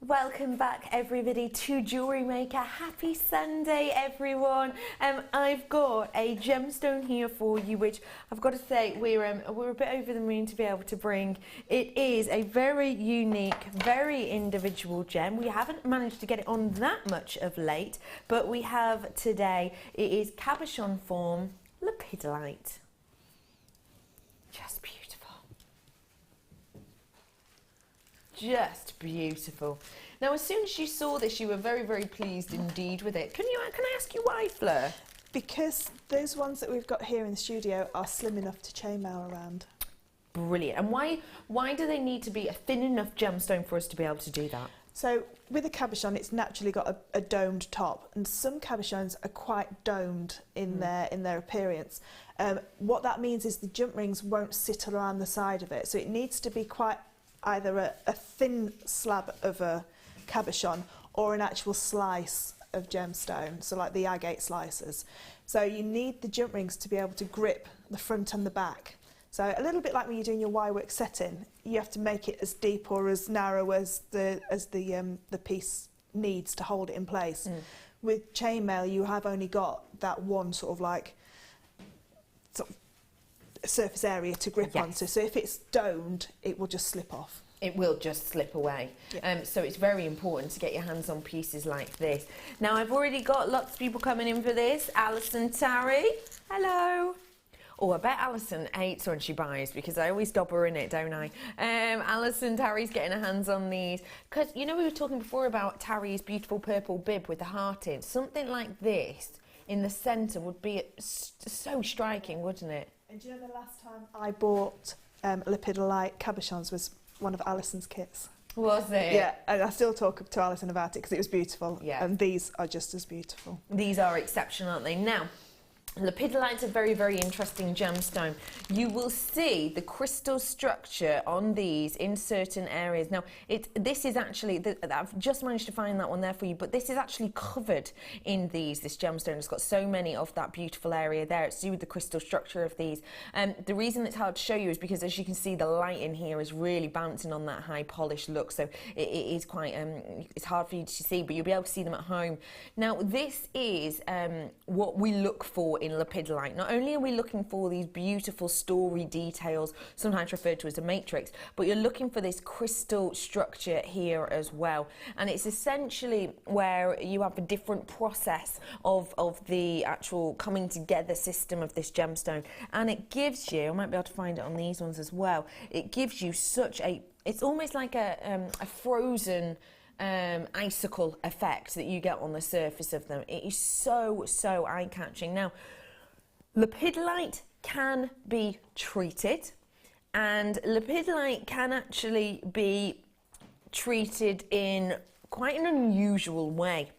Welcome back everybody to Jewellery Maker. Happy Sunday everyone. I've got a gemstone here for you, which I've got to say we're a bit over the moon to be able to bring. It is a very unique, very individual gem. We haven't managed to get it on that much of late, but we have today. It is cabochon form Lepidolite. Just beautiful. Just beautiful. Now, as soon as you saw this, you were very, very pleased indeed with it. Can I ask you why, Fleur? Because those ones that we've got here in the studio are slim enough to chainmail around. Brilliant. And why do they need to be a thin enough gemstone for us to be able to do that? So with a cabochon, it's naturally got a domed top, and some cabochons are quite domed in their appearance. What that means is the jump rings won't sit around the side of it, so it needs to be quite either a thin slab of a cabochon or an actual slice of gemstone, so like the agate slices. So you need the jump rings to be able to grip the front and the back. So a little bit like when you're doing your Y-work setting, you have to make it as deep or as narrow as the piece needs to hold it in place. With chainmail, you have only got that one sort of like surface area to grip onto. So if it's domed, it will just slip off. It will just slip away. Yeah. So it's very important to get your hands on pieces like this. Now, I've already got lots of people coming in for this. Alison Tarry, hello. Oh, I bet Alison hates when she buys because I always dob her in it, don't I? Alison Tarry's getting her hands on these. Because, you know, we were talking before about Tarry's beautiful purple bib with the heart in. Something like this in the centre would be so striking, wouldn't it? And do you know the last time I bought Lepidolite cabochons was one of Alison's kits? Was it? Yeah, and I still talk to Alison about it because it was beautiful. Yeah. And these are just as beautiful. These are exceptional, aren't they? Now, Lepidolite's a very, very interesting gemstone. You will see the crystal structure on these in certain areas. Now, this is actually, I've just managed to find that one there for you, but this is actually covered in these, this gemstone. It's got so many of that beautiful area there. It's to do with the crystal structure of these. The reason it's hard to show you is because, as you can see, the light in here is really bouncing on that high polished look, so it is quite, it's hard for you to see, but you'll be able to see them at home. Now, this is what we look for in Lepidolite. Not only are we looking for these beautiful story details, sometimes referred to as a matrix, but you're looking for this crystal structure here as well. And it's essentially where you have a different process of the actual coming together system of this gemstone. And it gives you, I might be able to find it on these ones as well, it gives you such a, it's almost like a frozen icicle effect that you get on the surface of them. It is so eye-catching. Now, Lepidolite can be treated, and Lepidolite can actually be treated in quite an unusual way.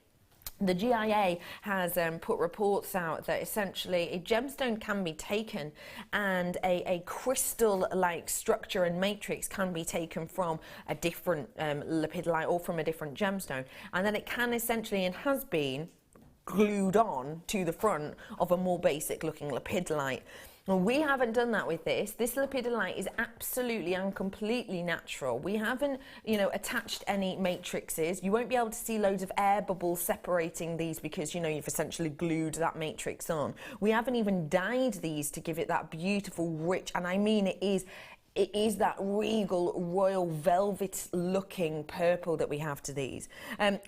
The GIA has put reports out that essentially a gemstone can be taken and a crystal-like structure and matrix can be taken from a different lepidolite or from a different gemstone, and then it can essentially, and has been, glued on to the front of a more basic-looking lepidolite. Well, we haven't done that with this. This lepidolite is absolutely and completely natural. We haven't, you know, attached any matrices. You won't be able to see loads of air bubbles separating these because, you know, you've essentially glued that matrix on. We haven't even dyed these to give it that beautiful, rich, and I mean it is that regal, royal, velvet-looking purple that we have to these.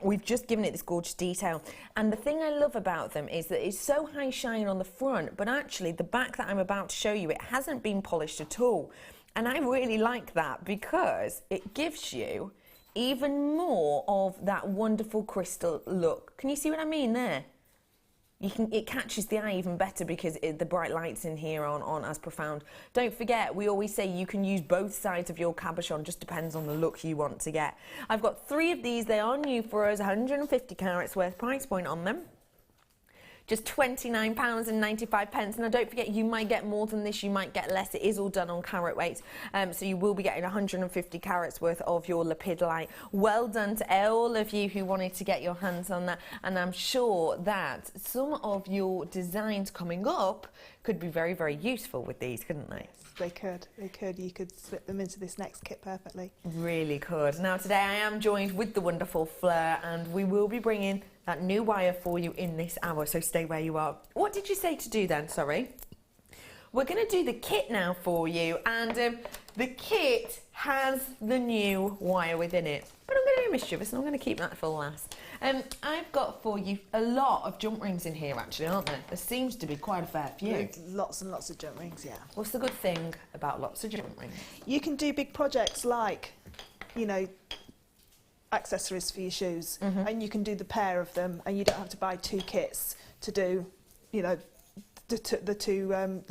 We've just given it this gorgeous detail. And the thing I love about them is that it's so high shine on the front, but actually the back that I'm about to show you, it hasn't been polished at all. And I really like that because it gives you even more of that wonderful crystal look. Can you see what I mean there? It catches the eye even better because the bright lights in here aren't as profound. Don't forget, we always say you can use both sides of your cabochon, just depends on the look you want to get. I've got 3 of these, they are new for us, 150 carats worth price point on them. Just £29.95. Now don't forget, you might get more than this, you might get less. It is all done on carat weight, so you will be getting 150 carats worth of your lepidolite. Well done to all of you who wanted to get your hands on that, and I'm sure that some of your designs coming up could be very, very useful with these, couldn't they? They could. You could slip them into this next kit perfectly. Really could. Now today I am joined with the wonderful Fleur, and we will be bringing that new wire for you in this hour, so stay where you are. What did you say to do then? Sorry. We're going to do the kit now for you, and the kit has the new wire within it. But I'm going to be mischievous and I'm going to keep that for last. I've got for you a lot of jump rings in here actually, aren't there? There seems to be quite a fair few. There's lots and lots of jump rings, yeah. What's the good thing about lots of jump rings? You can do big projects like, you know, accessories for your shoes, and you can do the pair of them, and you don't have to buy 2 kits to do, you know, the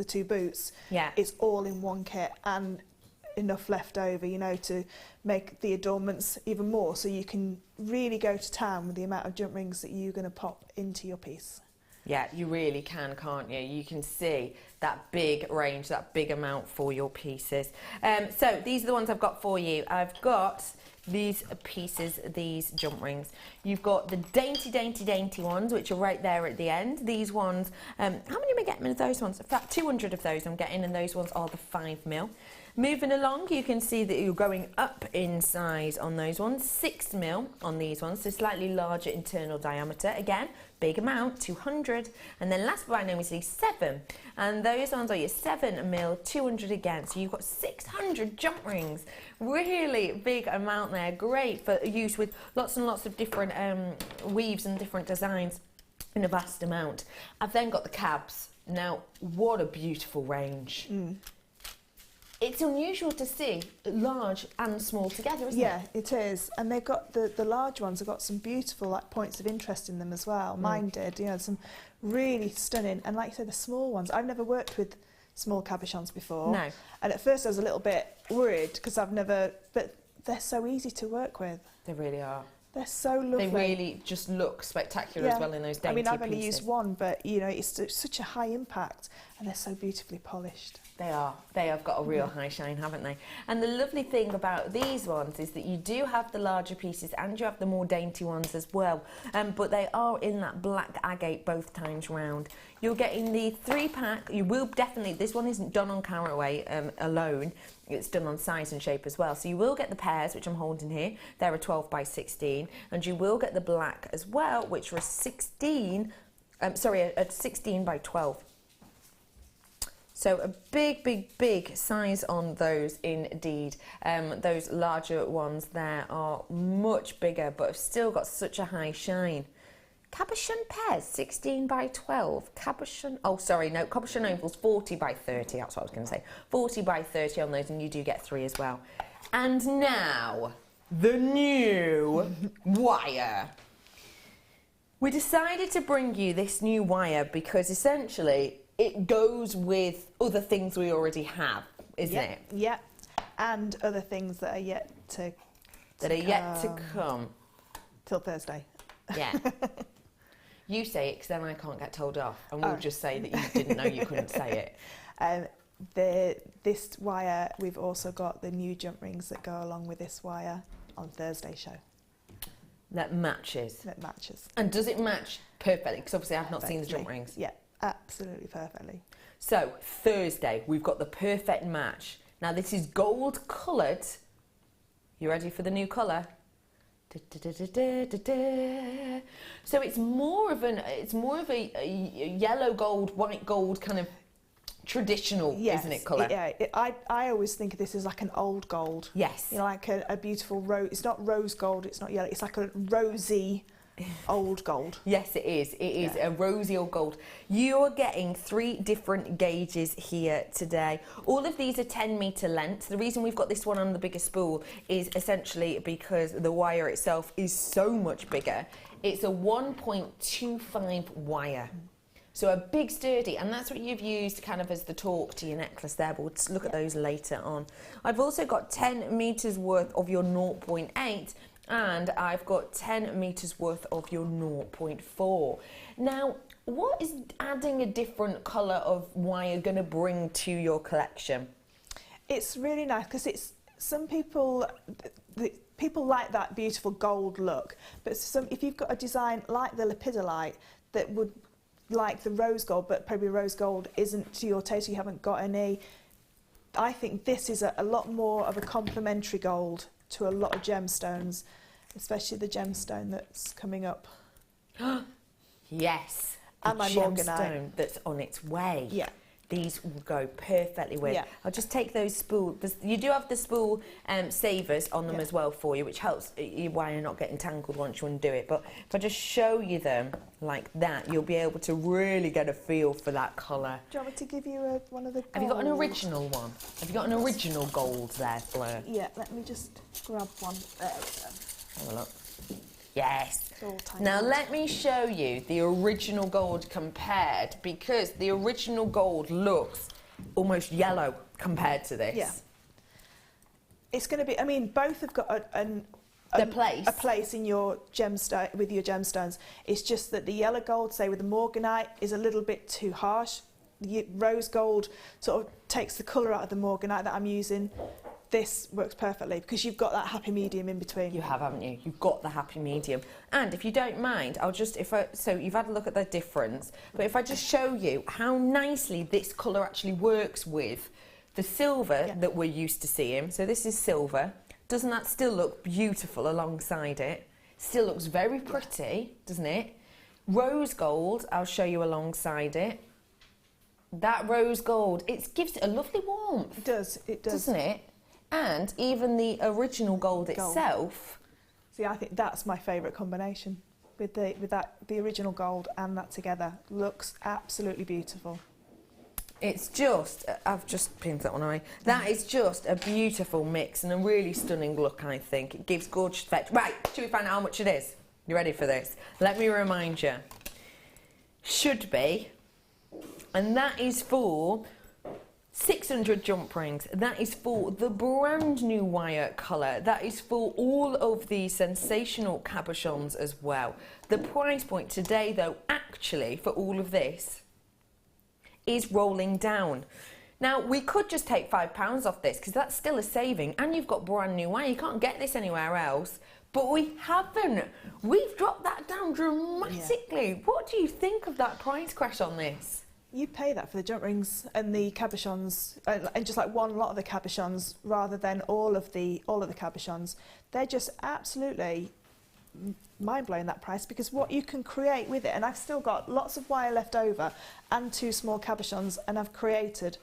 two boots. Yeah, it's all in one kit and enough left over, you know, to make the adornments even more, so you can really go to town with the amount of jump rings that you're going to pop into your piece. Yeah, you really can, can't you? You can see that big range, that big amount for your pieces. So these are the ones I've got for you. I've got these pieces, these jump rings. You've got the dainty ones, which are right there at the end. These ones, how many am I getting of those ones? In fact, 200 of those I'm getting, and those ones are the 5mm. Moving along, you can see that you're going up in size on those ones. 6mm on these ones, so slightly larger internal diameter. Again, big amount, 200. And then last but by no means least, 7. And those ones are your 7mm, 200 again. So you've got 600 jump rings. Really big amount there. Great for use with lots and lots of different weaves and different designs in a vast amount. I've then got the cabs. Now, what a beautiful range. It's unusual to see large and small together, isn't it? Yeah, it is. And they've got the large ones have got some beautiful like points of interest in them as well. Mine did, you know, some really stunning. And like you said, the small ones, I've never worked with small cabochons before. No. And at first I was a little bit worried because I've never, but they're so easy to work with. They really are. They're so lovely. They really just look spectacular as well in those dainty pieces. I mean, I've only used one, but you know, it's such a high impact, and they're so beautifully polished. They are. They have got a real high shine, haven't they? And the lovely thing about these ones is that you do have the larger pieces and you have the more dainty ones as well. But they are in that black agate both times round. You're getting the 3-pack. You will definitely, this one isn't done on carat weight alone. It's done on size and shape as well. So you will get the pairs, which I'm holding here. They're a 12 by 16. And you will get the black as well, which are a 16 by 12. So a big size on those indeed. Those larger ones there are much bigger, but have still got such a high shine. Cabochon pairs, 16 by 12. Cabochon, oh sorry, no, cabochon ovals, 40 by 30, that's what I was going to say. 40 by 30 on those, and you do get 3 as well. And now, the new wire. We decided to bring you this new wire because essentially it goes with other things we already have, isn't it? Yeah, and other things that are yet to come. Till Thursday. Yeah. You say it because then I can't get told off, and we'll just say that you didn't know you couldn't say it. This wire, we've also got the new jump rings that go along with this wire on Thursday's show. That matches. That matches. And does it match perfectly? Because obviously I've not seen the jump rings. Yeah, absolutely perfectly. So Thursday, we've got the perfect match. Now this is gold coloured. You ready for the new colour? So it's more of a yellow gold, white gold kind of traditional, isn't it, colour? Yeah, I always think of this as like an old gold. Yes. You know, like a beautiful rose. It's not rose gold, it's not yellow, it's like a rosy old gold. Yes, it is. It is a rosy old gold. You're getting 3 different gauges here today. All of these are 10 metre length. The reason we've got this one on the bigger spool is essentially because the wire itself is so much bigger. It's a 1.25 wire. So a big sturdy, and that's what you've used kind of as the torque to your necklace there, but we'll look at those later on. I've also got 10 metres worth of your 0.8, and I've got 10 metres worth of your 0.4. Now, what is adding a different colour of wire going to bring to your collection? It's really nice because it's some people, people like that beautiful gold look, but if you've got a design like the Lepidolite that would like the rose gold, but probably rose gold isn't to your taste, you haven't got any, I think this is a lot more of a complementary gold to a lot of gemstones, especially the gemstone that's coming up. Yes, and my gemstone that's on its way. Yeah. These will go perfectly with. Yeah. I'll just take those spool. You do have the spool savers on them as well for you, which helps your wire not getting tangled once you undo it. But if I just show you them like that, you'll be able to really get a feel for that colour. Do you want me to give you one of the gold? Have you got an original one? Have you got an original gold there, Fleur? Yeah, let me just grab one. There we go. Have a look. Yes. All now let me show you the original gold compared, because the original gold looks almost yellow compared to this. Yeah. It's going to be, I mean, both have got a place in your gemstone, with your gemstones. It's just that the yellow gold, say with the Morganite, is a little bit too harsh. The rose gold sort of takes the colour out of the Morganite that I'm using. This works perfectly because you've got that happy medium in between. You have, haven't you? You've got the happy medium. And if you don't mind, I'll just, so you've had a look at the difference, but if I just show you how nicely this colour actually works with the silver that we're used to seeing. So this is silver. Doesn't that still look beautiful alongside it? Still looks very pretty, doesn't it? Rose gold, I'll show you alongside it. That rose gold, it gives it a lovely warmth. It does, doesn't it? And even the original gold itself. See, I think that's my favourite combination with the original gold and that together. Looks absolutely beautiful. It's just, I've just pinned that one away. That is just a beautiful mix and a really stunning look, I think. It gives gorgeous effect. Right, should we find out how much it is? You ready for this? Let me remind you. Should be, and that is for 600 jump rings. That is for the brand new wire colour. That is for all of the sensational cabochons as well. The price point today, though, actually, for all of this, is rolling down. Now, we could just take £5 off this, because that's still a saving, and you've got brand new wire. You can't get this anywhere else. But we haven't. We've dropped that down dramatically. Yeah. What do you think of that price crash on this? You pay that for the jump rings and the cabochons, and just like one lot of the cabochons rather than all of the cabochons. They're just absolutely mind-blowing, that price, because what you can create with it, and I've still got lots of wire left over and 2 small cabochons, and I've created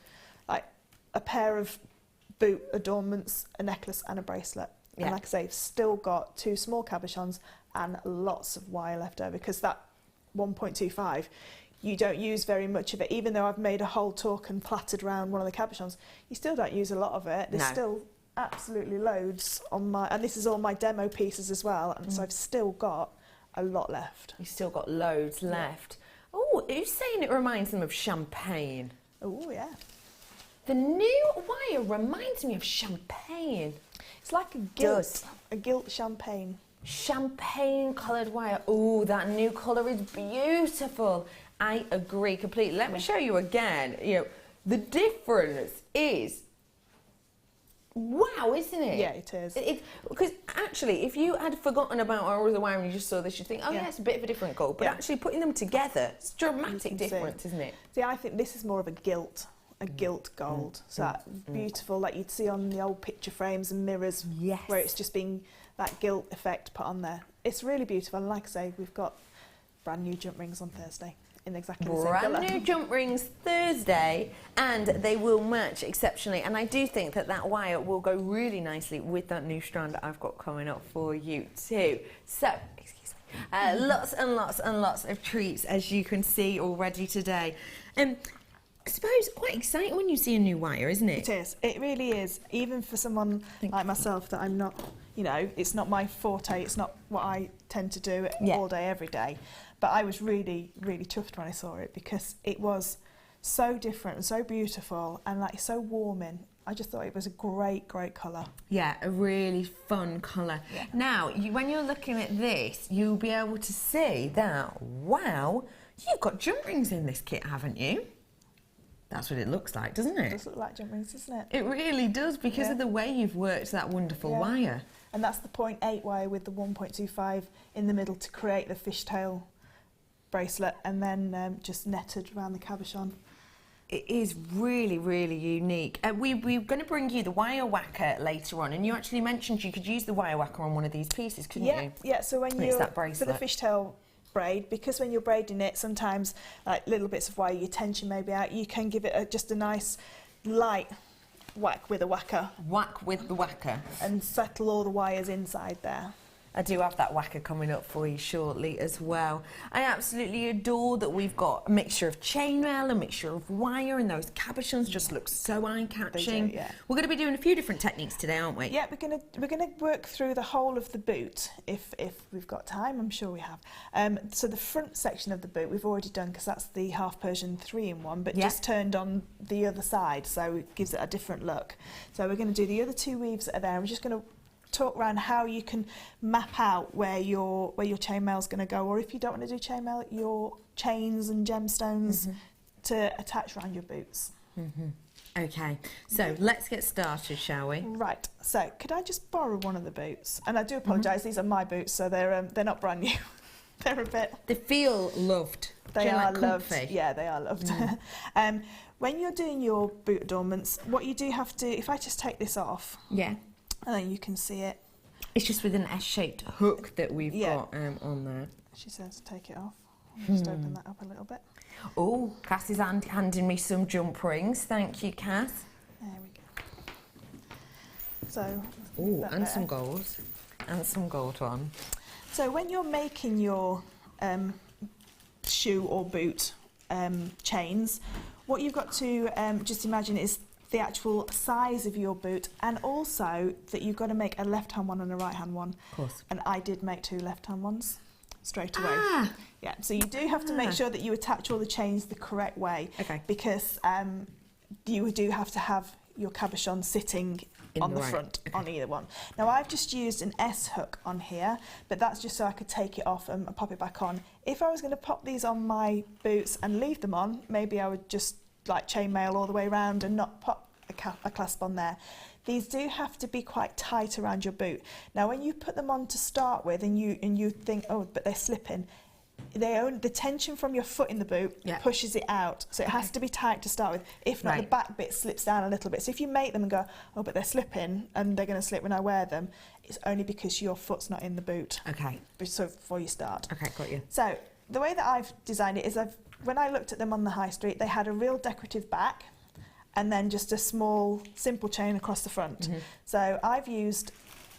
like a pair of boot adornments, a necklace and a bracelet. Yeah. And like I say, I've still got 2 small cabochons and lots of wire left over, because that 1.25, you don't use very much of it. Even though I've made a whole torque and plaited around one of the cabochons, you still don't use a lot of it. There's still absolutely loads on my, and this is all my demo pieces as well, and so I've still got a lot left. You've still got loads left. Oh, who's saying it reminds them of champagne? Oh yeah. The new wire reminds me of champagne. It's like a gilt champagne. Champagne coloured wire. Oh, that new colour is beautiful. I agree completely. Let me show you again. You know, the difference is wow, isn't it? Yeah, it is. Because actually, if you had forgotten about our other wire and you just saw this, you'd think, oh yeah, it's a bit of a different gold. But actually putting them together, it's a dramatic difference, isn't it? See, I think this is more of a gilt gold. So that beautiful, like you'd see on the old picture frames and mirrors, where it's just being that gilt effect put on there. It's really beautiful, and like I say, we've got brand new jump rings on Thursday in exactly the same colour. Brand new jump rings Thursday, and they will match exceptionally, and I do think that that wire will go really nicely with that new strand that I've got coming up for you too. So, excuse me, lots and lots and lots of treats, as you can see already today. I suppose quite exciting when you see a new wire, isn't it? It is. It really is. Even for someone like myself, that I'm not, you know, it's not my forte, it's not what I tend to do all day, every day. But I was really, really chuffed when I saw it, because it was so different and so beautiful and like so warming. I just thought it was a great, great colour. Yeah, a really fun colour. Yeah. Now, when you're looking at this, you'll be able to see that, wow, you've got jump rings in this kit, haven't you? That's what it looks like, doesn't it? It does look like jump rings, doesn't it? It really does, because of the way you've worked that wonderful wire. And that's the 0.8 wire with the 1.25 in the middle to create the fishtail bracelet, and then just netted around the cabochon. It is really, really unique. We're going to bring you the wire whacker later on, and you actually mentioned you could use the wire whacker on one of these pieces, couldn't you? Yeah, so when it's that bracelet. for the fishtail braid, because when you're braiding it, sometimes like little bits of wire, your tension may be out, you can give it just a nice light whack with a whacker. Whack with the whacker. And settle all the wires inside there. I do have that whacker coming up for you shortly as well. I absolutely adore that we've got a mixture of chainmail, a mixture of wire, and those cabochons just look so eye-catching. Yeah. We're going to be doing a few different techniques today, aren't we? Yeah, we're gonna work through the whole of the boot if we've got time. I'm sure we have. So the front section of the boot we've already done, because that's the half Persian 3-in-1, but just turned on the other side, so it gives it a different look. So we're going to do the other 2 weaves that are there. I'm just going to talk around how you can map out where your chainmail is going to go, or if you don't want to do chainmail, your chains and gemstones to attach around your boots. Okay, so let's get started, shall we? Right. So could I just borrow one of the boots? And I do apologise. These are my boots, so they're not brand new. They're a bit. They feel loved. They are like loved. comfy? Yeah, they are loved. When you're doing your boot adornments, what you do have to, if I just take this off. Yeah. And then you can see it. It's just with an S-shaped hook that we've got on there. She says take it off. I'll just open that up a little bit. Oh, Cass is handing me some jump rings. Thank you, Cass. There we go. So. Oh, and some gold. And some gold on. So when you're making your shoe or boot chains, what you've got to just imagine is the actual size of your boot, and also that you've got to make a left-hand one and a right-hand one. Of course. And I did make 2 left-hand ones straight away. Yeah, so you do have to make sure that you attach all the chains the correct way. Okay. Because you do have to have your cabochon sitting on the front on either one. Now I've just used an S hook on here, but that's just so I could take it off and pop it back on. If I was going to pop these on my boots and leave them on, maybe I would just like chainmail all the way around and not pop a clasp on there. These do have to be quite tight around your boot. Now when you put them on to start with and you think, oh, but they're slipping, the tension from your foot in the boot pushes it out, so it has to be tight to start with. If not, the back bit slips down a little bit. So if you make them and go, oh, but they're slipping and they're going to slip when I wear them, it's only because your foot's not in the boot. Okay. So before you start. Okay, got you. So the way that I've designed it is when I looked at them on the high street, they had a real decorative back and then just a small, simple chain across the front. So I've used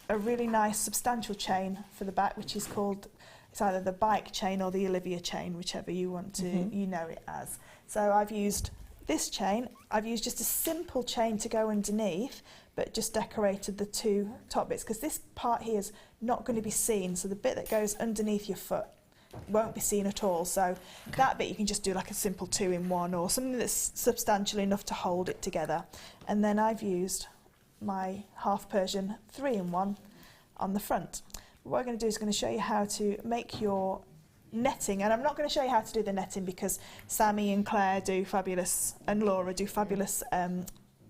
a really nice substantial chain for the back, which is called, it's either the bike chain or the Olivia chain, whichever you want to, you know it as. So I've used this chain. I've used just a simple chain to go underneath, but just decorated the two top bits, because this part here is not going to be seen. So the bit that goes underneath your foot won't be seen at all. So that bit you can just do like a simple 2-in-1 or something that's substantial enough to hold it together. And then I've used my half Persian 3-in-1 on the front. What I'm going to do is going to show you how to make your netting, and I'm not going to show you how to do the netting because Sammy and Claire do fabulous, and Laura do fabulous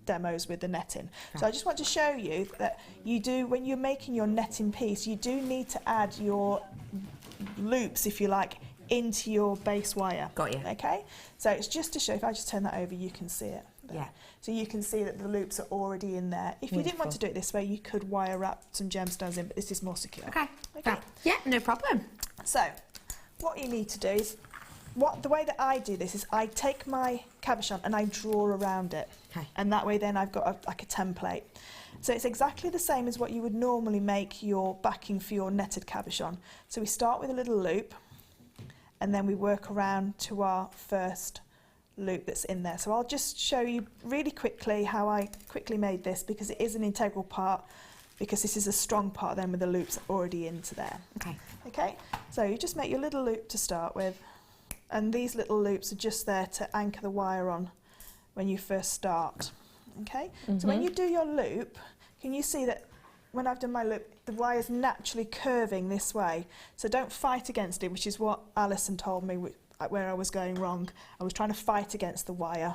demos with the netting. So I just want to show you that you do, when you're making your netting piece, you do need to add your loops, if you like, into your base wire. Got you. Okay? So it's just to show, if I just turn that over, you can see it there. Yeah. So you can see that the loops are already in there. If you didn't want to do it this way, you could wire wrap some gemstones in, but this is more secure. Okay. Okay. Yeah, no problem. So what you need to do is, the way that I do this is I take my cabochon and I draw around it. Okay. And that way then I've got like a template. So it's exactly the same as what you would normally make your backing for your netted cabochon. So we start with a little loop and then we work around to our first loop that's in there. So I'll just show you really quickly how I quickly made this, because it is an integral part, because this is a strong part then with the loops already into there. Okay. Okay, so you just make your little loop to start with, and these little loops are just there to anchor the wire on when you first start. Okay, so when you do your loop, can you see that when I've done my loop, the wire's naturally curving this way? So don't fight against it, which is what Alison told me where I was going wrong. I was trying to fight against the wire,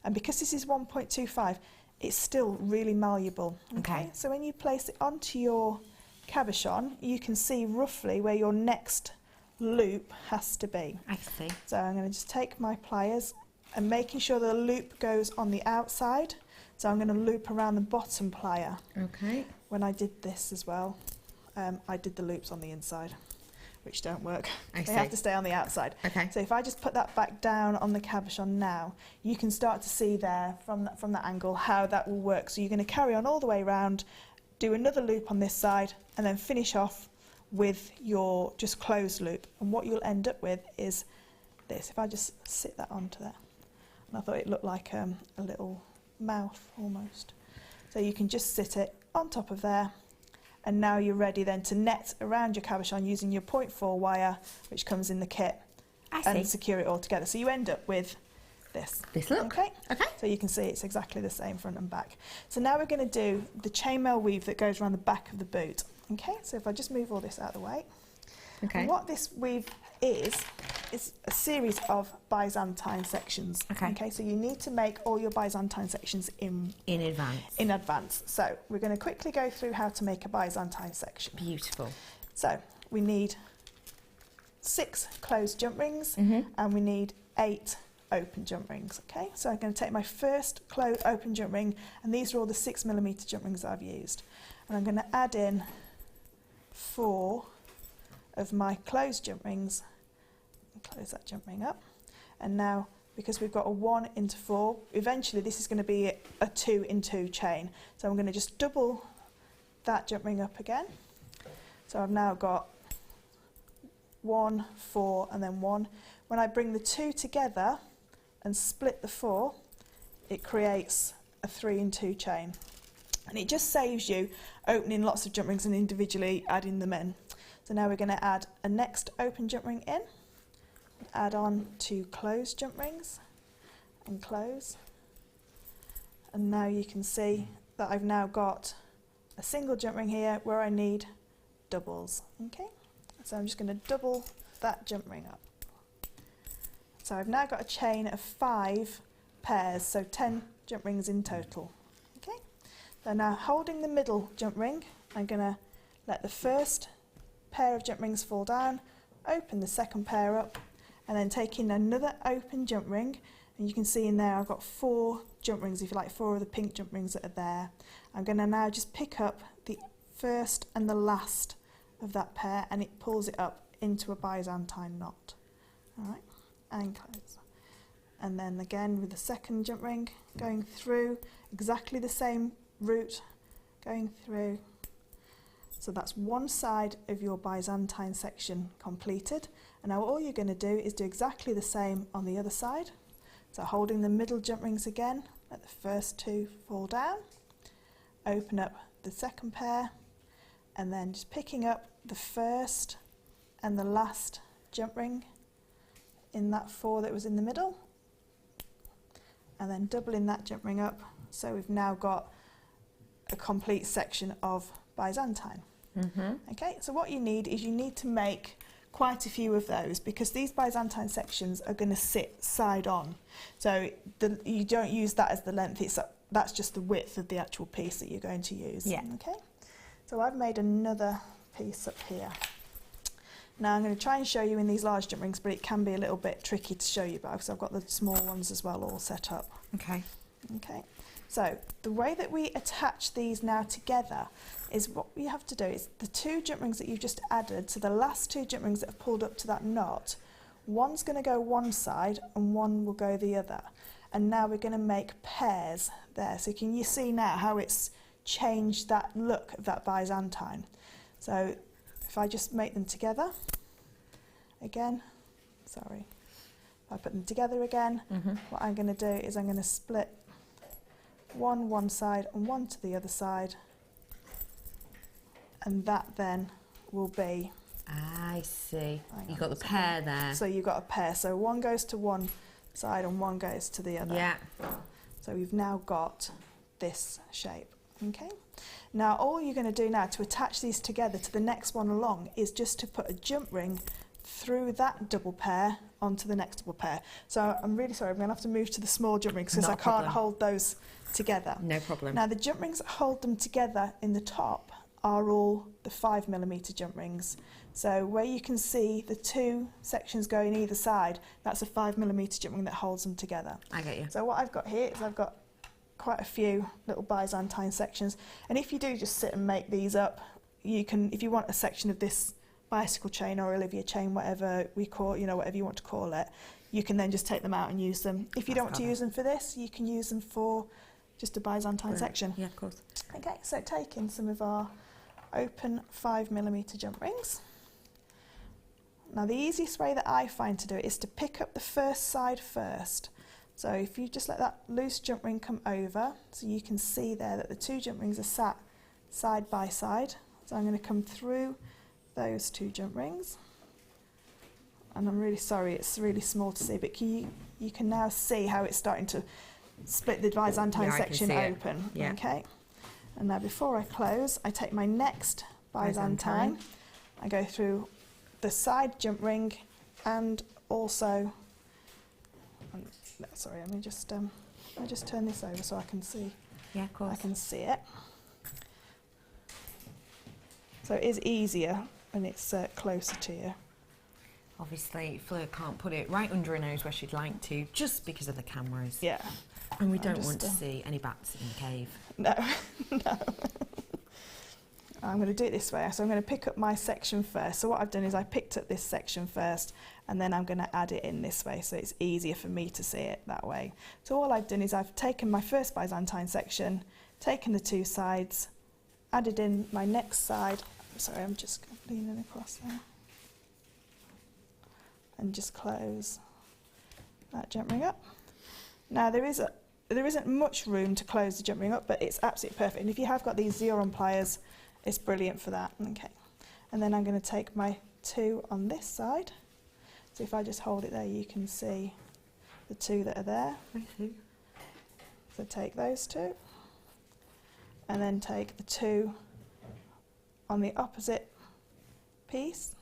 and because this is 1.25, it's still really malleable. Okay, so when you place it onto your cabochon, you can see roughly where your next loop has to be. I see. So I'm going to just take my pliers and making sure the loop goes on the outside. So I'm going to loop around the bottom plier. Okay. When I did this as well, I did the loops on the inside, which don't work. They have to stay on the outside. Okay. So if I just put that back down on the cabochon now, you can start to see there from that angle how that will work. So you're going to carry on all the way around, do another loop on this side, and then finish off with your just closed loop. And what you'll end up with is this. If I just sit that onto there, and I thought it looked like a little mouth almost. So you can just sit it on top of there, and now you're ready then to net around your cabochon using your 0.4 wire, which comes in the kit, and secure it all together. So you end up with this. This look. Okay. Okay. So you can see it's exactly the same front and back. So now we're going to do the chainmail weave that goes around the back of the boot. Okay. So if I just move all this out of the way. Okay. And what this weave is a series of Byzantine sections. Okay. Okay. So you need to make all your Byzantine sections in advance. In advance. So we're going to quickly go through how to make a Byzantine section. Beautiful. So we need 6 closed jump rings, and we need 8 open jump rings. Okay, so I'm going to take my first open jump ring, and these are all the 6mm jump rings I've used, and I'm going to add in 4 of my closed jump rings and close that jump ring up. And now, because we've got a 1 into 4, eventually this is going to be a 2 in 2 chain, so I'm going to just double that jump ring up again. So I've now got 1, 4, and then 1. When I bring the 2 together and split the 4, it creates a 3 in 2 chain. And it just saves you opening lots of jump rings and individually adding them in. So now we're going to add a next open jump ring in, add on 2 closed jump rings, and close. And now you can see that I've now got a single jump ring here where I need doubles. Okay, so I'm just going to double that jump ring up. So I've now got a chain of 5 pairs, so 10 jump rings in total. Okay, so now holding the middle jump ring, I'm going to let the first pair of jump rings fall down, open the second pair up, and then taking another open jump ring, and you can see in there I've got 4 jump rings, if you like, 4 of the pink jump rings that are there. I'm going to now just pick up the first and the last of that pair, and it pulls it up into a Byzantine knot. Alright, and close. And then again with the second jump ring, going through exactly the same route, going through. So that's one side of your Byzantine section completed. And now all you're going to do is do exactly the same on the other side. So holding the middle jump rings again, let the first 2 fall down, open up the second pair, and then just picking up the first and the last jump ring in that 4 that was in the middle, and then doubling that jump ring up, so we've now got a complete section of Byzantine. Okay, so what you need is you need to make quite a few of those, because these Byzantine sections are going to sit side on, so you don't use that as the length, that's just the width of the actual piece that you're going to use. Yeah. Okay, so I've made another piece up here. Now I'm going to try and show you in these large jump rings, but it can be a little bit tricky to show you both, so I've got the small ones as well all set up. Okay. Okay, so the way that we attach these now together is what we have to do is the 2 jump rings that you've just added to the last 2 jump rings that have pulled up to that knot, one's going to go one side and one will go the other. And now we're going to make pairs there. So can you see now how it's changed that look of that Byzantine? So if I just make them together again, sorry, if I put them together again, what I'm going to do is I'm going to split one side and one to the other side, and that then will be, I see, you've got the pair there. So you've got a pair, so one goes to one side and one goes to the other. Yeah. So we've now got this shape. Okay. Now all you're going to do now to attach these together to the next one along is just to put a jump ring through that double pair onto the next double pair. So I'm really sorry, I'm going to have to move to the small jump rings because I can't hold those together. No problem. Now the jump rings that hold them together in the top are all the 5mm jump rings. So where you can see the 2 sections going either side, that's a 5mm jump ring that holds them together. I get you. So what I've got here is I've got quite a few little Byzantine sections, and if you do just sit and make these up, you can, if you want a section of this bicycle chain or Olivia chain, whatever we call, you know, whatever you want to call it, you can then just take them out and use them. If you don't want to use them for this, you can use them for just a Byzantine section. Yeah, of course. Okay, so taking some of our open 5mm jump rings. Now the easiest way that I find to do it is to pick up the first side first. So if you just let that loose jump ring come over, so you can see there that the 2 jump rings are sat side by side. So I'm going to come through those 2 jump rings. And I'm really sorry, it's really small to see, but you can now see how it's starting to split the Byzantine section open. Yeah. Okay. And now before I close, I take my next Byzantine. I go through the side jump ring and also, sorry, let me just I just turn this over so I can see. Yeah, of course. I can see it. So it is easier when it's closer to you. Obviously, Fleur can't put it right under her nose where she'd like to, just because of the cameras. Yeah. And we don't want to see any bats in the cave. No, no. I'm going to do it this way. So I'm going to pick up my section first. So what I've done is I picked up this section first, and then I'm going to add it in this way, so it's easier for me to see it that way. So all I've done is I've taken my first Byzantine section, taken the 2 sides, added in my next side. Sorry, I'm just leaning across there. And just close that jump ring up. Now there isn't much room to close the jump ring up, but it's absolutely perfect. And if you have got these Zircon pliers, it's brilliant for that. Okay. And then I'm going to take my 2 on this side. So if I just hold it there, you can see the 2 that are there. So take those 2, and then take the 2 on the opposite piece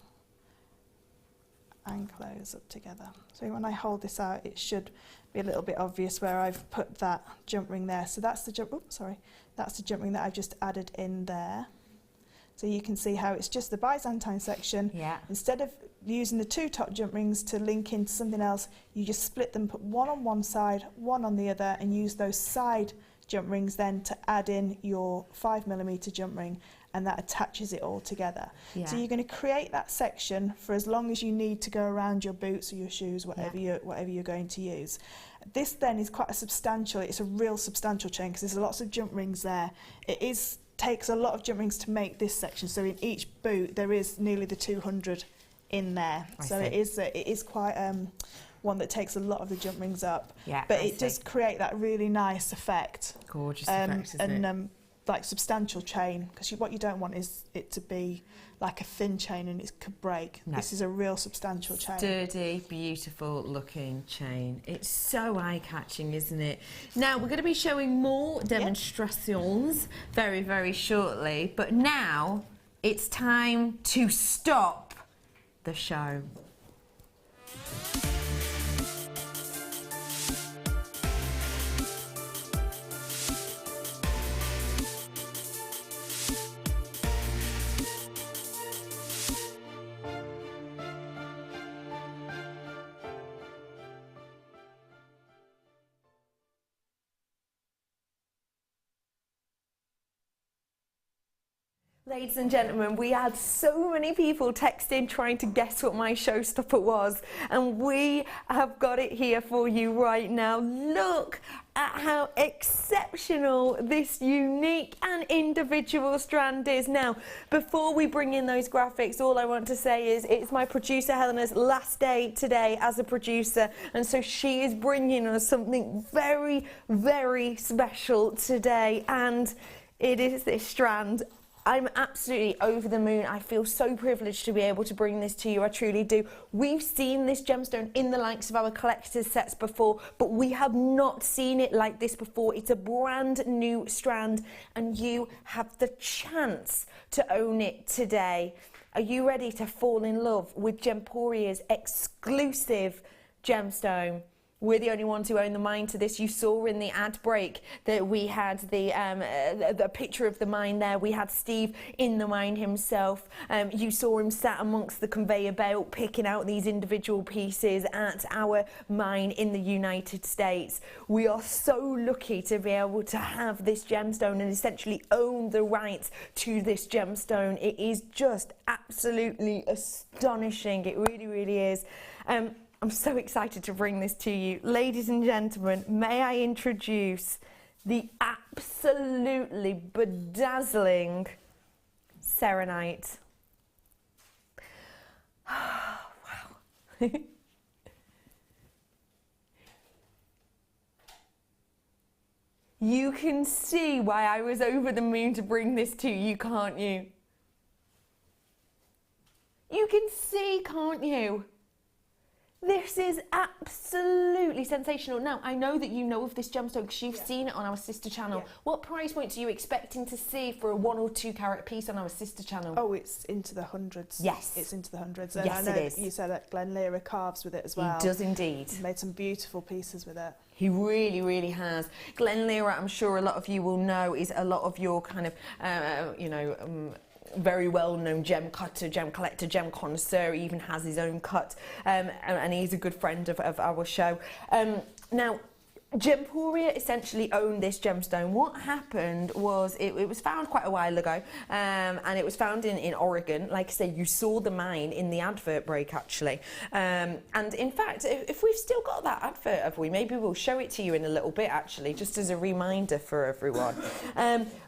and close up together. So when I hold this out, it should be a little bit obvious where I've put that jump ring there. So that's the jump, that's the jump ring that I've just added in there. So you can see how it's just the Byzantine section. Yeah. Instead of using the 2 top jump rings to link into something else, you just split them, put one on one side, one on the other, and use those side jump rings then to add in your 5mm jump ring, and that attaches it all together. Yeah. So you're going to create that section for as long as you need to go around your boots or your shoes, whatever you're going to use. This then is quite a substantial, it's a real substantial chain because there's lots of jump rings there. It takes a lot of jump rings to make this section, so in each boot there is nearly the 200 in there. It is quite one that takes a lot of the jump rings up. Yeah, but it does create that really nice effect. Gorgeous effect, isn't it? Like substantial chain, because what you don't want is it to be like a thin chain and it could break. No. This is a real substantial chain. Sturdy, beautiful looking chain. It's so eye-catching, isn't it? Now we're going to be showing more demonstrations very, very shortly, but now it's time to stop the show. Ladies and gentlemen, we had so many people texting trying to guess what my showstopper was, and we have got it here for you right now. Look at how exceptional this unique and individual strand is. Now, before we bring in those graphics, all I want to say is it's my producer Helena's last day today as a producer, and so she is bringing us something very, very special today, and it is this strand. I'm absolutely over the moon. I feel so privileged to be able to bring this to you. I truly do. We've seen this gemstone in the likes of our collector's sets before, but we have not seen it like this before. It's a brand new strand, and you have the chance to own it today. Are you ready to fall in love with Gemporia's exclusive gemstone? We're the only ones who own the mine to this. You saw in the ad break that we had the picture of the mine there. We had Steve in the mine himself. You saw him sat amongst the conveyor belt picking out these individual pieces at our mine in the United States. We are so lucky to be able to have this gemstone and essentially own the rights to this gemstone. It is just absolutely astonishing. It really, really is. I'm so excited to bring this to you. Ladies and gentlemen, may I introduce the absolutely bedazzling Serenite. Wow. You can see why I was over the moon to bring this to you, can't you? You can see, can't you? This is absolutely sensational. Now, I know that you know of this gemstone because you've seen it on our sister channel. Yeah. What price points are you expecting to see for a 1 or 2 carat piece on our sister channel? Oh, it's into the hundreds. Yes. It's into the hundreds. And yes, I know it is. You said that Glen Lira carves with it as well. He does indeed. He's made some beautiful pieces with it. He really, really has. Glen Lira, I'm sure a lot of you will know, is a lot of your kind of, very well-known gem cutter, gem collector, gem connoisseur. He even has his own cut, and he's a good friend of our show. Now, Gemporia essentially owned this gemstone. What happened was it was found quite a while ago, and it was found in Oregon. Like I say, you saw the mine in the advert break actually. And in fact, if we've still got that advert, have we? Maybe we'll show it to you in a little bit actually, just as a reminder for everyone.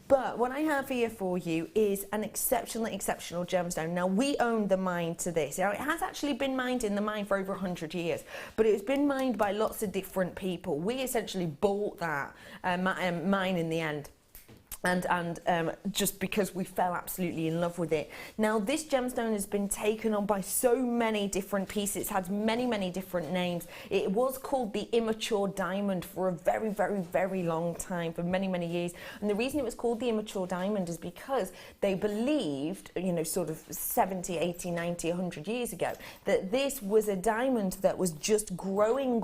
But what I have here for you is an exceptional gemstone. Now, we own the mine to this. Now, it has actually been mined in the mine for over 100 years, but it's been mined by lots of different people. We essentially bought that mine in the end. And just because we fell absolutely in love with it. Now, this gemstone has been taken on by so many different pieces. It's had many, many different names. It was called the immature diamond for a very, very, very long time, for many, many years. And the reason it was called the immature diamond is because they believed, you know, sort of 70, 80, 90, 100 years ago, that this was a diamond that was just growing,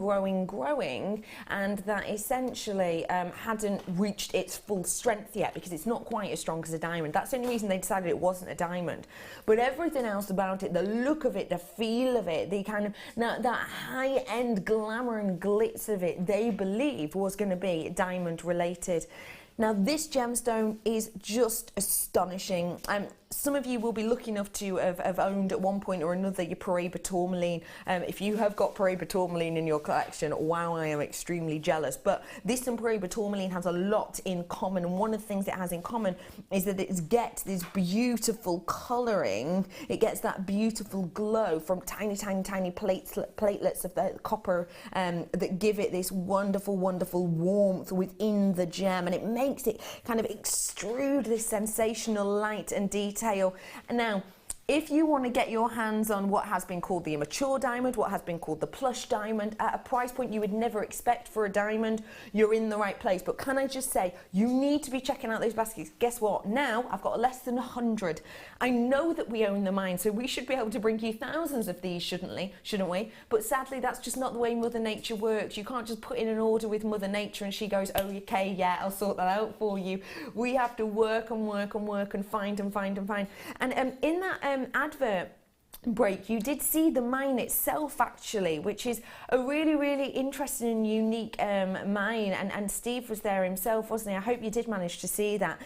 and that essentially hadn't reached its full strength yet. yet because it's not quite as strong as a diamond. That's the only reason they decided it wasn't a diamond. But everything else about it, the look of it, the feel of it, the kind of that high-end glamour and glitz of it, they believed was going to be diamond related. Now this gemstone is just astonishing. Some of you will be lucky enough to have owned at one point or another your Paraiba tourmaline. If you have got Paraiba tourmaline in your collection, wow, I am extremely jealous. But this and Paraiba tourmaline has a lot in common, and one of the things it has in common is that it gets this beautiful colouring. It gets that beautiful glow from tiny, tiny, tiny platelets of the copper that give it this wonderful, wonderful warmth within the gem, and it makes it kind of extrude this sensational light and detail. Now, if you want to get your hands on what has been called the immature diamond, what has been called the plush diamond, at a price point you would never expect for a diamond, you're in the right place. But can I just say, you need to be checking out those baskets. Guess what? Now I've got less than 100. I know that we own the mine, so we should be able to bring you thousands of these, shouldn't we? But sadly, that's just not the way Mother Nature works. You can't just put in an order with Mother Nature and she goes, oh, okay, yeah, I'll sort that out for you. We have to work and work and work and find and find and find. And in that advert break, you did see the mine itself actually, which is a really, really interesting and unique mine, and Steve was there himself, wasn't he? I hope you did manage to see that,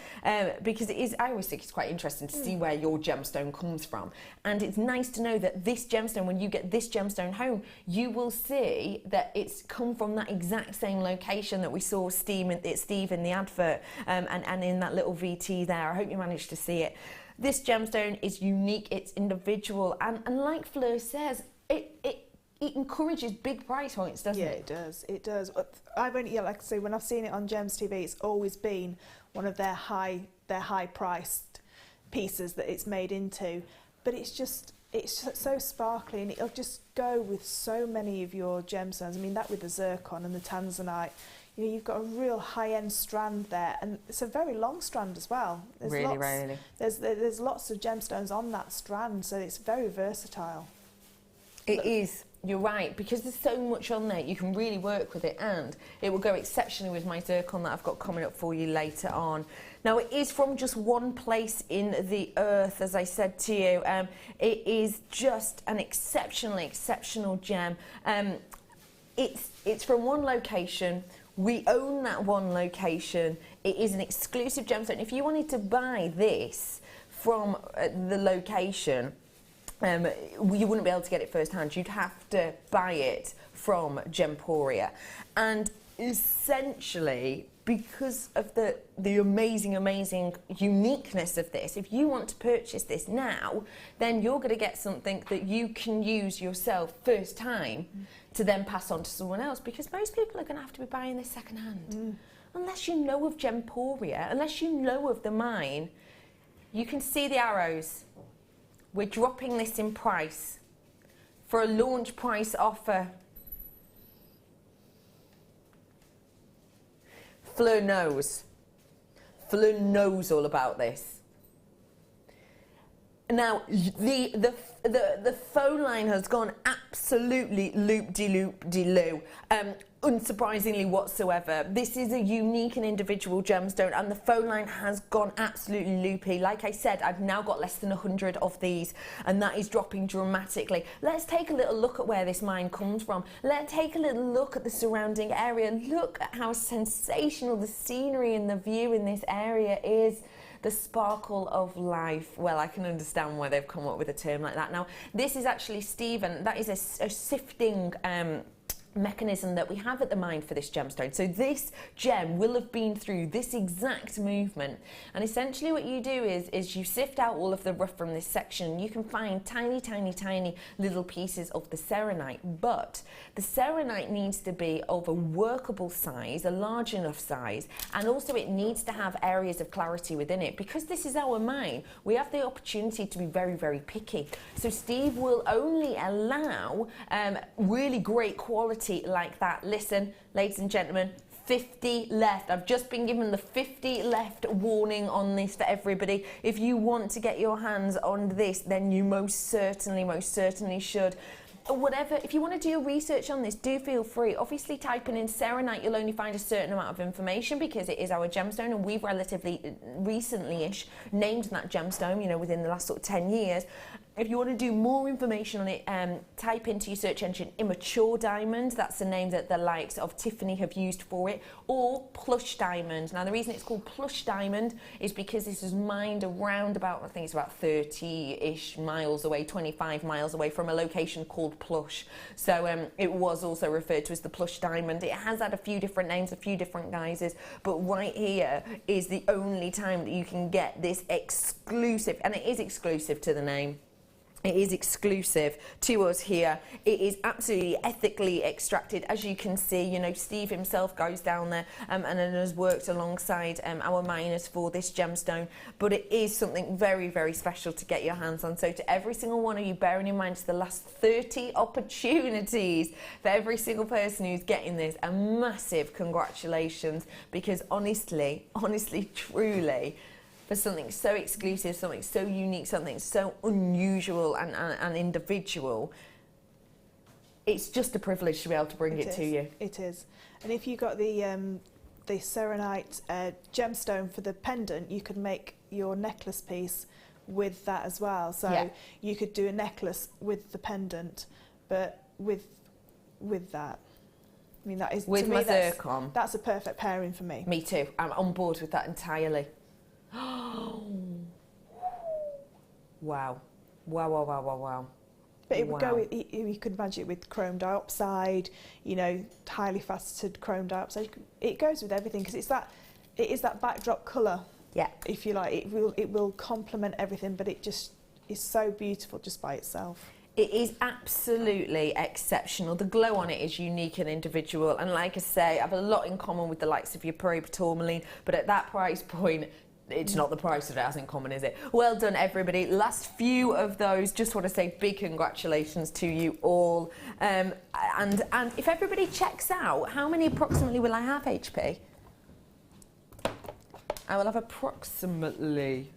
because it is, I always think it's quite interesting to see where your gemstone comes from, and it's nice to know that this gemstone, when you get this gemstone home, you will see that it's come from that exact same location that we saw Steve in the advert, and in that little VT there. I hope you managed to see it. This gemstone is unique, it's individual, and like Fleur says, it encourages big price points, doesn't it? Yeah, it does. It does. I've only, like I say, when I've seen it on Gems TV, it's always been one of their high-priced pieces that it's made into. But it's so sparkly, and it'll just go with so many of your gemstones. I mean, that with the Zircon and the Tanzanite. You know, you've got a real high-end strand there, and it's a very long strand as well. There's lots of gemstones on that strand, so it's very versatile. It is. You're right, because there's so much on there, you can really work with it, and it will go exceptionally with my Zircon that I've got coming up for you later on. Now, it is from just one place in the earth, as I said to you. It is just an exceptional gem. It's from one location. We own that one location. It is an exclusive gemstone. If you wanted to buy this from the location, you wouldn't be able to get it firsthand. You'd have to buy it from Gemporia. And essentially, because of the amazing uniqueness of this, if you want to purchase this now, then you're going to get something that you can use yourself first time to then pass on to someone else, because most people are going to have to be buying this second hand. Unless you know of Gemporia, unless you know of the mine, you can see the arrows. We're dropping this in price for a launch price offer. Fleur knows. Fleur knows all about this. Now, the phone line has gone absolutely loop-de-loop-de-loo, unsurprisingly whatsoever. This is a unique and individual gemstone, and the phone line has gone absolutely loopy. Like I said, I've now got less than 100 of these, and that is dropping dramatically. Let's take a little look at where this mine comes from. Let's take a little look at the surrounding area. Look at how sensational the scenery and the view in this area is. The sparkle of life. Well, I can understand why they've come up with a term like that. Now, this is actually, Stephen, that is a sifting mechanism that we have at the mine for this gemstone. So this gem will have been through this exact movement, and essentially what you do is you sift out all of the rough from this section. You can find tiny little pieces of the Serenite, but the Serenite needs to be of a workable size, a large enough size, and also it needs to have areas of clarity within it. Because this is our mine, we have the opportunity to be very picky. So Steve will only allow really great quality like that. Listen, ladies and gentlemen, 50 left. I've just been given the 50 left warning on this for everybody. If you want to get your hands on this, then you most certainly should. whatever, if you want to do your research on this, do feel free. Obviously, typing in Serenite, you'll only find a certain amount of information because it is our gemstone, and we've relatively recently-ish named that gemstone, you know, within the last sort of 10 years. If you want to do more information on it, type into your search engine immature diamond. That's the name that the likes of Tiffany have used for it, or plush diamond. Now, the reason it's called plush diamond is because this is mined around about, I think it's about 30-ish miles away, 25 miles away from a location called Plush. So it was also referred to as the plush diamond. It has had a few different names, a few different guises, but right here is the only time that you can get this exclusive, and it is exclusive to the name. It is exclusive to us here. It is absolutely ethically extracted. As you can see, you know, Steve himself goes down there and has worked alongside our miners for this gemstone. But it is something very, very special to get your hands on. So to every single one of you, bearing in mind it's the last 30 opportunities for every single person who's getting this, a massive congratulations, because honestly, truly, for something so exclusive, something so unique, something so unusual and individual, it's just a privilege to be able to bring it to you. It is. And if you got the Serenite gemstone for the pendant, you could make your necklace piece with that as well. So you could do a necklace with the pendant, but with that. I mean, that is, with to my me, Zircon. That's a perfect pairing for me. Me too. I'm on board with that entirely. Wow. But it would go with, you could imagine it with chrome dioxide, you know, highly faceted chrome dioxide. It goes with everything because it is that backdrop colour. Yeah. If you like, it will complement everything, but it just is so beautiful just by itself. It is absolutely exceptional. The glow on it is unique and individual, and like I say, I have a lot in common with the likes of your Pro Tourmaline, but at that price point, it's not the price that it has in common, is it? Well done, everybody. Last few of those. Just want to say big congratulations to you all. And if everybody checks out, how many approximately will I have, HP? I will have approximately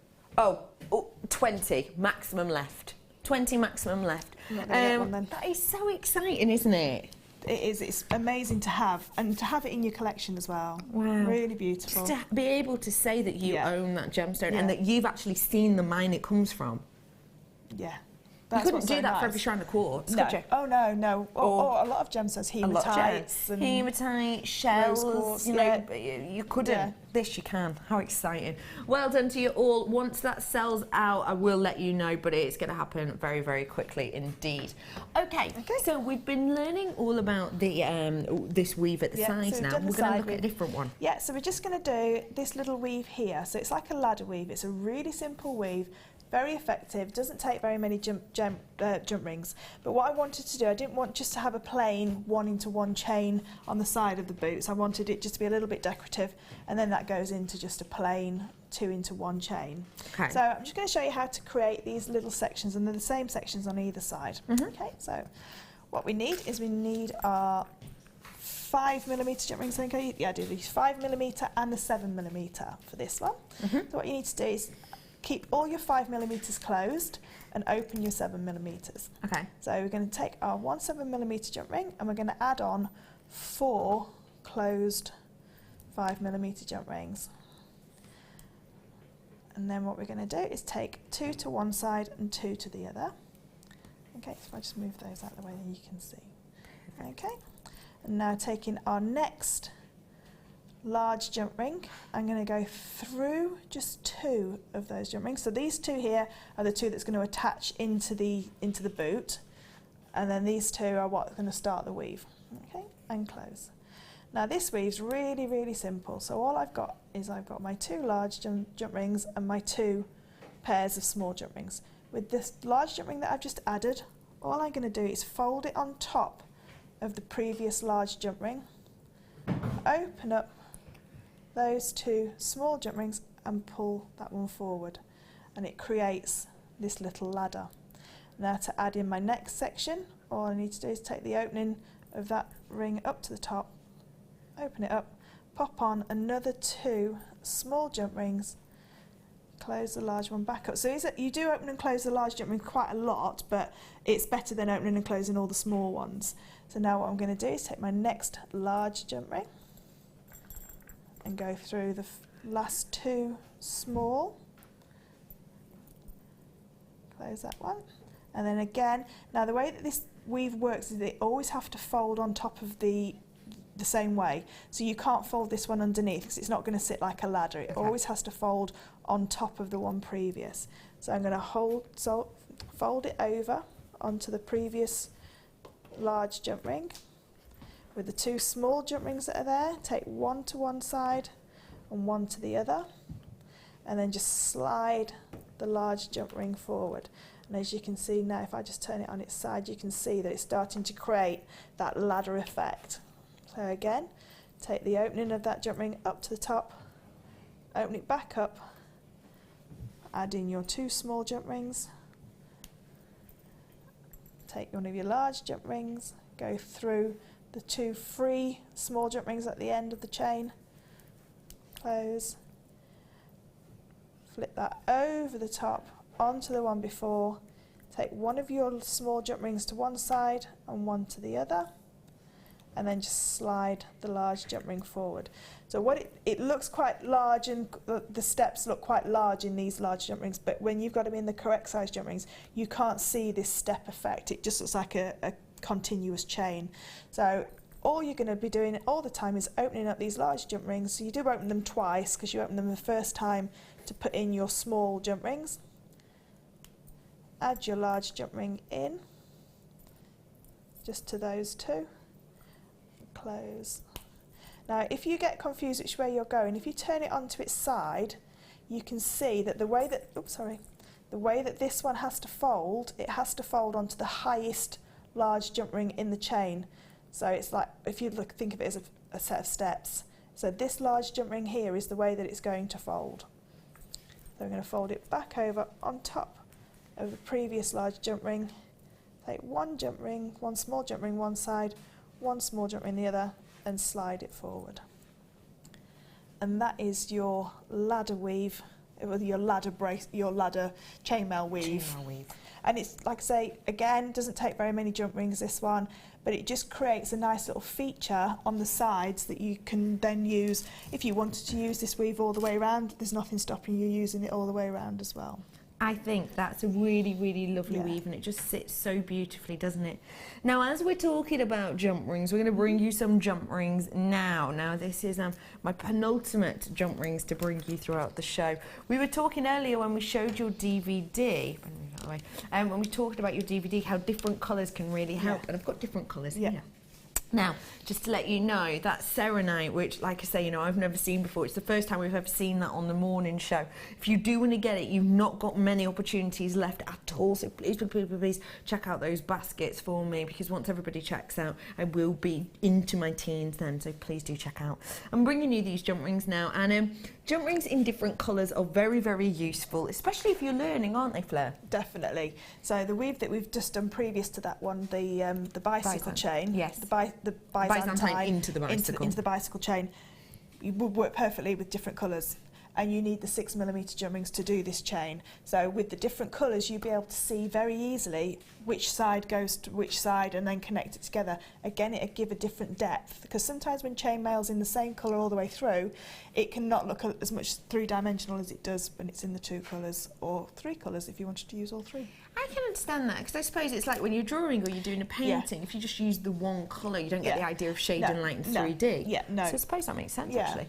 20 maximum left. 20 maximum left. That is so exciting, isn't it? It is. It's amazing to have, and to have it in your collection as well. Wow. Really beautiful. Just to be able to say that you own that gemstone and that you've actually seen the mine it comes from. Yeah. You couldn't do that for every strand of quartz, could you? Oh, no. Or a lot of gemstones, hematites. Hematite, shells, quartz, you know, you couldn't. Yeah. This you can. How exciting. Well done to you all. Once that sells out, I will let you know, but it's going to happen very, very quickly indeed. Okay, so we've been learning all about the this weave at the sides so now. We're going to look at a different one. Yeah, so we're just going to do this little weave here. So it's like a ladder weave. It's a really simple weave. Very effective, doesn't take very many jump rings. But what I wanted to do, I didn't want just to have a plain 1-into-1 chain on the side of the boots. I wanted it just to be a little bit decorative, and then that goes into just a plain 2-into-1 chain. Okay. So I'm just going to show you how to create these little sections, and they're the same sections on either side. Okay, so what we need is our 5mm jump rings. I think I do these 5mm and the 7mm for this one. So what you need to do is keep all your 5mm closed and open your 7mm. Okay. So we're going to take our 1 7mm jump ring and we're going to add on 4 closed 5mm jump rings. And then what we're going to do is take 2 to one side and 2 to the other. Okay, so if I just move those out of the way, then you can see. Okay. And now taking our next large jump ring, I'm going to go through just 2 of those jump rings. So these 2 here are the 2 that's going to attach into the boot, and then these 2 are what's going to start the weave. Okay, and close. Now this weave's really, really simple. So all I've got is my 2 large jump rings and my 2 pairs of small jump rings. With this large jump ring that I've just added, all I'm going to do is fold it on top of the previous large jump ring, open up those 2 small jump rings and pull that one forward, and it creates this little ladder. Now to add in my next section, all I need to do is take the opening of that ring up to the top, open it up, pop on another 2 small jump rings, Close the large one back up. So you do open and close the large jump ring quite a lot, but it's better than opening and closing all the small ones. So now what I'm going to do is take my next large jump ring and go through the last two small. Close that one. And then again, now the way that this weave works is they always have to fold on top of the same way. So you can't fold this one underneath because it's not going to sit like a ladder. It always has to fold on top of the one previous. So I'm going to fold it over onto the previous large jump ring. With the two small jump rings that are there, take one to one side and one to the other, and then just slide the large jump ring forward. And as you can see now, if I just turn it on its side, you can see that it's starting to create that ladder effect. So again, take the opening of that jump ring up to the top, open it back up, add in your two small jump rings, take one of your large jump rings, go through the two free small jump rings at the end of the chain, close, flip that over the top onto the one before, take one of your small jump rings to one side and one to the other, and then just slide the large jump ring forward. So what it looks quite large, and the steps look quite large in these large jump rings, but when you've got them in the correct size jump rings, you can't see this step effect. It just looks like a continuous chain. So all you're going to be doing all the time is opening up these large jump rings. So you do open them twice because you open them the first time to put in your small jump rings. Add your large jump ring in, just to those two. Close. Now if you get confused which way you're going, if you turn it onto its side, you can see that the way that this one has to fold, it has to fold onto the highest large jump ring in the chain. So it's like, if you think of it as a set of steps. So this large jump ring here is the way that it's going to fold. So I'm going to fold it back over on top of the previous large jump ring. Take one jump ring, one small jump ring one side, one small jump ring the other, and slide it forward. And that is your ladder weave, your ladder chainmail weave. And it's, like I say, again, doesn't take very many jump rings, this one, but it just creates a nice little feature on the sides that you can then use. If you wanted to use this weave all the way around, there's nothing stopping you using it all the way around as well. I think that's a really, really lovely weave, and it just sits so beautifully, doesn't it? Now, as we're talking about jump rings, we're going to bring you some jump rings now. Now, this is my penultimate jump rings to bring you throughout the show. We were talking earlier when we showed your DVD, when we talked about your DVD, how different colours can really help, and I've got different colours here. Now, just to let you know, that Serenite, which, like I say, you know, I've never seen before. It's the first time we've ever seen that on the morning show. If you do want to get it, you've not got many opportunities left at all. So please, please, please check out those baskets for me, because once everybody checks out, I will be into my teens then. So please do check out. I'm bringing you these jump rings now, and jump rings in different colours are very, very useful, especially if you're learning, aren't they, Fleur? Definitely. So the weave that we've just done previous to that one, the bicycle chain, the Byzantine into the bicycle chain, it would work perfectly with different colours, and you need the 6mm jump rings to do this chain. So with the different colours, you'll be able to see very easily which side goes to which side and then connect it together. Again, it'll give a different depth, because sometimes when chainmail's in the same colour all the way through, it can not look as much three-dimensional as it does when it's in the two colours, or three colours if you wanted to use all three. I can understand that, because I suppose it's like when you're drawing or you're doing a painting, if you just use the one colour, you don't get the idea of shade and light in 3D. So I suppose that makes sense, actually.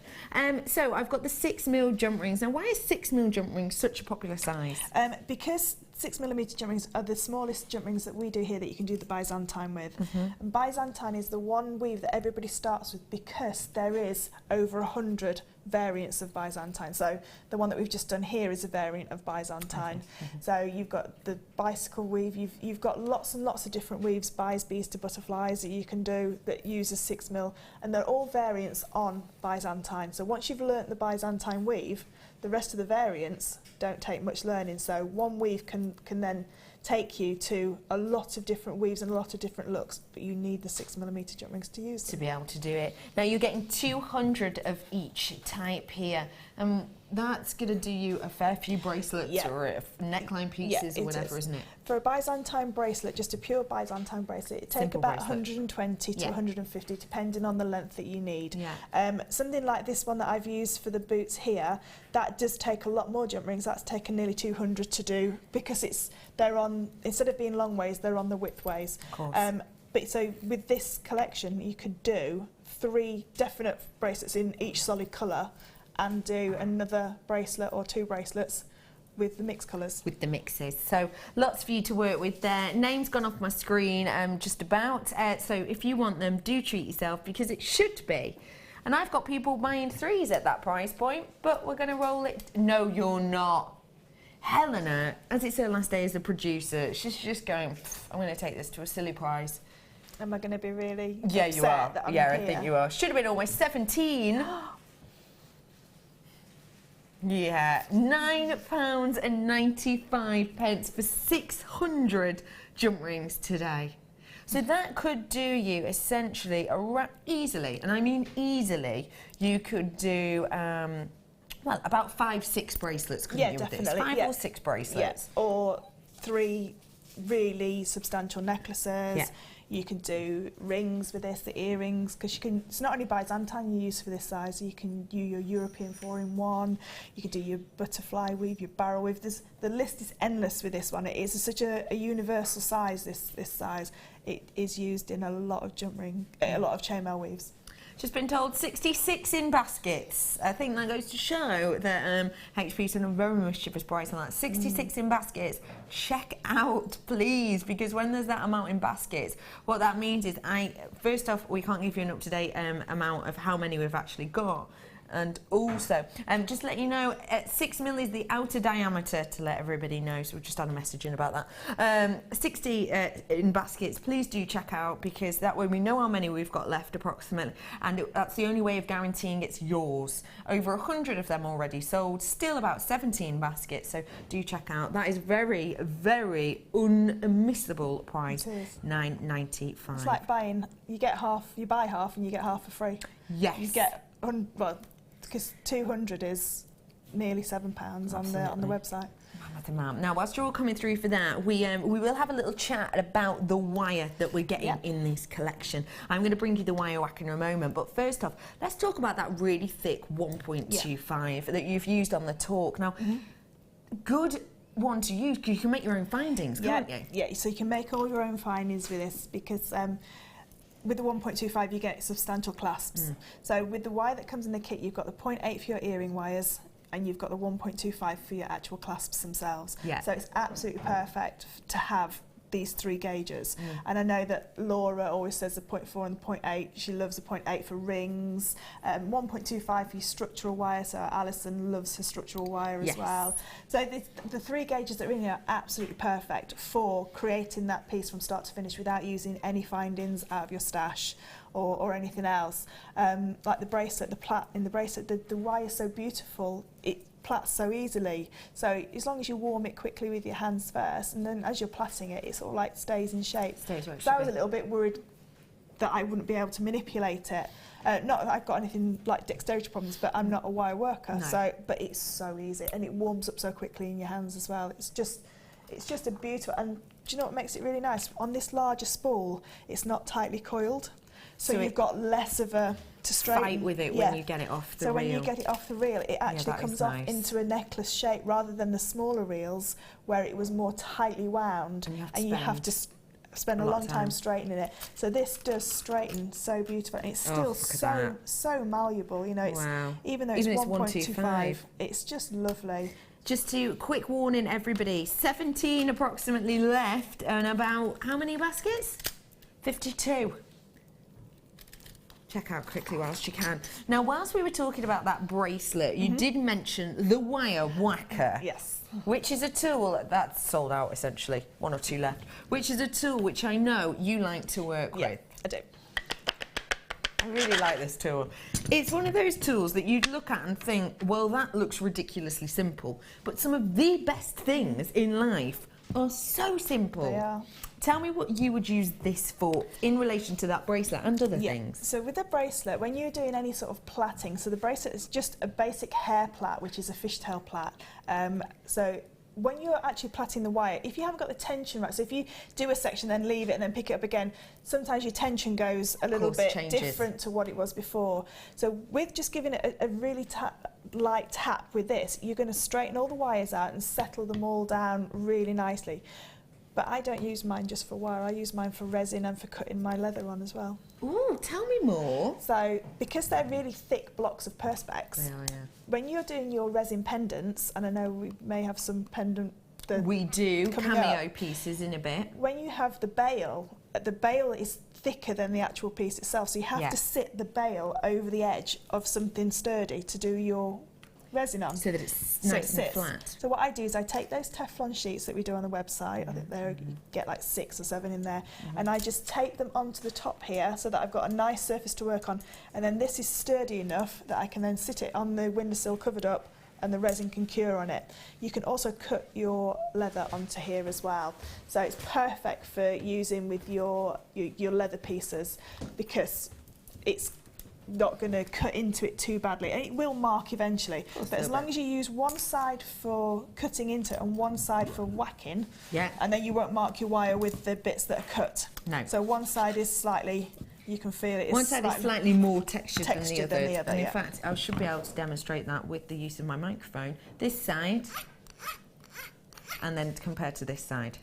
So I've got the 6mm jump rings. Now, why is 6mm jump rings such a popular size? Because 6mm jump rings are the smallest jump rings that we do here that you can do the Byzantine with. And Byzantine is the one weave that everybody starts with, because there is over 100 variants of Byzantine. So the one that we've just done here is a variant of Byzantine. So you've got the bicycle weave, you've got lots and lots of different weaves, bis, bees to butterflies, that you can do that uses 6mm, and they're all variants on Byzantine. So once you've learnt the Byzantine weave, the rest of the variants don't take much learning. So one weave can then take you to a lot of different weaves and a lot of different looks, but you need the 6mm jump rings to use them. To be able to do it. Now you're getting 200 of each type here, and that's going to do you a fair few bracelets or neckline pieces or whatever, isn't it? For a Byzantine bracelet, just a pure Byzantine bracelet, it takes about 120 to 150 depending on the length that you need. Something like this one that I've used for the boots here, that does take a lot more jump rings. That's taken nearly 200 to do, because they're on, instead of being long ways, they're on the width ways. Of course. But so with this collection, you could do 3 definite bracelets in each solid colour, and do another bracelet or 2 bracelets with the mixed colours. With the mixes. So lots for you to work with there. Name's gone off my screen just about. So if you want them, do treat yourself, because it should be. And I've got people buying 3s at that price point, but we're going to roll it. No, you're not. Helena, as it's her last day as a producer, she's just going, I'm going to take this to a silly price. Am I going to be really upset you are. That I'm here? I think you are. Should have been almost 17. Yeah, £9.95 for 600 jump rings today. So that could do you essentially easily, and I mean easily, you could do well, about 5-6 bracelets, couldn't you, with this? 5 or 6 bracelets. Or 3 really substantial necklaces. You can do rings with this, the earrings, because you can. It's not only Byzantine you use for this size. You can do your European 4-in-1. You can do your butterfly weave, your barrel weave. The list is endless with this one. It is such a universal size. This size. It is used in a lot of jump ring, a lot of chainmail weaves. Just been told 66 in baskets. I think that goes to show that HP's done a very mischievous price on that. 66 in baskets. Check out, please, because when there's that amount in baskets, what that means is first off, we can't give you an up-to-date amount of how many we've actually got. And also, just let you know, 6mm is the outer diameter, to let everybody know, so we've just had a message in about that. 60 in baskets, please do check out, because that way we know how many we've got left approximately, and that's the only way of guaranteeing it's yours. Over 100 of them already sold, still about 17 baskets, so do check out. That is very, very unmissable price. It is. £9.95. It's like buying, you buy half and you get half for free. Yes. You get, well, because 200 is nearly £7 on the website. Now, whilst you're all coming through for that, we will have a little chat about the wire that we're getting in this collection. I'm going to bring you the wire whack in a moment, but first off, let's talk about that really thick 1.25 that you've used on the talk. Now, good one to use, because you can make your own findings, can't you? Yeah, so you can make all your own findings with this, because with the 1.25 you get substantial clasps. So with the wire that comes in the kit, you've got the 0.8 for your earring wires, and you've got the 1.25 for your actual clasps themselves. So it's absolutely perfect to have these 3 gauges. And I know that Laura always says the 0.4 and the 0.8. She loves the 0.8 for rings. 1.25 for your structural wire, so Alison loves her structural wire as well. So the 3 gauges that are in here are absolutely perfect for creating that piece from start to finish without using any findings out of your stash or anything else. Like the bracelet, the plait in the bracelet, the wire is so beautiful, it plaits so easily. So as long as you warm it quickly with your hands first, and then as you're plaiting it, it sort of like stays in shape. So I was a little bit worried that I wouldn't be able to manipulate it. Not that I've got anything like dexterity problems, but I'm not a wire worker. But it's so easy, and it warms up so quickly in your hands as well. It's just a beautiful. And do you know what makes it really nice? On this larger spool, it's not tightly coiled. So you've got less of a to straighten. Fight with it when you get it off the reel. So when you get it off the reel, it actually comes off into a necklace shape, rather than the smaller reels where it was more tightly wound, and you have to spend a long time straightening it. So this does straighten so beautiful, and it's still so malleable. You know, it's even though it's 1.25, it's just lovely. Just to quick warning, everybody, 17 approximately left, and about how many baskets? 52. Check out quickly whilst you can. Now, whilst we were talking about that bracelet, you did mention the wire whacker. Yes. Which is a tool that's sold out, essentially. 1 or 2 left. Which is a tool which I know you like to work with. I do. I really like this tool. It's one of those tools that you'd look at and think, well, that looks ridiculously simple. But some of the best things in life are so simple. They are. Tell me what you would use this for in relation to that bracelet and other things. So with the bracelet, when you're doing any sort of plaiting, so the bracelet is just a basic hair plait, which is a fishtail plait. So when you're actually plaiting the wire, if you haven't got the tension right, so if you do a section, then leave it and then pick it up again, sometimes your tension goes a little bit different to what it was before. So with just giving it a really light tap with this, you're going to straighten all the wires out and settle them all down really nicely. But I don't use mine just for wire, I use mine for resin and for cutting my leather on as well. Ooh, tell me more. So, because they're really thick blocks of perspex, They are, yeah. when you're doing your resin pendants, and I know we may have some pendant... We do, coming cameo up. pieces in a bit. When you have the bail is thicker than the actual piece itself, so you have to sit the bail over the edge of something sturdy to do your resin on. So that it's nice and flat. So what I do is I take those Teflon sheets that we do on the website, I think they get like 6 or 7 in there, and I just tape them onto the top here so that I've got a nice surface to work on, and then this is sturdy enough that I can then sit it on the windowsill covered up and the resin can cure on it. You can also cut your leather onto here as well. So it's perfect for using with your leather pieces because it's not going to cut into it too badly, and it will mark eventually, but as long as you use one side for cutting into it and one side for whacking, and then you won't mark your wire with the bits that are cut. No. So one side is slightly, you can feel it. One side is slightly more textured than the other. And in yeah. fact, I should be able to demonstrate that with the use of my microphone. This side, and then compared to this side.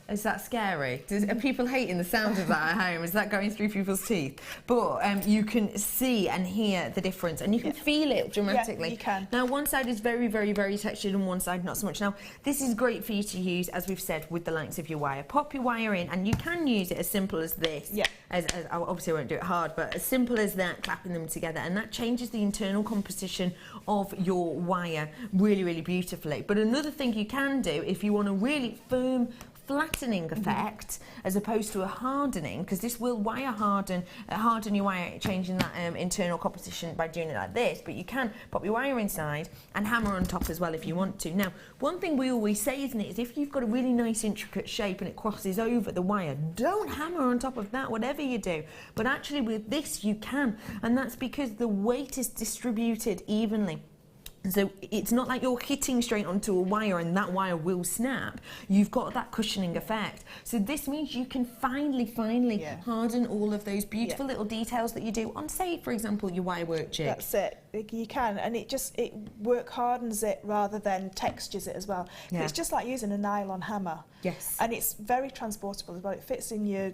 Is that scary? Are people hating the sound of that at home? Is that going through people's teeth? But you can see and hear the difference, and you can feel it dramatically. Yeah, you can. Now, one side is very, very, very textured, and one side not so much. Now, this is great for you to use, as we've said, with the lengths of your wire. Pop your wire in, and you can use it as simple as this. Yeah. As I obviously won't do it hard, but as simple as that, clapping them together, and that changes the internal composition of your wire really, really beautifully. But another thing you can do, if you want a really firm, flattening effect as opposed to a hardening, because this will wire harden your wire, changing that internal composition by doing it like this, but you can pop your wire inside and hammer on top as well if you want to. Now, one thing we always say, isn't it, is if you've got a really nice intricate shape and it crosses over the wire, don't hammer on top of that, whatever you do. But actually with this you can, and that's because the weight is distributed evenly. So it's not like you're hitting straight onto a wire and that wire will snap. You've got that cushioning effect. So this means you can finally harden all of those beautiful little details that you do on, say, for example, your wire work jig. That's it. You can, and it work hardens it rather than textures it as well. Yeah. It's just like using a nylon hammer. Yes. And it's very transportable as well. It fits in your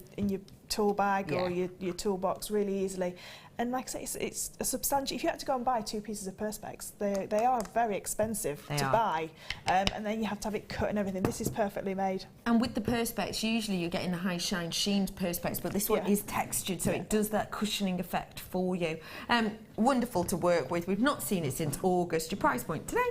tool bag or your toolbox really easily. And like I say, it's a substantial. If you had to go and buy 2 pieces of perspex, they are very expensive to buy, and then you have to have it cut and everything. This is perfectly made. And with the perspex, usually you're getting the high shine sheened perspex, but this one is textured, so it does that cushioning effect for you. Wonderful to work with. We've not seen it since August. Your price point today?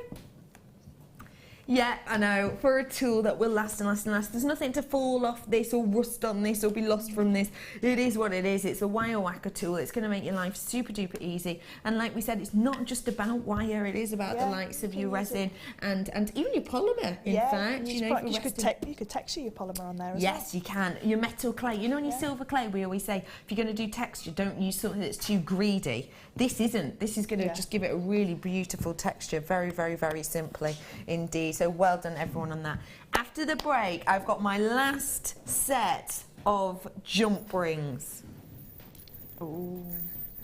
Yeah, I know, for a tool that will last and last and last. There's nothing to fall off this or rust on this or be lost from this. It is what it is. It's a wire whacker tool. It's going to make your life super duper easy. And like we said, it's not just about wire. It is about the likes of your resin and even your polymer, in fact. You could texture your polymer on there as well. Yes, you can. Your metal clay. You know, on your silver clay, we always say, if you're going to do texture, don't use something that's too greedy. This isn't. This is going to just give it a really beautiful texture, very, very, very simply indeed. So well done, everyone, on that. After the break, I've got my last set of jump rings. Ooh,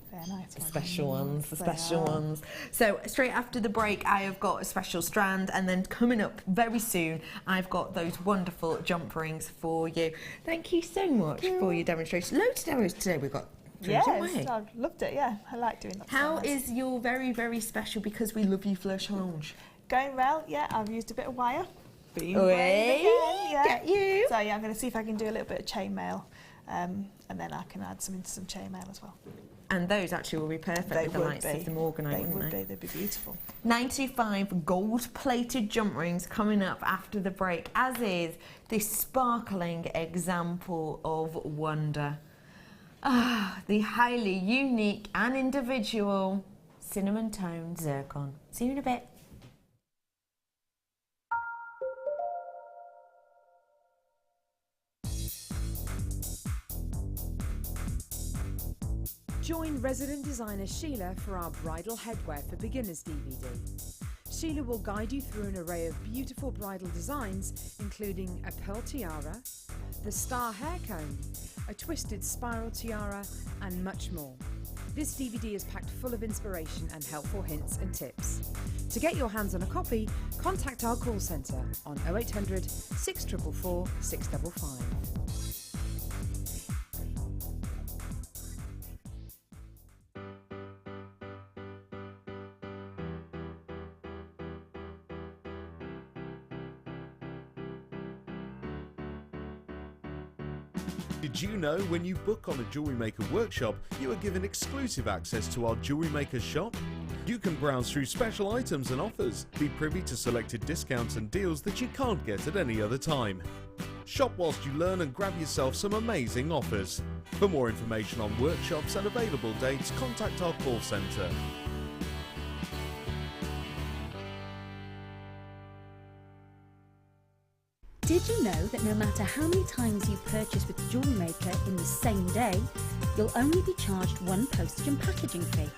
they're nice. The special ones. So straight after the break, I have got a special strand, and then coming up very soon, I've got those wonderful jump rings for you. Thank you so much for your demonstration. Loads of demos today we've got. Yes, I loved it, I like doing that. How is your very, very special Because We Love You Fleur challenge? Going well, I've used a bit of wire. Get you. So I'm going to see if I can do a little bit of chainmail, and then I can add some into some chainmail as well. And those actually will be perfect with the likes of the Morganite, wouldn't they? They'd be beautiful. 95 gold-plated jump rings coming up after the break, as is this sparkling example of wonder. The highly unique and individual cinnamon toned zircon. See you in a bit. Join resident designer Sheila for our Bridal Headwear for Beginners DVD. Sheila will guide you through an array of beautiful bridal designs, including a pearl tiara, the star hair comb, a twisted spiral tiara, and much more. This DVD is packed full of inspiration and helpful hints and tips. To get your hands on a copy, contact our call centre on 0800 644 655. Did you know when you book on a Jewellery Maker workshop, you are given exclusive access to our Jewellery Maker shop? You can browse through special items and offers, be privy to selected discounts and deals that you can't get at any other time. Shop whilst you learn and grab yourself some amazing offers. For more information on workshops and available dates, contact our call centre. Did you know that no matter how many times you purchase with JewelleryMaker in the same day, you'll only be charged one postage and packaging fee?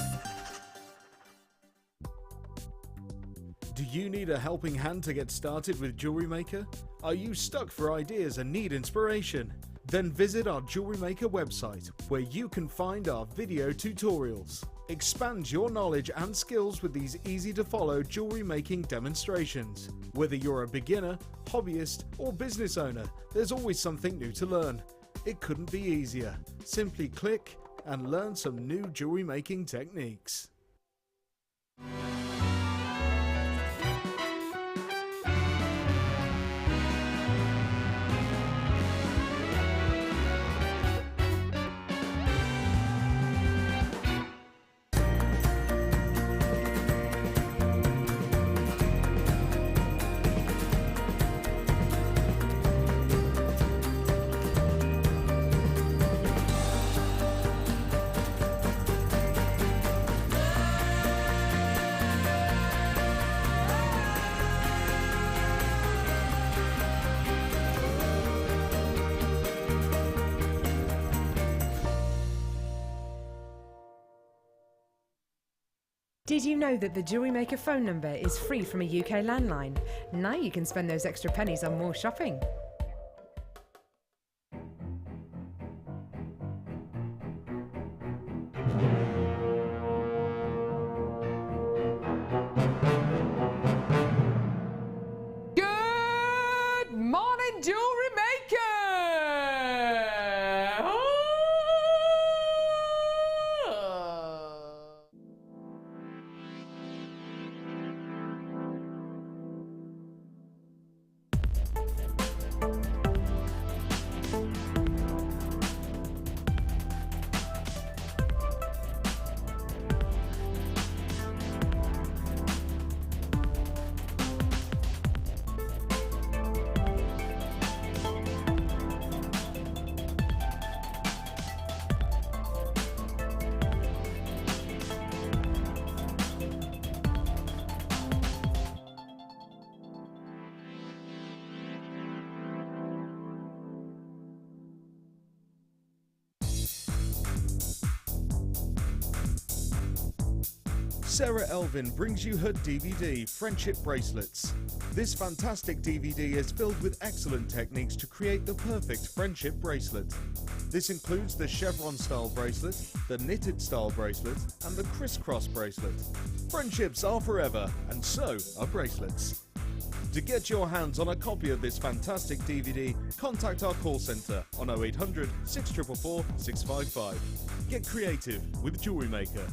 Do you need a helping hand to get started with Jewellery Maker? Are you stuck for ideas and need inspiration? Then visit our Jewellery Maker website, where you can find our video tutorials. Expand your knowledge and skills with these easy-to-follow jewellery making demonstrations. Whether you're a beginner, hobbyist, or business owner, there's always something new to learn. It couldn't be easier. Simply click and learn some new jewellery making techniques. Did you know that the Jewellery Maker phone number is free from a UK landline? Now you can spend those extra pennies on more shopping. Good morning, Jewellery Maker! Sarah Elvin brings you her DVD, Friendship Bracelets. This fantastic DVD is filled with excellent techniques to create the perfect friendship bracelet. This includes the chevron style bracelet, the knitted style bracelet, and the crisscross bracelet. Friendships are forever, and so are bracelets. To get your hands on a copy of this fantastic DVD, contact our call centre on 0800 644 655. Get creative with Jewellery Maker.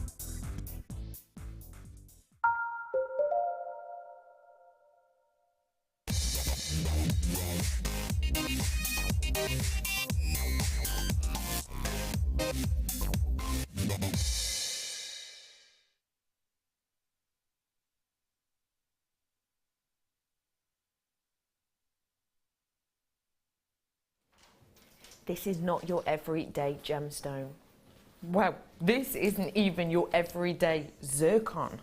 This is not your everyday gemstone. Well, this isn't even your everyday zircon.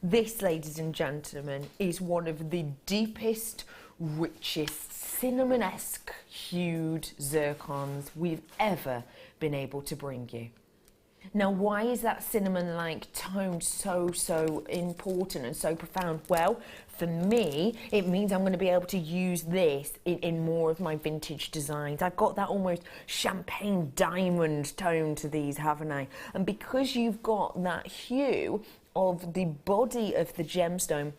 This, ladies and gentlemen, is one of the deepest, richest, cinnamon-esque hued zircons we've ever been able to bring you. Now, why is that cinnamon-like tone so important and so profound? Well, for me, it means I'm going to be able to use this in more of my vintage designs. I've got that almost champagne diamond tone to these, haven't I? And because you've got that hue of the body of the gemstone,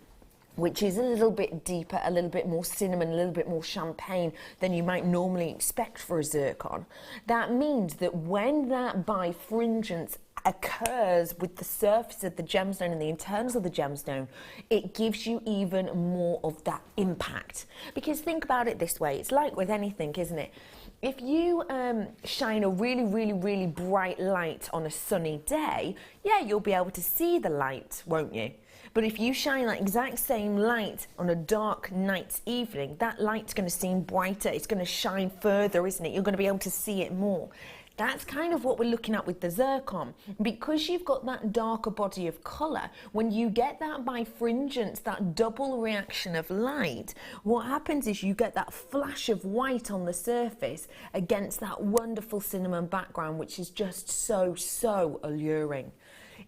which is a little bit deeper, a little bit more cinnamon, a little bit more champagne than you might normally expect for a zircon. That means that when that bifringence occurs with the surface of the gemstone and the internals of the gemstone, it gives you even more of that impact. Because think about it this way, it's like with anything, isn't it? If you shine a really bright light on a sunny day, yeah, you'll be able to see the light, won't you? But if you shine that exact same light on a dark night's evening, that light's going to seem brighter, it's going to shine further, isn't it? You're going to be able to see it more. That's kind of what we're looking at with the zircon. Because you've got that darker body of colour, when you get that bifringence, that double reaction of light, what happens is you get that flash of white on the surface against that wonderful cinnamon background, which is just so alluring.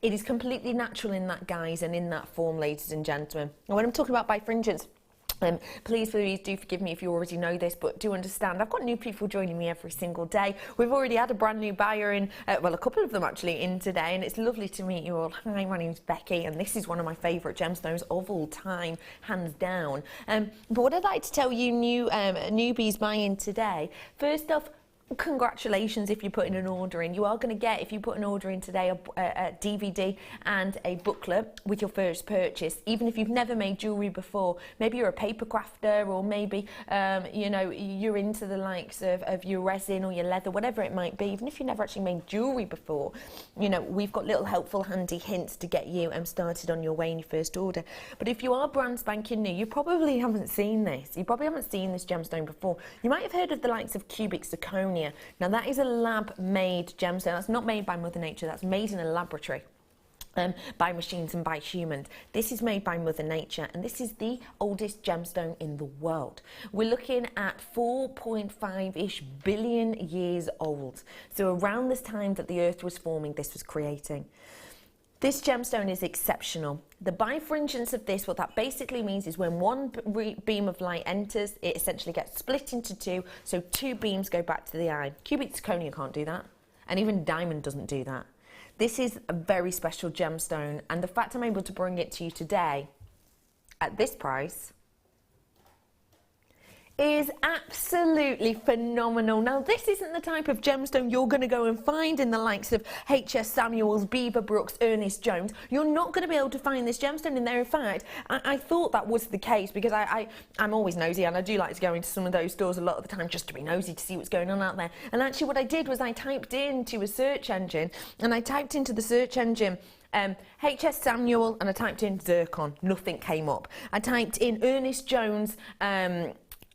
It is completely natural in that guise and in that form, ladies and gentlemen. And when I'm talking about bifringence, please do forgive me if you already know this, but do understand I've got new people joining me every single day. We've already had a brand new buyer in, well, a couple of them actually in today, and it's lovely to meet you all. Hi, my name's Becky, and this is one of my favourite gemstones of all time, hands down. But what I'd like to tell you newbies buying today, first off, congratulations if you're putting an order in. You are going to get, if you put an order in today, a DVD and a booklet with your first purchase. Even if you've never made jewellery before, maybe you're a paper crafter, or maybe you know, you're into the likes of your resin or your leather, whatever it might be. Even if you've never actually made jewellery before, you know, we've got little helpful handy hints to get you started on your way in your first order. But if you are brand spanking new, you probably haven't seen this. You probably haven't seen this gemstone before. You might have heard of the likes of cubic zirconia. Now that is a lab-made gemstone. That's not made by Mother Nature. That's made in a laboratory by machines and by humans. This is made by Mother Nature, and this is the oldest gemstone in the world. We're looking at 4.5-ish billion years old. So around this time that the Earth was forming, this was creating. This gemstone is exceptional. The bifringence of this, what that basically means is when one beam of light enters, it essentially gets split into two, so two beams go back to the eye. Cubic zirconia can't do that, and even diamond doesn't do that. This is a very special gemstone, and the fact I'm able to bring it to you today at this price is absolutely phenomenal. Now, this isn't the type of gemstone you're going to go and find in the likes of H.S. Samuels, Beaverbrooks, Ernest Jones. You're not going to be able to find this gemstone in there. In fact, I thought that was the case, because I'm always nosy, and I do like to go into some of those stores a lot of the time just to be nosy to see what's going on out there. And actually what I did was I typed into a search engine, and I typed into the search engine H.S. Samuel, and I typed in zircon. Nothing came up. I typed in Ernest Jones,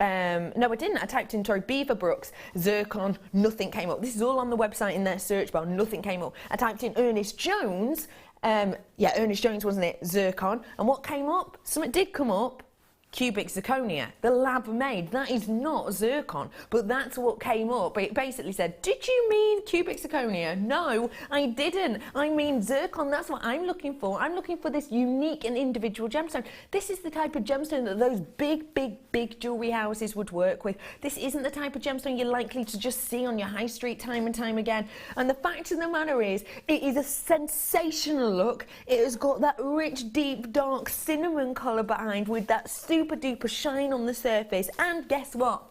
no, I didn't. I typed in Beaverbrooks, zircon, nothing came up. This is all on the website in their search bar, nothing came up. I typed in Ernest Jones, yeah, Ernest Jones, wasn't it? Zircon. And what came up? Something did come up. Cubic zirconia, the lab made. That is not zircon, but that's what came up. It basically said, did you mean cubic zirconia? No, I didn't. I mean zircon. That's what I'm looking for. I'm looking for this unique and individual gemstone. This is the type of gemstone that those big jewellery houses would work with. This isn't the type of gemstone you're likely to just see on your high street time and time again. And the fact of the matter is, it is a sensational look. It has got that rich, deep, dark cinnamon colour behind with that super duper shine on the surface. And guess what?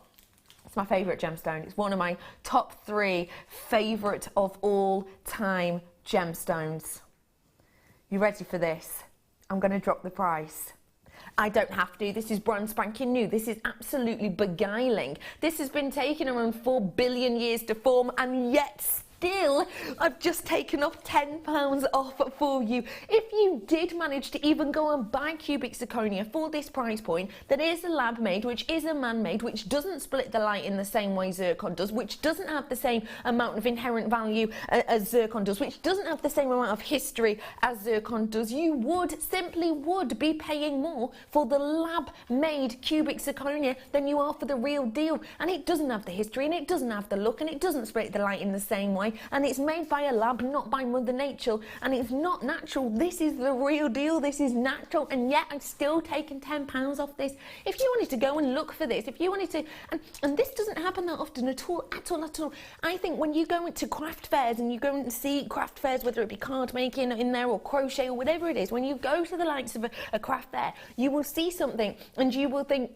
It's my favourite gemstone. It's one of my top 3 favourite of all time gemstones. You ready for this? I'm going to drop the price. I don't have to. This is brand spanking new. This is absolutely beguiling. This has been taking around 4 billion years to form, and yet still, I've just taken off £10 off for you. If you did manage to even go and buy cubic zirconia for this price point, that is a lab made, which is a man made, which doesn't split the light in the same way Zircon does, which doesn't have the same amount of inherent value as Zircon does, which doesn't have the same amount of history as Zircon does, you simply would be paying more for the lab made cubic zirconia than you are for the real deal. And it doesn't have the history, and it doesn't have the look, and it doesn't split the light in the same way, and it's made by a lab, not by Mother Nature, and it's not natural. This is the real deal. This is natural, and yet I've still taken £10 off this. If you wanted to go and look for this, if you wanted to, and this doesn't happen that often at all. I think when you go into craft fairs and you go and see craft fairs, whether it be card making in there or crochet or whatever it is, when you go to the likes of a craft fair, you will see something and you will think,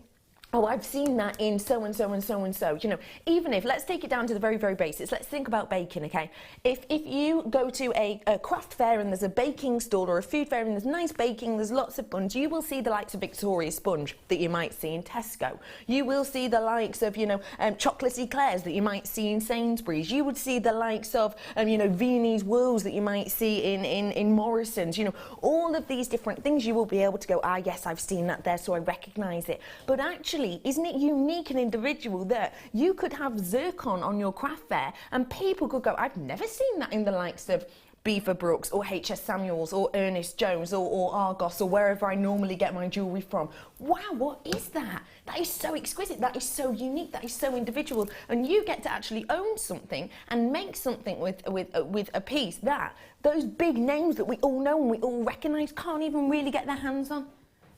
oh, I've seen that in so and so and so and so. You know, even if, let's take it down to the very, very basics. Let's think about baking, okay? If you go to a craft fair and there's a baking stall or a food fair and there's nice baking, there's lots of buns, you will see the likes of Victoria Sponge that you might see in Tesco. You will see the likes of, you know, chocolate eclairs that you might see in Sainsbury's. You would see the likes of, you know, Viennese whirls that you might see in Morrison's. You know, all of these different things you will be able to go, ah, yes, I've seen that there, so I recognise it. But actually, isn't it unique and individual that you could have Zircon on your craft fair and people could go, I've never seen that in the likes of Beaver Brooks or H.S. Samuels or Ernest Jones or Argos or wherever I normally get my jewellery from. Wow, what is that? That is so exquisite, that is so unique, that is so individual, and you get to actually own something and make something with a piece that those big names that we all know and we all recognise can't even really get their hands on.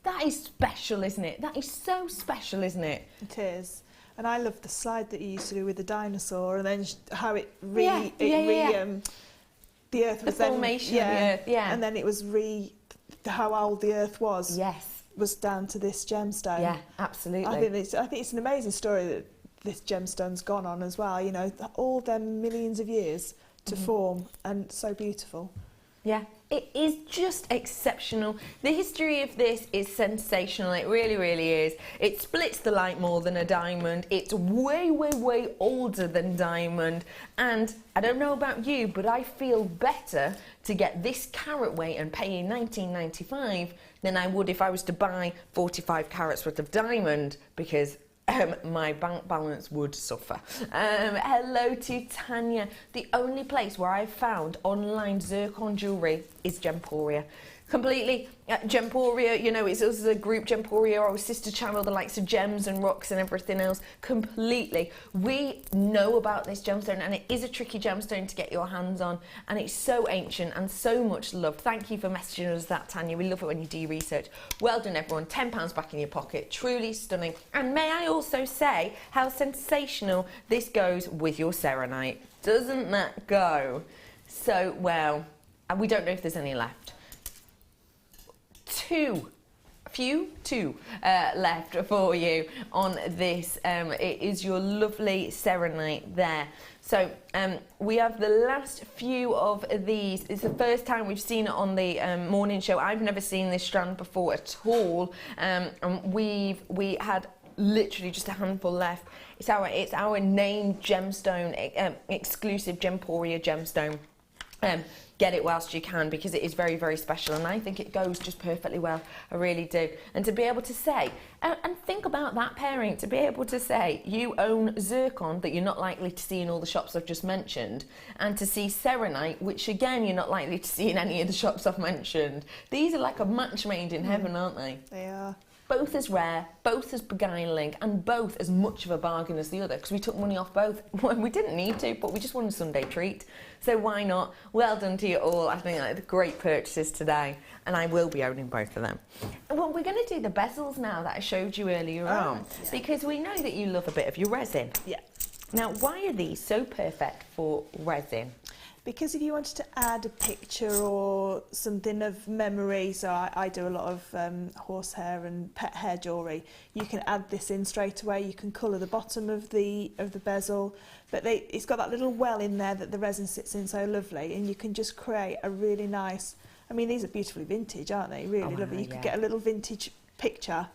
That is special, isn't it? That is so special, isn't it? It is. And I love the slide that you used to do with the dinosaur, and then how it the earth was the formation of the earth, yeah. And then it was how old the earth was. Yes. Was down to this gemstone. Yeah, absolutely. I think it's an amazing story that this gemstone's gone on as well. You know, all them millions of years to form, and so beautiful. Yeah, it is just exceptional. The history of this is sensational. It really, really is. It splits the light more than a diamond. It's way, way, way older than diamond. And I don't know about you, but I feel better to get this carat weight and paying $19.95 than I would if I was to buy 45 carats worth of diamond, because my bank balance would suffer. Hello to Tanya. The only place where I've found online Zircon jewellery is Gemporia. Completely. Gemporia, you know, it's us as a group, Gemporia, our sister channel, the likes of Gems and Rocks and everything else, completely. We know about this gemstone, and it is a tricky gemstone to get your hands on, and it's so ancient and so much loved. Thank you for messaging us that, Tanya. We love it when you do your research. Well done, everyone. £10 back in your pocket. Truly stunning. And may I also say how sensational this goes with your Serenite. Doesn't that go so well? And we don't know if there's any left. Two left for you on this. It is your lovely Serenite there. So we have the last few of these. It's the first time we've seen it on the morning show. I've never seen this strand before at all, and we had literally just a handful left. It's our named gemstone, exclusive Gemporia gemstone. Get it whilst you can, because it is very, very special, and I think it goes just perfectly well. I really do. And to be able to say, and think about that pairing, to be able to say you own Zircon that you're not likely to see in all the shops I've just mentioned, and to see Serenite, which again you're not likely to see in any of the shops I've mentioned. These are like a match made in heaven, aren't they? They are. Both as rare, both as beguiling, and both as much of a bargain as the other, because we took money off both. We didn't need to, but we just wanted a Sunday treat. So why not? Well done to you all. I think they're great purchases today, and I will be owning both of them. Well, we're going to do the bezels now that I showed you earlier on, because we know that you love a bit of your resin. Yeah. Now, why are these so perfect for resin? Because if you wanted to add a picture or something of memory, so I do a lot of horsehair and pet hair jewellery, you can add this in straight away. You can colour the bottom of the bezel, but it's got that little well in there that the resin sits in so lovely, and you can just create a really nice, I mean, these are beautifully vintage, aren't they? Really lovely. You could get a little vintage picture,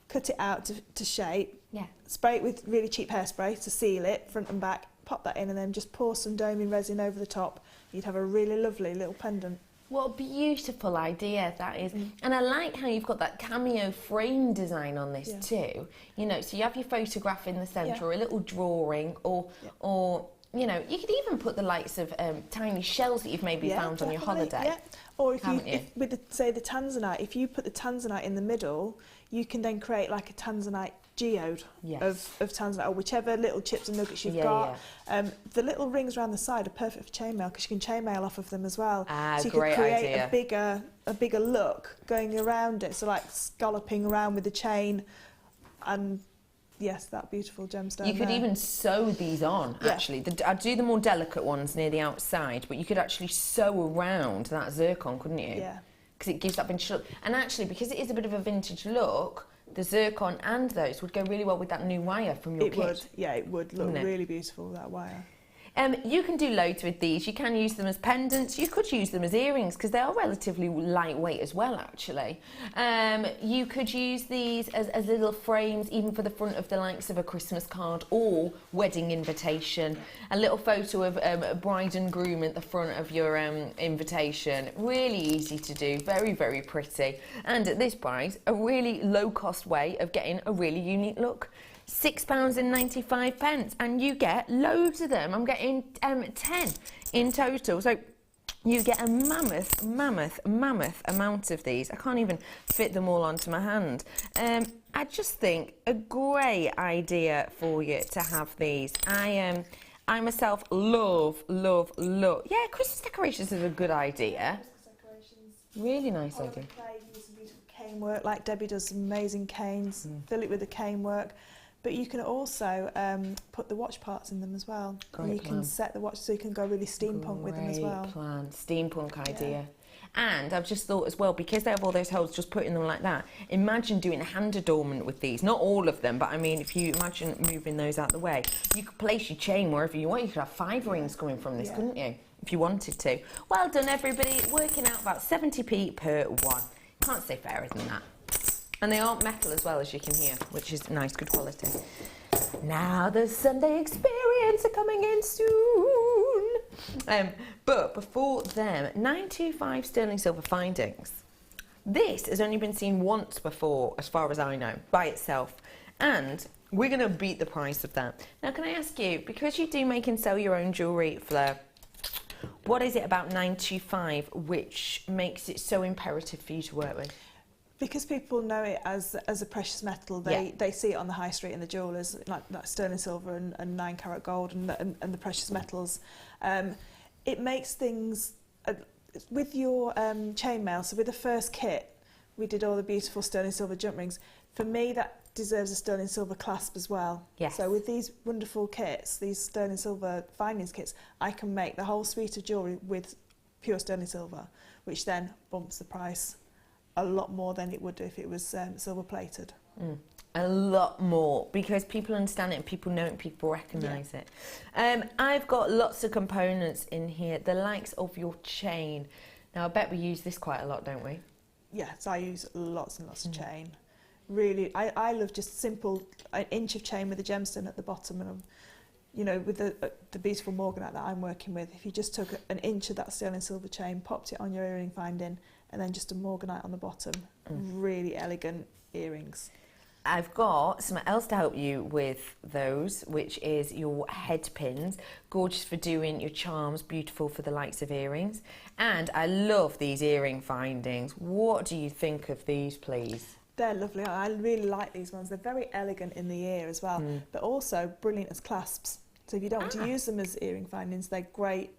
cut it out to shape, spray it with really cheap hairspray to seal it front and back, pop that in and then just pour some doming resin over the top. You'd have a really lovely little pendant. What a beautiful idea that is. And I like how you've got that cameo frame design on this too. You know, so you have your photograph in the centre, or a little drawing, or you know, you could even put the likes of tiny shells that you've maybe found on your holiday. Yeah. Or if with the, say the Tanzanite, if you put the Tanzanite in the middle, you can then create like a Tanzanite geode of Tanzanite, or whichever little chips and nuggets you've got. The little rings around the side are perfect for chainmail because you can chainmail off of them as well. So you could create a bigger look going around it, so like scalloping around with the chain, and yes, that beautiful gemstone. You could even sew these on, actually. I'd do the more delicate ones near the outside, but you could actually sew around that zircon, couldn't you? Yeah. Because it gives that vintage look. And actually, because it is a bit of a vintage look, the zircon and those would go really well with that new wire from your kit. It would, yeah, it would look really beautiful, that wire. You can do loads with these. You can use them as pendants. You could use them as earrings because they are relatively lightweight as well, actually. You could use these as little frames, even for the front of the likes of a Christmas card or wedding invitation. A little photo of a bride and groom at the front of your invitation. Really easy to do, very, very pretty. And at this price, a really low-cost way of getting a really unique look. £6.95, and you get loads of them. I'm getting 10 in total. So you get a mammoth amount of these. I can't even fit them all onto my hand. I just think a great idea for you to have these. I myself love. Yeah, Christmas decorations is a good idea. Really nice idea. Use some beautiful cane work, like Debbie does some amazing canes. Fill it with the cane work. But you can also put the watch parts in them as well. Great you can set the watch so you can go really steampunk with them as well. Great plan, steampunk idea. And I've just thought as well, because they have all those holes, just putting them like that, imagine doing a hand adornment with these. Not all of them, but I mean, if you imagine moving those out the way, you could place your chain wherever you want. You could have 5 rings coming from this, couldn't you? If you wanted to. Well done, everybody. Working out about 70p per one. Can't say fairer than that. And they aren't metal as well, as you can hear, which is nice, good quality. Now the Sunday experience are coming in soon. But before them, 925 sterling silver findings. This has only been seen once before, as far as I know, by itself. And we're going to beat the price of that. Now, can I ask you, because you do make and sell your own jewellery, Fleur, what is it about 925 which makes it so imperative for you to work with? Because people know it as a precious metal, they see it on the high street in the jewellers, like sterling silver and 9 carat gold and the precious metals. It makes things, with your chainmail, so with the first kit, we did all the beautiful sterling silver jump rings. For me, that deserves a sterling silver clasp as well. Yes. So with these wonderful kits, these sterling silver findings kits, I can make the whole suite of jewellery with pure sterling silver, which then bumps the price a lot more than it would do if it was silver plated. A lot more, because people understand it and people know it and people recognise it. I've got lots of components in here, the likes of your chain. Now I bet we use this quite a lot, don't we? Yes, I use lots and lots of chain. Really, I love just simple, an inch of chain with a gemstone at the bottom, and you know, with the beautiful Morganite that I'm working with, if you just took an inch of that sterling silver chain, popped it on your earring finding, and then just a Morganite on the bottom. Really elegant earrings. I've got something else to help you with those, which is your head pins. Gorgeous for doing your charms, beautiful for the likes of earrings. And I love these earring findings. What do you think of these, please? They're lovely. I really like these ones. They're very elegant in the ear as well, but also brilliant as clasps. So if you don't want to use them as earring findings, they're great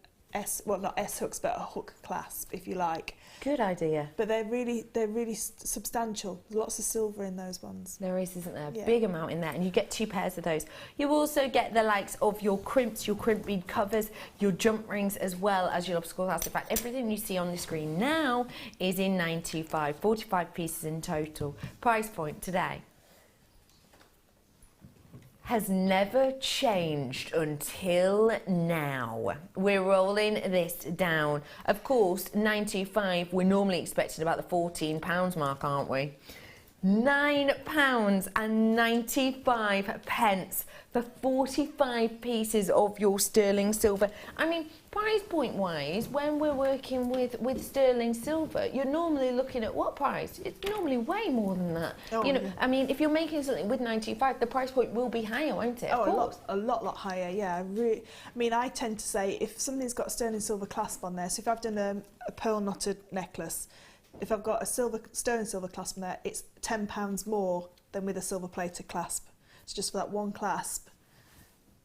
not S hooks, but a hook clasp, if you like. Good idea. But they're really substantial. Lots of silver in those ones. There is, isn't there? A big amount in there, and you get 2 pairs of those. You also get the likes of your crimps, your crimp bead covers, your jump rings, as well as your obstacle house. In fact, everything you see on the screen now is in 925, 45 pieces in total. Price point today has never changed until now. We're rolling this down. Of course, 925, we're normally expecting about the £14 mark, aren't we? £9.95 for 45 pieces of your sterling silver. I mean, price point wise, when we're working with sterling silver, you're normally looking at what price? It's normally way more than that. Oh, you know, yeah. I mean, if you're making something with 95, the price point will be higher, won't it? Oh, of course. a lot higher, yeah. I mean, I tend to say if something's got a sterling silver clasp on there, so if I've done a pearl knotted necklace, if I've got a sterling silver clasp on there, it's £10 more than with a silver plated clasp. So just for that one clasp,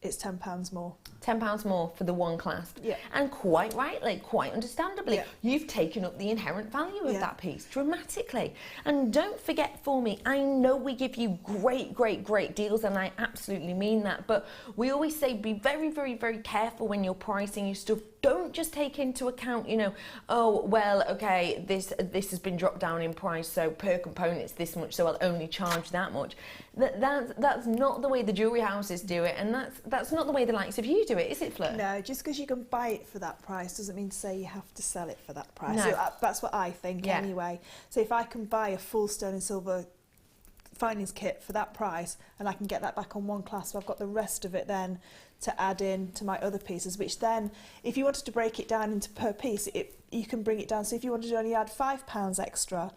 it's £10 more. £10 more for the one clasp. Yeah. And quite rightly, quite understandably, Yeah. you've taken up the inherent value of Yeah. that piece dramatically. And don't forget for me, I know we give you great deals, and I absolutely mean that, but we always say be very careful when you're pricing your stuff. Don't just take into account, you know, oh, well, okay, this has been dropped down in price, so per component it's this much, so I'll only charge that much. That's not the way the jewellery houses do it, and that's not the way the likes of you do it, is it, Fleur? No, just because you can buy it for that price doesn't mean to say you have to sell it for that price. No. So that's what I think anyway. So if I can buy a full sterling silver findings kit for that price and I can get that back on one clasp, I've got the rest of it then to add in to my other pieces, which then if you wanted to break it down into per piece, you can bring it down. So if you wanted to only add £5 extra,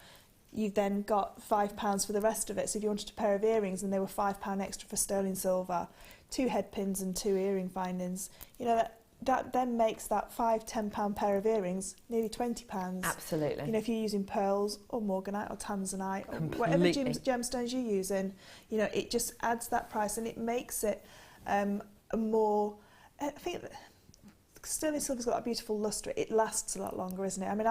you've then got £5 for the rest of it. So if you wanted a pair of earrings and they were £5 extra for sterling silver, 2 head pins and 2 earring findings, you know, that then makes that £5–10 pair of earrings nearly £20. Absolutely. You know, if you're using pearls or Morganite or Tanzanite or whatever Completely. gemstones you're using, you know, it just adds that price and it makes it a more, I think sterling silver's got a beautiful lustre. It lasts a lot longer, isn't it? I mean,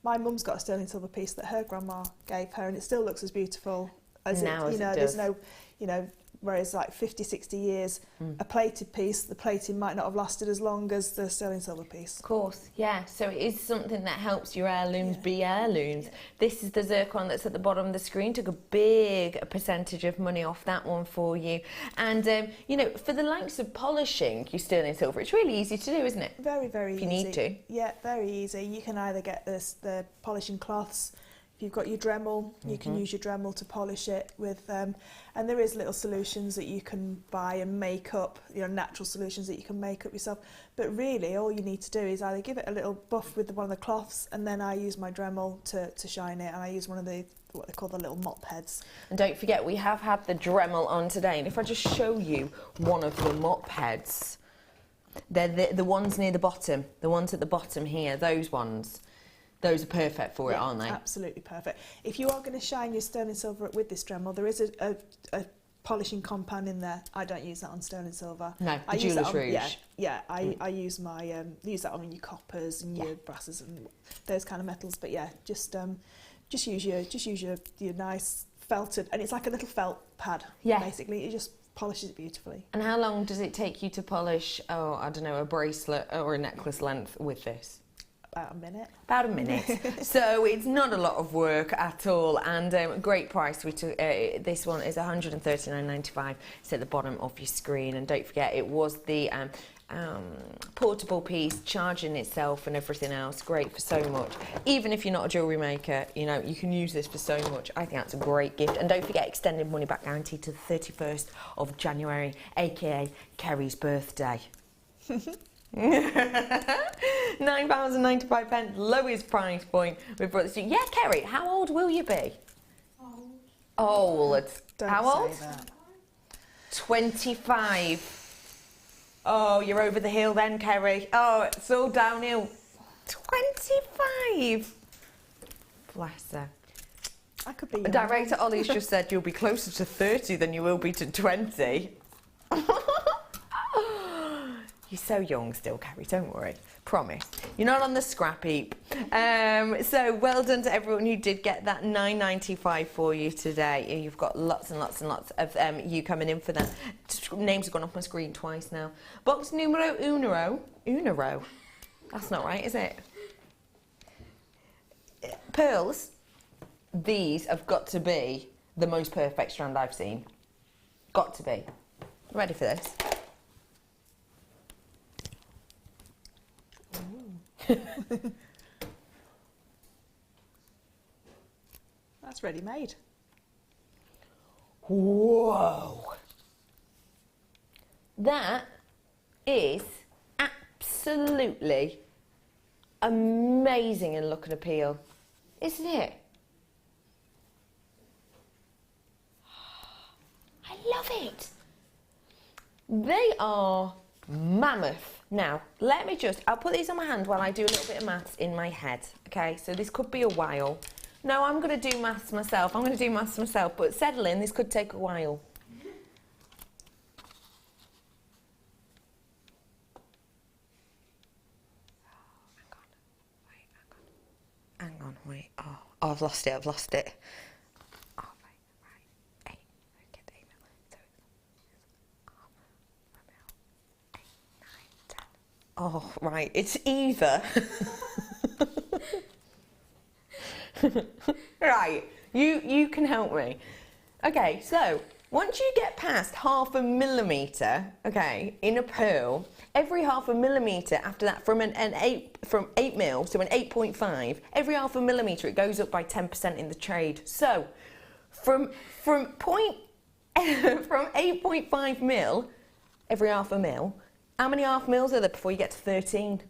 my mum's got a sterling silver piece that her grandma gave her and it still looks as beautiful as Now it, as you know, it there's does. no, you know, whereas like 50–60 years, a plated piece, the plating might not have lasted as long as the sterling silver piece. Of course, yeah. So it is something that helps your heirlooms be heirlooms. Yeah. This is the zircon that's at the bottom of the screen. Took a big percentage of money off that one for you. And, you know, for the likes of polishing your sterling silver, it's really easy to do, isn't it? Very If easy. you need to. Yeah, very easy. You can either get the polishing cloths. If you've got your Dremel, you can use your Dremel to polish it with, and there is little solutions that you can buy and make up, you know, natural solutions that you can make up yourself. But really, all you need to do is either give it a little buff with one of the cloths, and then I use my Dremel to shine it, and I use one of the what they call the little mop heads. And don't forget, we have had the Dremel on today. And if I just show you one of the mop heads, they're the ones near the bottom, the ones at the bottom here, those ones. Those are perfect for it, aren't they? Absolutely perfect. If you are going to shine your sterling silver with this Dremel, there is a polishing compound in there. I don't use that on sterling silver. No, I the use that Jeweller's on, Rouge. I use my use that on your coppers and your brasses and those kind of metals. But yeah, just use your nice felted, and it's like a little felt pad. Yeah. Basically, it just polishes it beautifully. And how long does it take you to polish, oh, I don't know, a bracelet or a necklace length with this? About a minute. About a minute. So it's not a lot of work at all, and great price. We took this one is $139.95. It's at the bottom of your screen, and don't forget it was the portable piece, charging itself and everything else. Great for so much. Even if you're not a jewellery maker, you know, you can use this for so much. I think that's a great gift. And don't forget, extended money back guarantee to the 31st of January, aka Kerry's birthday. £9.95, lowest price point. We've brought this to you. Yeah, Kerry, how old will you be? Old. Don't How say old? that. 25. Oh, you're over the hill then, Kerry. Oh, it's all downhill. 25. Bless her. I could be. Director Ollie's just said you'll be closer to 30 than you will be to 20. You're so young still, Kerry, don't worry. Promise. You're not on the scrap heap. So well done to everyone who did get that $9.95 for you today. You've got lots and lots and lots of you coming in for that. Names have gone off my screen twice now. Box numero uno. Unero. That's not right, is it? Pearls. These have got to be the most perfect strand I've seen. Got to be. Ready for this? That's ready made. Whoa. That is absolutely amazing in look and appeal, isn't it? I love it. They are mammoth. Now, I'll put these on my hand while I do a little bit of maths in my head, okay? So this could be a while. No, I'm going to do maths myself. But settle in, this could take a while. Hang on, wait. Oh, I've lost it. Oh, right. 8. Okay, 8 mil. So it's 8, 9, 10. Oh, right. It's either. Right. You can help me. Okay, so once you get past 0.5 millimetre, okay, in a pearl, every 0.5 millimetre after that, from 8 mil, so an 8.5, every 0.5 millimetre it goes up by 10% in the trade. So from 8.5 mil, every 0.5 mil, how many 0.5 mils are there before you get to 13?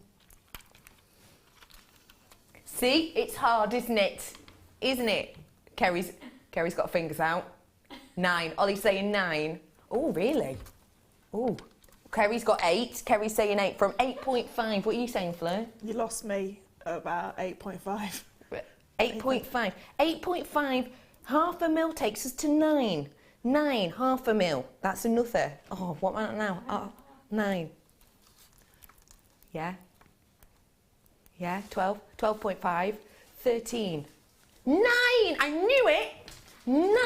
See, it's hard, isn't it? Isn't it? Kerry's got fingers out. 9. Ollie's saying 9. Oh, really? Oh. Kerry's got 8. Kerry's saying 8. From 8.5. What are you saying, Fleur? You lost me at about 8.5. 8.5. 8.5. 0.5 mil takes us to 9. 9. 0.5 mil. That's another. Oh, what am I now? Oh, 9. Yeah. Yeah. 12. 12.5. 13. 9. I knew it. 9.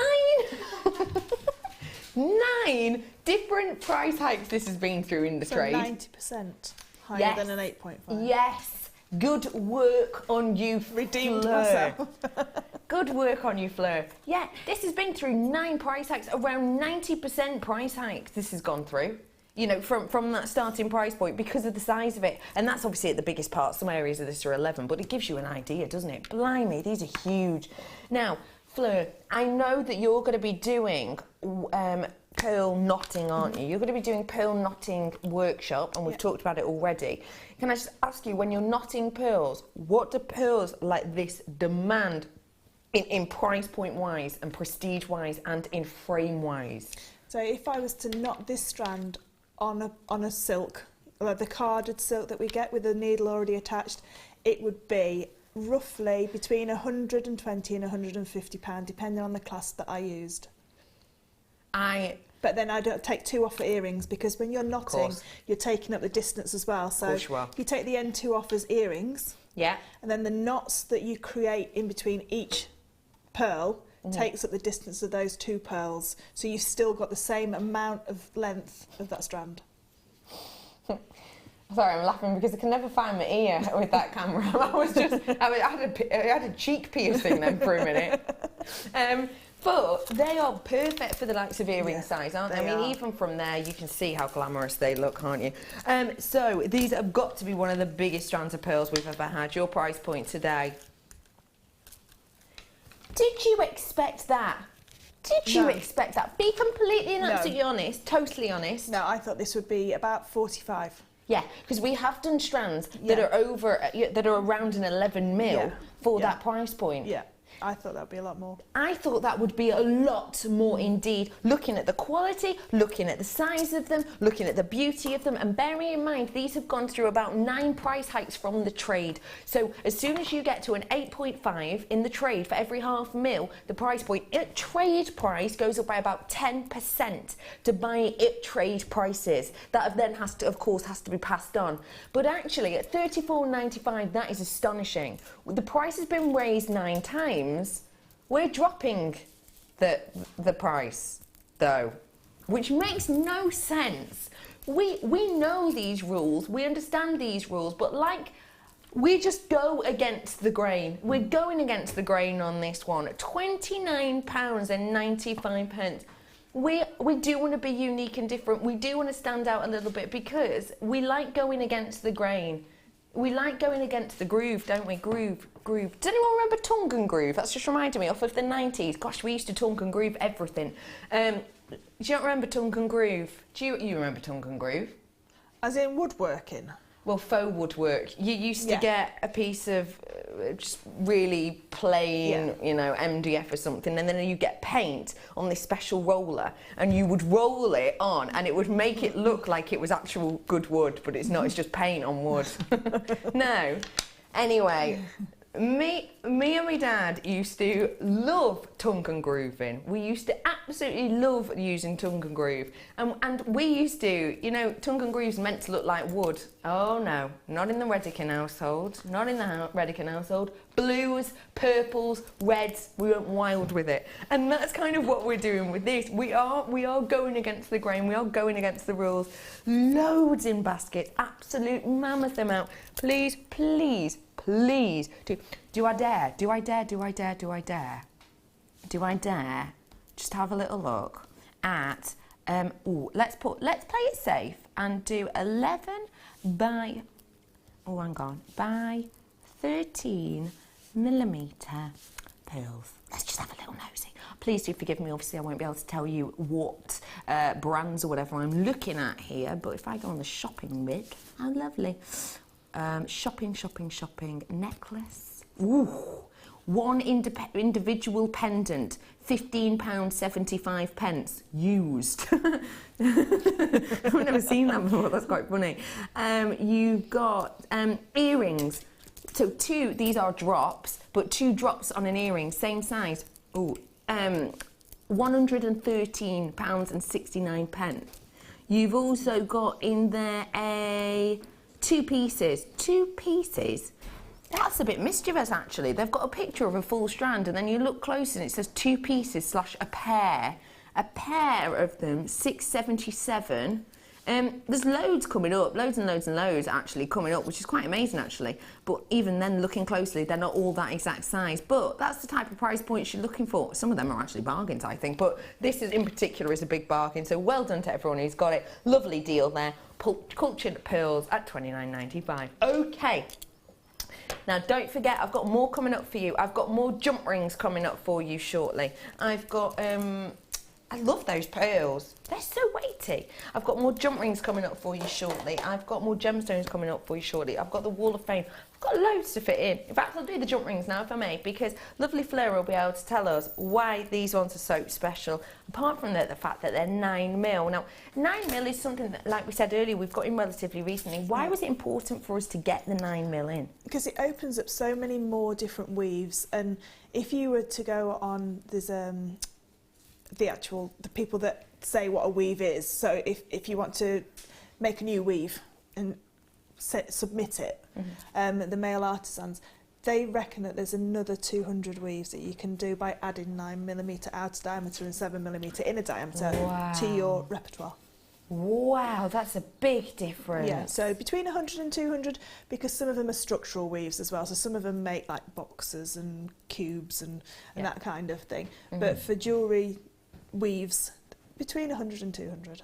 9 different price hikes this has been through in the trade. 90% higher than an 8.5. Yes. Good work on you, Redeemed Fleur. myself. Good work on you, Fleur. Yeah, this has been through 9 price hikes, around 90% price hikes this has gone through. You know, from that starting price point because of the size of it. And that's obviously at the biggest part. Some areas of this are 11, but it gives you an idea, doesn't it? Blimey, these are huge. Now, Fleur, I know that you're going to be doing pearl knotting, aren't you? You're going to be doing pearl knotting workshop, and we've talked about it already. Can I just ask you, when you're knotting pearls, what do pearls like this demand in price point wise and prestige wise and in frame wise? So if I was to knot this strand on a silk, like the carded silk that we get with the needle already attached, it would be roughly between 120 and 150 pound, depending on the clasp that I used. But then I don't take 2 off for earrings, because when you're knotting, you're taking up the distance as well. So you take the end 2 off as earrings. Yeah. And then the knots that you create in between each pearl takes up the distance of those 2 pearls. So you've still got the same amount of length of that strand. Sorry, I'm laughing because I can never find my ear with that camera. I had a cheek piercing then for a minute. But they are perfect for the likes of earring size, aren't they? I mean, even from there, you can see how glamorous they look, can't you? So these have got to be one of the biggest strands of pearls we've ever had. Your price point today. Did you expect that? Did you expect that? Be completely and absolutely honest, totally honest. No, I thought this would be about 45. Yeah, because we have done strands that are around an 11 mil for that price point. Yeah, I thought that would be a lot more. I thought that would be a lot more indeed, looking at the quality, looking at the size of them, looking at the beauty of them, and bearing in mind these have gone through about 9 price hikes from the trade. So as soon as you get to an 8.5 in the trade for every 0.5 mil, the price point at trade price goes up by about 10% to buy at trade prices. That then has to be passed on. But actually at $34.95, that is astonishing. The price has been raised 9 times. We're dropping the price though, which makes no sense. We know these rules, we understand these rules, but like we just go against the grain. We're going against the grain on this one. £29.95. We do want to be unique and different. We do want to stand out a little bit because we like going against the grain. We like going against the groove, don't we? Groove. groove. Does anyone remember tongue and groove? That's just reminded me off of the 90s. Gosh, we used to tongue and groove everything. Do you not remember tongue and groove? You remember tongue and groove? As in woodworking? Well, faux woodwork. You used to get a piece of just really plain, you know, MDF or something, and then you get paint on this special roller, and you would roll it on, and it would make it look like it was actual good wood, but it's not. It's just paint on wood. No. Anyway. Me and my dad used to love tongue and grooving. We used to absolutely love using tongue and groove. And we used to, you know, tongue and groove's meant to look like wood. Oh no, not in the Redican household. Not in the Redican household. Blues, purples, reds, we went wild with it. And that's kind of what we're doing with this. We are going against the grain, we are going against the rules. Loads in baskets, absolute mammoth amount. Please, please, please, do I dare? Do I dare? Do I dare? Do I dare? Do I dare? Just have a little look at, let's play it safe and do 11 by, by 13 millimetre pearls. Let's just have a little nosy. Please do forgive me, obviously I won't be able to tell you what brands or whatever I'm looking at here, but if I go on the shopping bit, how lovely. Shopping, necklace. Ooh, one individual pendant, £15.75, used. I've never seen that before, that's quite funny. You've got earrings. So these are drops, but 2 drops on an earring, same size. Ooh, £113.69. You've also got in there two pieces. That's a bit mischievous, actually. They've got a picture of a full strand, and then you look close and it says 2 pieces / a pair. A pair of them, £6.77. There's loads coming up, loads and loads actually coming up, which is quite amazing actually. But even then, looking closely, they're not all that exact size. But that's the type of price points you're looking for. Some of them are actually bargains, I think. But this in particular is a big bargain. So well done to everyone who's got it. Lovely deal there. Cultured pearls at $29.95. Okay. Now, don't forget, I've got more coming up for you. I've got more jump rings coming up for you shortly. I've got, I love those pearls. They're so weighty. I've got more jump rings coming up for you shortly. I've got more gemstones coming up for you shortly. I've got the Wall of Fame. I've got loads to fit in. In fact, I'll do the jump rings now, if I may, because lovely Fleur will be able to tell us why these ones are so special, apart from the fact that they're 9mm. Now, 9mm is something that, like we said earlier, we've got in relatively recently. Why was it important for us to get the 9mm in? Because it opens up so many more different weaves, and if you were to go on, there's the people that say what a weave is. So if you want to make a new weave and submit it, the male artisans, they reckon that there's another 200 weaves that you can do by adding 9mm outer diameter and 7mm inner diameter to your repertoire. Wow, that's a big difference. Yeah, so between 100 and 200, because some of them are structural weaves as well, so some of them make like boxes and cubes and that kind of thing. But for jewellery weaves, between 100 and 200.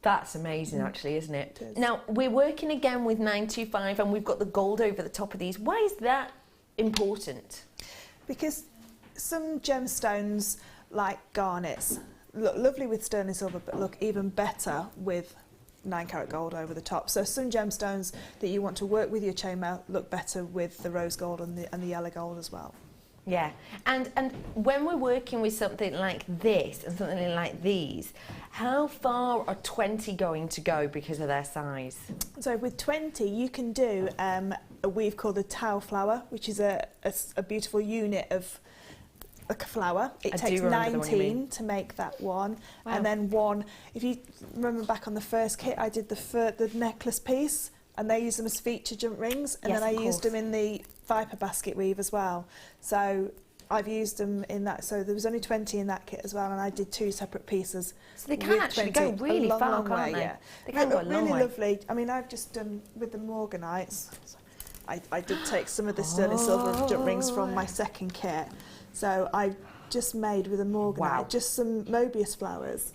That's amazing, actually, isn't it? It is. Now, we're working again with 925, and we've got the gold over the top of these. Why is that important? Because some gemstones, like garnets, look lovely with sterling silver, but look even better with 9-carat gold over the top. So some gemstones that you want to work with your chainmail look better with the rose gold and the yellow gold as well. Yeah, and when we're working with something like this and something like these, how far are 20 going to go because of their size? So with 20, you can do a weave called a tau flower, which is a beautiful unit of a flower. It takes 19 to make that one. Wow. And then one, if you remember back on the first kit, I did the necklace piece, and they use them as feature jump rings, and then I used them in the Viper basket weave as well. So I've used them in that, so there was only 20 in that kit as well, and I did 2 separate pieces. So they can actually go really far, can't they? Yeah. They can go a long way. Really lovely. I mean, I've just done with the Morganites. I did take some of the sterling silver jump rings from my second kit. So I just made with a Morganite just some Mobius flowers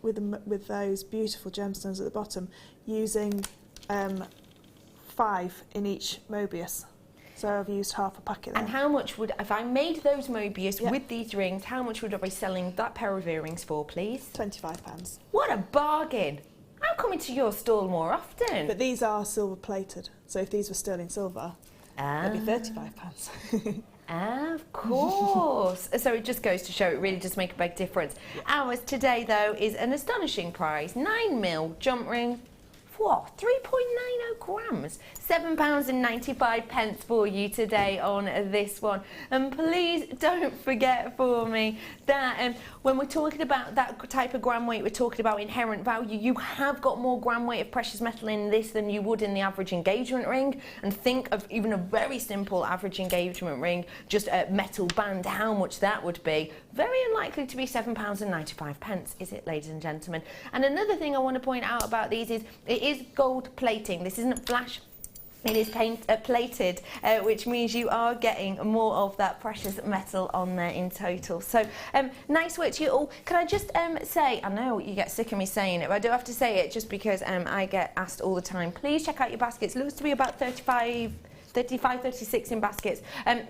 with those beautiful gemstones at the bottom, using 5 in each Mobius. So I've used half a packet there. And how much would, if I made those Mobius with these rings, how much would I be selling that pair of earrings for, please? £25. What a bargain! I'm coming to your stall more often. But these are silver plated, so if these were sterling silver, it'd be £35. Of course. So it just goes to show it really does make a big difference. Ours today, though, is an astonishing price. 9mm jump ring. What? 3.90 grams. £7.95 for you today on this one. And please don't forget for me that when we're talking about that type of gram weight, we're talking about inherent value. You have got more gram weight of precious metal in this than you would in the average engagement ring. And think of even a very simple average engagement ring, just a metal band, how much that would be. Very unlikely to be £7.95, is it, ladies and gentlemen? And another thing I want to point out about these is it is gold plating. This isn't flash. It is plated, which means you are getting more of that precious metal on there in total. So, nice work to you all. Can I just say, I know you get sick of me saying it, but I do have to say it just because I get asked all the time, please check out your baskets. Looks to be about 35, 36 in baskets.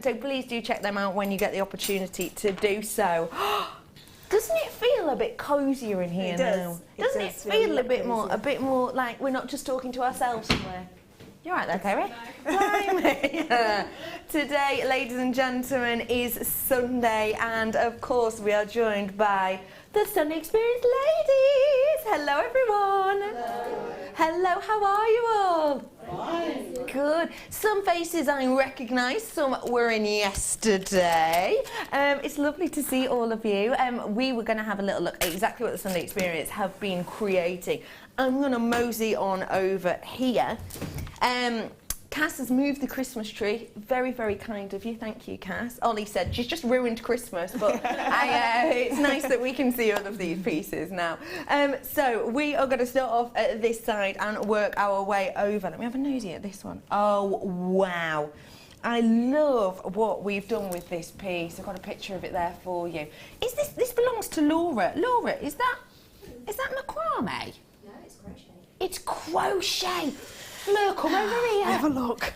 So please do check them out when you get the opportunity to do so. Doesn't it feel a bit cosier in here now? Doesn't it feel a bit more like we're not just talking to ourselves somewhere? You're right there, Kerry. Right. Today, ladies and gentlemen, is Sunday, and of course we are joined by the Sunday Experience ladies. Hello, everyone. Hello, how are you all? Fine. Good. Some faces I recognise, some were in yesterday. It's lovely to see all of you. We were going to have a little look at exactly what the Sunday Experience have been creating. I'm going to mosey on over here. Cass has moved the Christmas tree. Very, very kind of you. Thank you, Cass. Ollie said she's just ruined Christmas, but it's nice that we can see all of these pieces now. So we are going to start off at this side and work our way over. Let me have a nosy at this one. Oh, wow. I love what we've done with this piece. I've got a picture of it there for you. Is this belongs to Laura. Laura, is that macrame? No, it's crochet. It's crochet. Fleur, come over here. Have a look.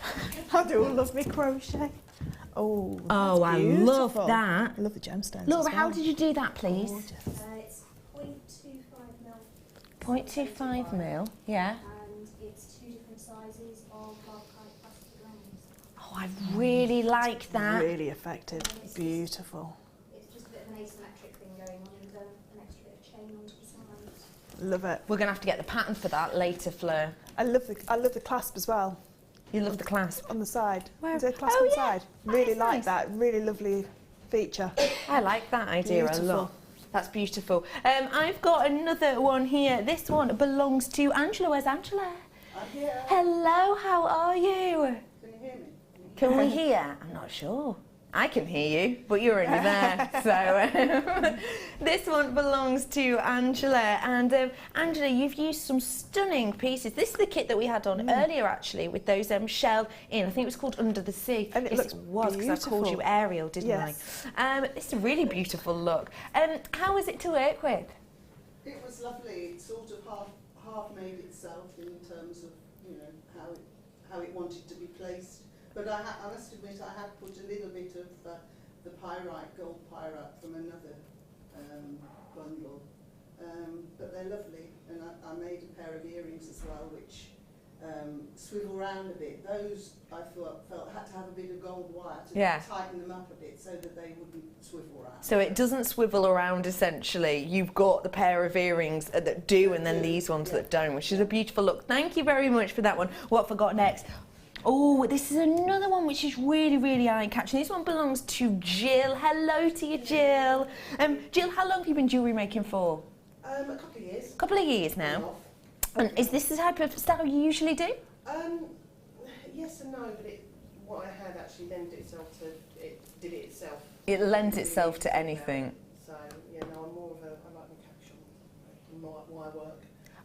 I do love me crochet. Oh, I love that. I love the gemstones. Laura, as well. how did you do that, please? It's 0.25mm. 0.25mm, yeah. And it's 2 different sizes of half-height plastic rings. Oh, I really like that. Really effective. Beautiful. It's just a bit of an asymmetric thing going on and an extra bit of chain onto the sides. Love it. We're going to have to get the pattern for that later, Fleur. I love the clasp as well. You love the clasp? On the side. Where? Is there a clasp on the side? Really like that. Really lovely feature. I like that idea Beautiful. a lot. That's beautiful. I've got another one here. This one belongs to Angela. Where's Angela? I'm here. Hello, how are you? Can you hear me? Can we hear? I'm not sure. I can hear you, but you're only there. So this one belongs to Angela. And Angela, you've used some stunning pieces. This is the kit that we had on earlier, actually, with those shell in. I think it was called Under the Sea. And it yes, looks it was, because I called you beautiful. Ariel, didn't Yes. I? It's a really beautiful look. How was it to work with? It was lovely. It sort of half made itself in terms of, you know, how it wanted to be placed. But I must admit I had put a little bit of the pyrite, gold pyrite from another bundle. But they're lovely. And I made a pair of earrings as well, which swivel round a bit. Those I felt had to have a bit of gold wire to tighten them up a bit so that they wouldn't swivel round. So it doesn't swivel around, essentially. You've got the pair of earrings that do, and then these ones that don't, which is a beautiful look. Thank you very much for that one. What have I got next? Oh, this is another one which is really, really eye-catching. This one belongs to Jill. Hello to you, Jill. Jill, how long have you been jewellery making for? A couple of years. A couple of years now. And is this the type of style you usually do? Yes and no, but what I had actually lended itself to, it did it itself. It lends itself to anything. So, yeah, no, I'm more of I like the capsule in my work.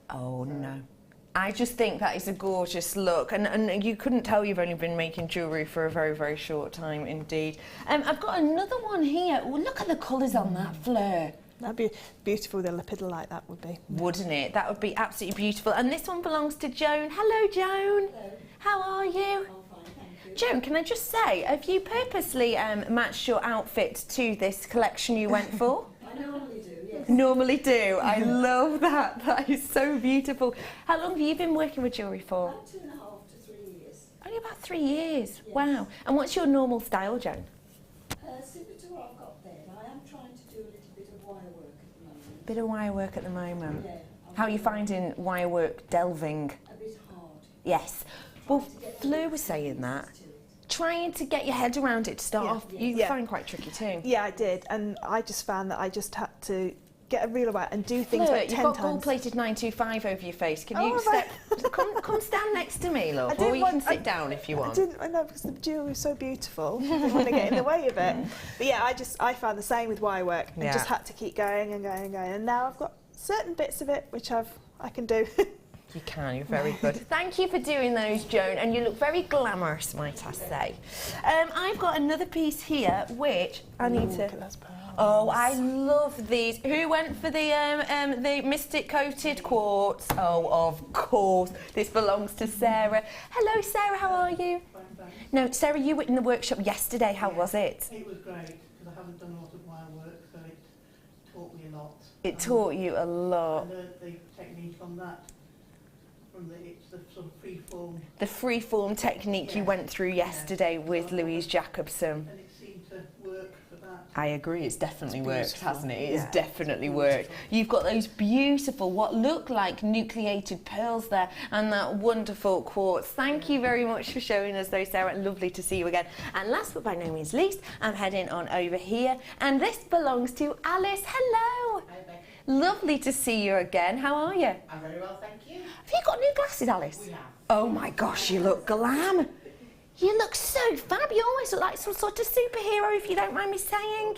Oh, no. I just think that is a gorgeous look, and you couldn't tell you've only been making jewellery for a very, very short time indeed. I've got another one here. Oh, look at the colours on that, Fleur. That'd be beautiful, the Lepidolite that would be. Wouldn't it? That would be absolutely beautiful. And this one belongs to Joan. Hello, Joan. Hello. How are you? I'm fine, thank you. Joan, can I just say, have you purposely matched your outfit to this collection you went for? I normally do, yes. Normally do. I love that. That is so beautiful. How long have you been working with jewellery for? About 2.5 to 3 years. Only about 3 years. Yes. Wow. And what's your normal style, Joan? Similar to what I've got there, but I am trying to do a little bit of wire work at the moment. Bit of wire work at the moment. Yeah. How are you finding wire work delving? A bit hard. Yes. Well, Fleur was saying that. Trying to get your head around it to start off, you find quite tricky too. Yeah, I did, and I just found that I just had to get a real out and do things Fleur, like 10 you've got times. gold-plated 925 over your face. Can Oh, you have step? come stand next to me, love, I or you didn't can sit down if you want. I know, because the jewellery was so beautiful. I didn't want to get in the way of it. But yeah, I found the same with wire work, and just had to keep going and going and going. And now I've got certain bits of it which I can do. You can, you're very good. Thank you for doing those, Joan, and you look very glamorous, might I say. I've got another piece here, which I need to... Oh, I love these. Who went for the Mystic Coated Quartz? Oh, of course. This belongs to Sarah. Hello, Sarah, how are you? Fine, thanks. No, Sarah, you were in the workshop yesterday. How was it? It was great, because I haven't done a lot of wire work, so it taught me a lot. It taught you a lot. I learned the technique on that. It's the sort of free-form. The free-form technique you went through yesterday with Louise Jacobson. And it seemed to work for that. I agree, it's definitely worked, hasn't it? It has definitely worked. You've got those beautiful, what look like nucleated pearls there, and that wonderful quartz. Thank you very much for showing us those, Sarah. Lovely to see you again. And last but by no means least, I'm heading on over here, and this belongs to Alice. Hello. Hi, Becky. Lovely to see you again. How are you? I'm very well, thank you. Have you got new glasses, Alice? We have. Oh my gosh, you look glam. You look so fab. You always look like some sort of superhero, if you don't mind me saying.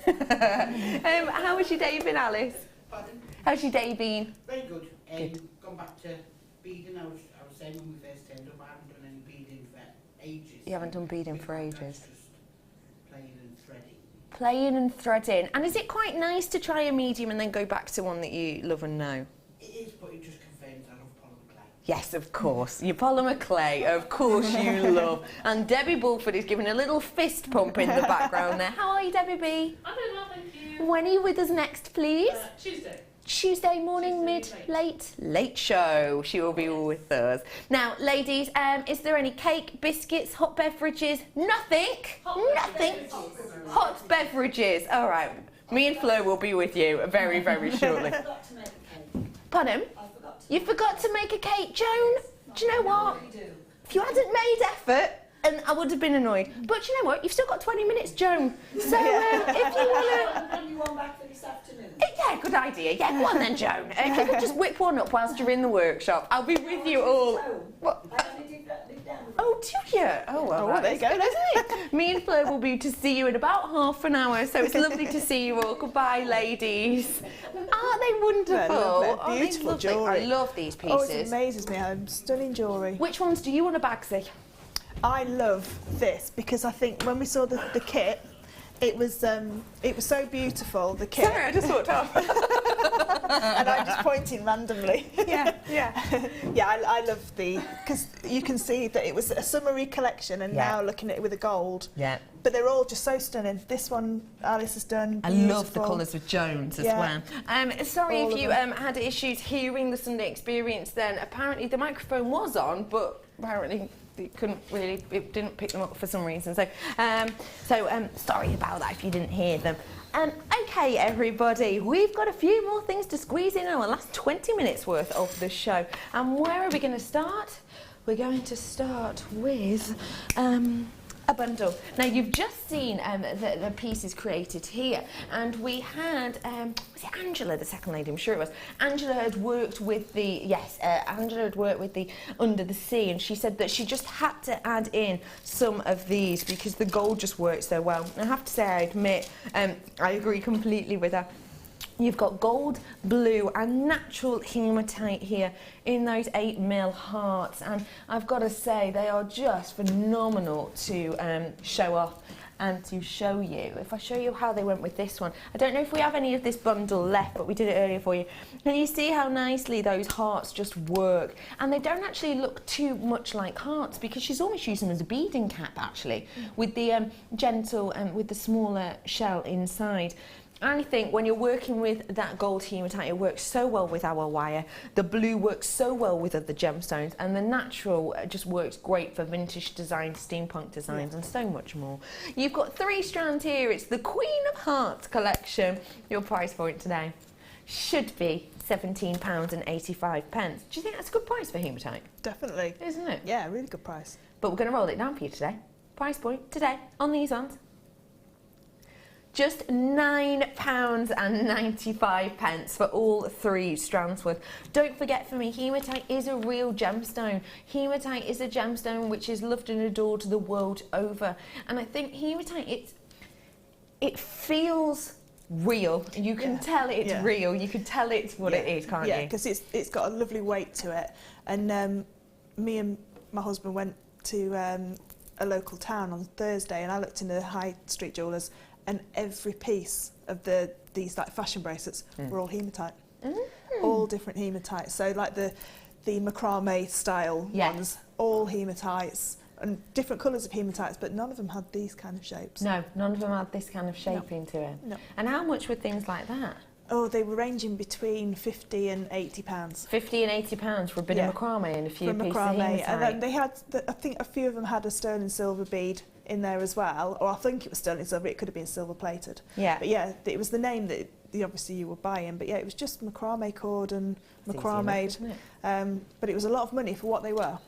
Okay. How has your day been, Alice? Pardon? How's your day been? Very good. Good. Gone back to beading. I was saying when we first turned up, I haven't done any beading for ages. You haven't done beading for ages. Just playing and threading. Playing and threading. And is it quite nice to try a medium and then go back to one that you love and know? It is, but it just confirms I love polymer clay. Yes, of course. Your polymer clay, of course you love. And Debbie Bulford is giving a little fist pump in the background there. How are you, Debbie B? I'm doing well, thank you. When are you with us next, please? Tuesday. Tuesday morning, late show. She will be with us. Now, ladies, is there any cake, biscuits, hot beverages? Nothing. Nothing. Hot beverages. All right. Me and Fleur will be with you very, very shortly. I forgot to make a cake. Pardon? I forgot to You forgot to make a cake, Joan? Do you know what? I do. If you hadn't made effort, and I would have been annoyed. But you know what? You've still got 20 minutes, Joan. So if you want to... Bring you one back for this afternoon. Yeah, good idea. Yeah, go on then, Joan. If you could just whip one up whilst you're in the workshop, I'll be with you all. What? I only live down the road. Oh, do you? Oh, well, there you go, isn't it? Me and Fleur will be to see you in about half an hour, so it's lovely to see you all. Goodbye, ladies. Aren't they wonderful? They're lovely. Aren't they Beautiful lovely? jewellery. I love these Oh, it pieces. amazes me. Stunning jewellery. Which ones do you want a Bagsy? I love this because I think when we saw the kit, it was so beautiful, the kit. Sorry, I just walked off. And I'm just pointing randomly. Yeah. Yeah, I love because you can see that it was a summery collection, and now looking at it with the gold. Yeah. But they're all just so stunning. This one Alice has done. I love the colours with Jones as well. Sorry All if you of them. had issues hearing the Sunday Experience then. Apparently the microphone was on, but apparently it didn't pick them up for some reason. So sorry about that if you didn't hear them. Okay, everybody, we've got a few more things to squeeze in our last 20 minutes worth of the show. And where are we going to start? We're going to start with a bundle. Now, you've just seen the pieces created here, and we had, was it Angela, the second lady? I'm sure it was. Angela had worked with Angela had worked with the Under the Sea, and she said that she just had to add in some of these because the gold just works so well. And I have to say, I admit, I agree completely with her. You've got gold, blue and natural hematite here in those 8mm hearts, and I've got to say they are just phenomenal to show off. and to show you. If I show you how they went with this one, I don't know if we have any of this bundle left, but we did it earlier for you. And you see how nicely those hearts just work, and they don't actually look too much like hearts because she's almost using them as a beading cap actually, with the gentle and with the smaller shell inside. I think when you're working with that gold hematite, it works so well with our wire. The blue works so well with other gemstones, and the natural just works great for vintage designs, steampunk designs, and so much more. You've got 3 strands here. It's the Queen of Hearts collection. Your price point today should be £17.85. Do you think that's a good price for hematite? Definitely. Isn't it? Yeah, really good price. But we're going to roll it down for you today. Price point today on these ones, just £9.95 for all 3 strands worth. Don't forget, for me, hematite is a real gemstone. Hematite is a gemstone which is loved and adored the world over. And I think hematite, it feels real. You can tell it's real. You can tell it's what it is, can't you? Yeah, because it's got a lovely weight to it. And me and my husband went to a local town on Thursday, and I looked in the high street jewellers, and every piece of these like fashion bracelets were all hematite. All different hematites. So like the macrame style ones, all hematites, and different colours of hematites, but none of them had these kind of shapes. No, none of them had this kind of shaping to it. No. And how much were things like that? Oh, they were ranging between £50 and £80. £50 and £80 for a bit of macrame and a few pieces of hematite. And then they had, I think a few of them had a sterling silver bead in there as well, or I think it was sterling silver, it could have been silver plated. Yeah. But yeah, it was the name that obviously you were buying, but yeah, it was just macrame cord and macrame, but it was a lot of money for what they were.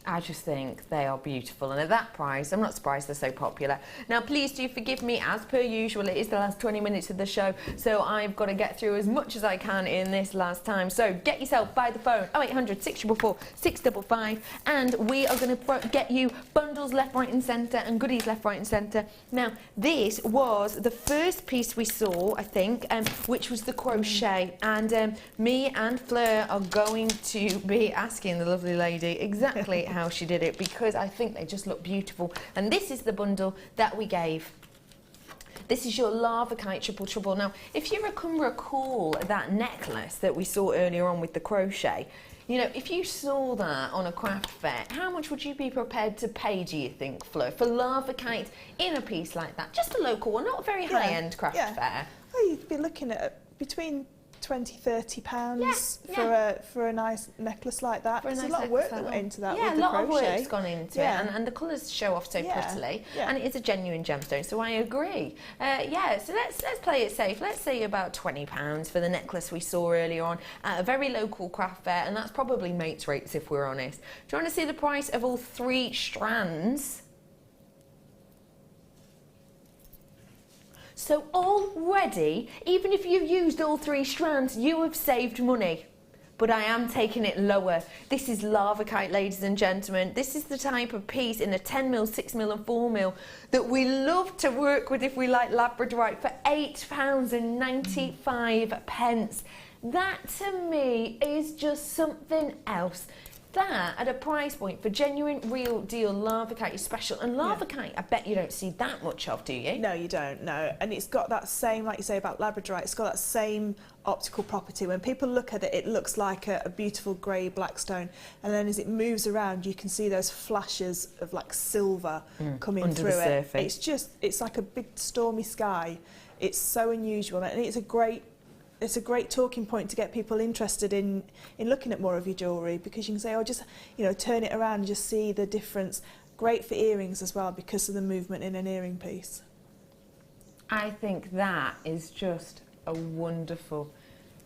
I just think they are beautiful, and at that price, I'm not surprised they're so popular. Now, please do forgive me, as per usual, it is the last 20 minutes of the show, so I've got to get through as much as I can in this last time. So get yourself by the phone, 0800 644 655, and we are going to get you bundles left, right and centre, and goodies left, right and centre. Now, this was the first piece we saw, I think, which was the crochet, and me and Fleur are going to be asking the lovely lady exactly how she did it, because I think they just look beautiful. And this is the bundle that we gave. This is your Larvakite Triple Trouble. Now, if you can recall that necklace that we saw earlier on with the crochet, you know, if you saw that on a craft fair, how much would you be prepared to pay, do you think, Fleur, for Larvakite in a piece like that? Just a local one, not a very high-end craft fair. Oh, you'd be looking at between £20–30 for a nice necklace like that. There's a lot of work that went into that. Yeah, with a lot of crochet. work's gone into it, and the colours show off so prettily, and it is a genuine gemstone, so I agree. So let's play it safe. Let's say about £20 for the necklace we saw earlier on at a very local craft fair, and that's probably mates rates if we're honest. Do you want to see the price of all 3 strands? So already, even if you've used all 3 strands, you have saved money. But I am taking it lower. This is Larvakite, ladies and gentlemen. This is the type of piece in a 10mm, 6mm and 4mm that we love to work with if we like Labradorite for £8.95. That to me is just something else. That at a price point for genuine, real deal Larvakite is special. And Larvakite, I bet you don't see that much of, do you? No, you don't, no. And it's got that same, like you say about Labradorite, it's got that same optical property. When people look at it, it looks like a beautiful grey black stone. And then as it moves around, you can see those flashes of like silver coming under through the it. surface. It's like a big stormy sky. It's so unusual, and it's a great talking point to get people interested in looking at more of your jewellery, because you can say, oh, just, you know, turn it around and just see the difference. Great for earrings as well because of the movement in an earring piece. I think that is just a wonderful,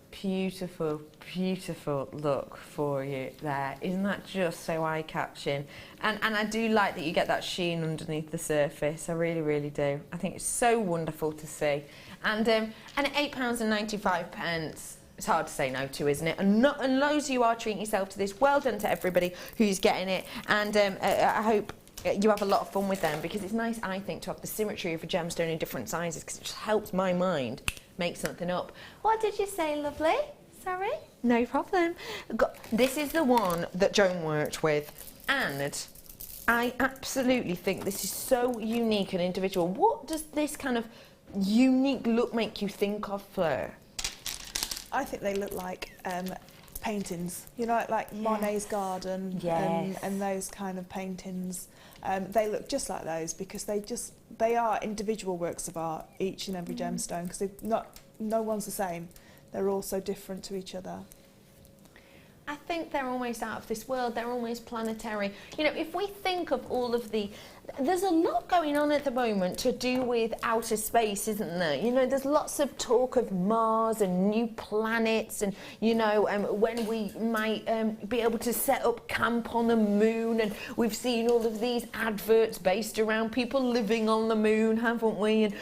beautiful, beautiful look for you there. Isn't that just so eye-catching? And I do like that you get that sheen underneath the surface. I really, really do. I think it's so wonderful to see. And at £8.95, it's hard to say no to, isn't it? And loads of you are treating yourself to this. Well done to everybody who's getting it. And I hope you have a lot of fun with them, because it's nice, I think, to have the symmetry of a gemstone in different sizes, because it just helps my mind make something up. What did you say, lovely? Sorry? No problem. This is the one that Joan worked with, and I absolutely think this is so unique and individual. What does this kind of unique look make you think of, Fleur? I think they look like paintings, you know, like Monet's garden and those kind of paintings. They look just like those because they are individual works of art, each and every gemstone, because no one's the same. They're all so different to each other. I think they're almost out of this world. They're almost planetary. You know, if we think of all of the... There's a lot going on at the moment to do with outer space, isn't there? You know, there's lots of talk of Mars and new planets and, you know, when we might be able to set up camp on the moon. And we've seen all of these adverts based around people living on the moon, haven't we? And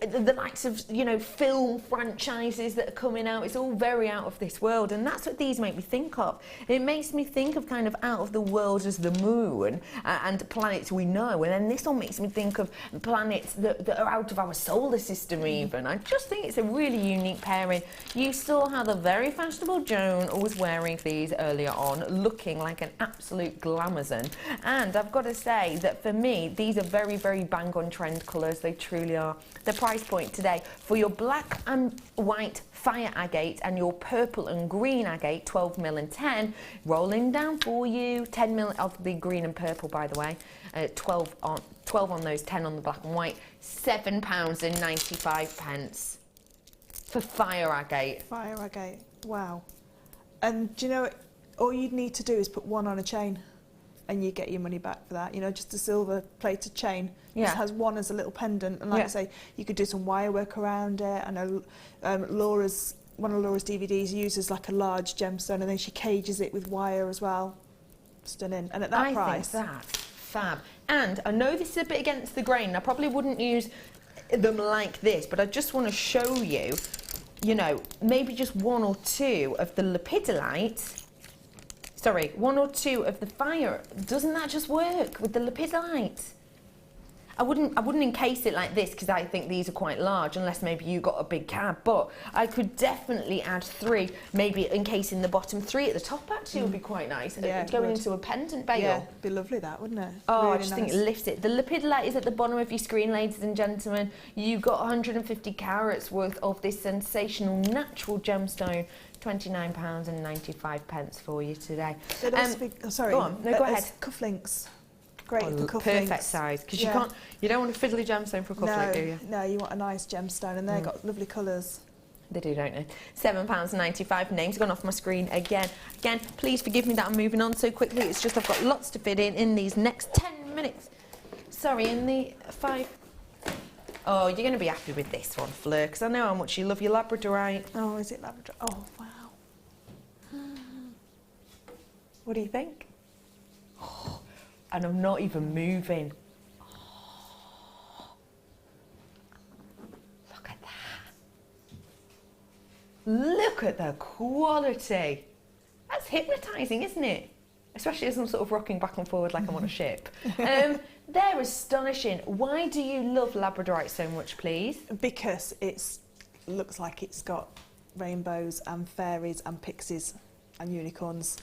the likes of, you know, film franchises that are coming out. It's all very out of this world. And that's what these make me think of. It makes me think of kind of out of the world as the moon and planets we know, and then this one makes me think of planets that are out of our solar system even. I just think it's a really unique pairing. You saw how the very fashionable Joan was wearing these earlier on, looking like an absolute glamazon, and I've got to say that for me these are very, very bang on trend colours. They truly are. The price point today for your black and white fire agate and your purple and green agate, 12mm and 10, rolling down for you. 10mm of the green and purple, by the way. 12 on those, 10 on the black and white. £7.95 for fire agate. Fire agate, wow. And do you know, all you'd need to do is put one on a chain and you get your money back for that. You know, just a silver plated chain. Yeah. Just has one as a little pendant. And like I say, you could do some wire work around it. I know one of Laura's DVDs uses like a large gemstone and then she cages it with wire as well. Stunning. And at that price. I think that's fab. And I know this is a bit against the grain. I probably wouldn't use them like this, but I just want to show you, you know, maybe just one or two of the Lepidolite. Sorry, one or two of the fire. Doesn't that just work with the Lepidolite? I wouldn't encase it like this because I think these are quite large, unless maybe you got a big cab, but I could definitely add 3, maybe encasing the bottom, 3 at the top actually would be quite nice. Yeah, going into a pendant bail. Yeah, it'd be lovely that, wouldn't it? Oh, really I just think it lifts it. The Lepidolite is at the bottom of your screen, ladies and gentlemen. You've got 150 carats worth of this sensational natural gemstone. £29.95 for you today. Sorry, go on. No, go ahead. Cufflinks. Great for cufflinks. Perfect size, because you don't want a fiddly gemstone for a cufflink, do you? No, you want a nice gemstone, and they've got lovely colours. They do, don't they? £7.95. Name's gone off my screen again. Again, please forgive me that I'm moving on so quickly. It's just I've got lots to fit in these next 10 minutes. Sorry, in the 5. Oh, you're going to be happy with this one, Fleur, because I know how much you love your Labradorite. Oh, is it Labradorite? Oh, wow. What do you think? Oh, and I'm not even moving. Oh, look at that. Look at the quality. That's hypnotising, isn't it? Especially as I'm sort of rocking back and forward like I'm on a ship. They're astonishing. Why do you love Labradorite so much, please? Because it looks like it's got rainbows and fairies and pixies and unicorns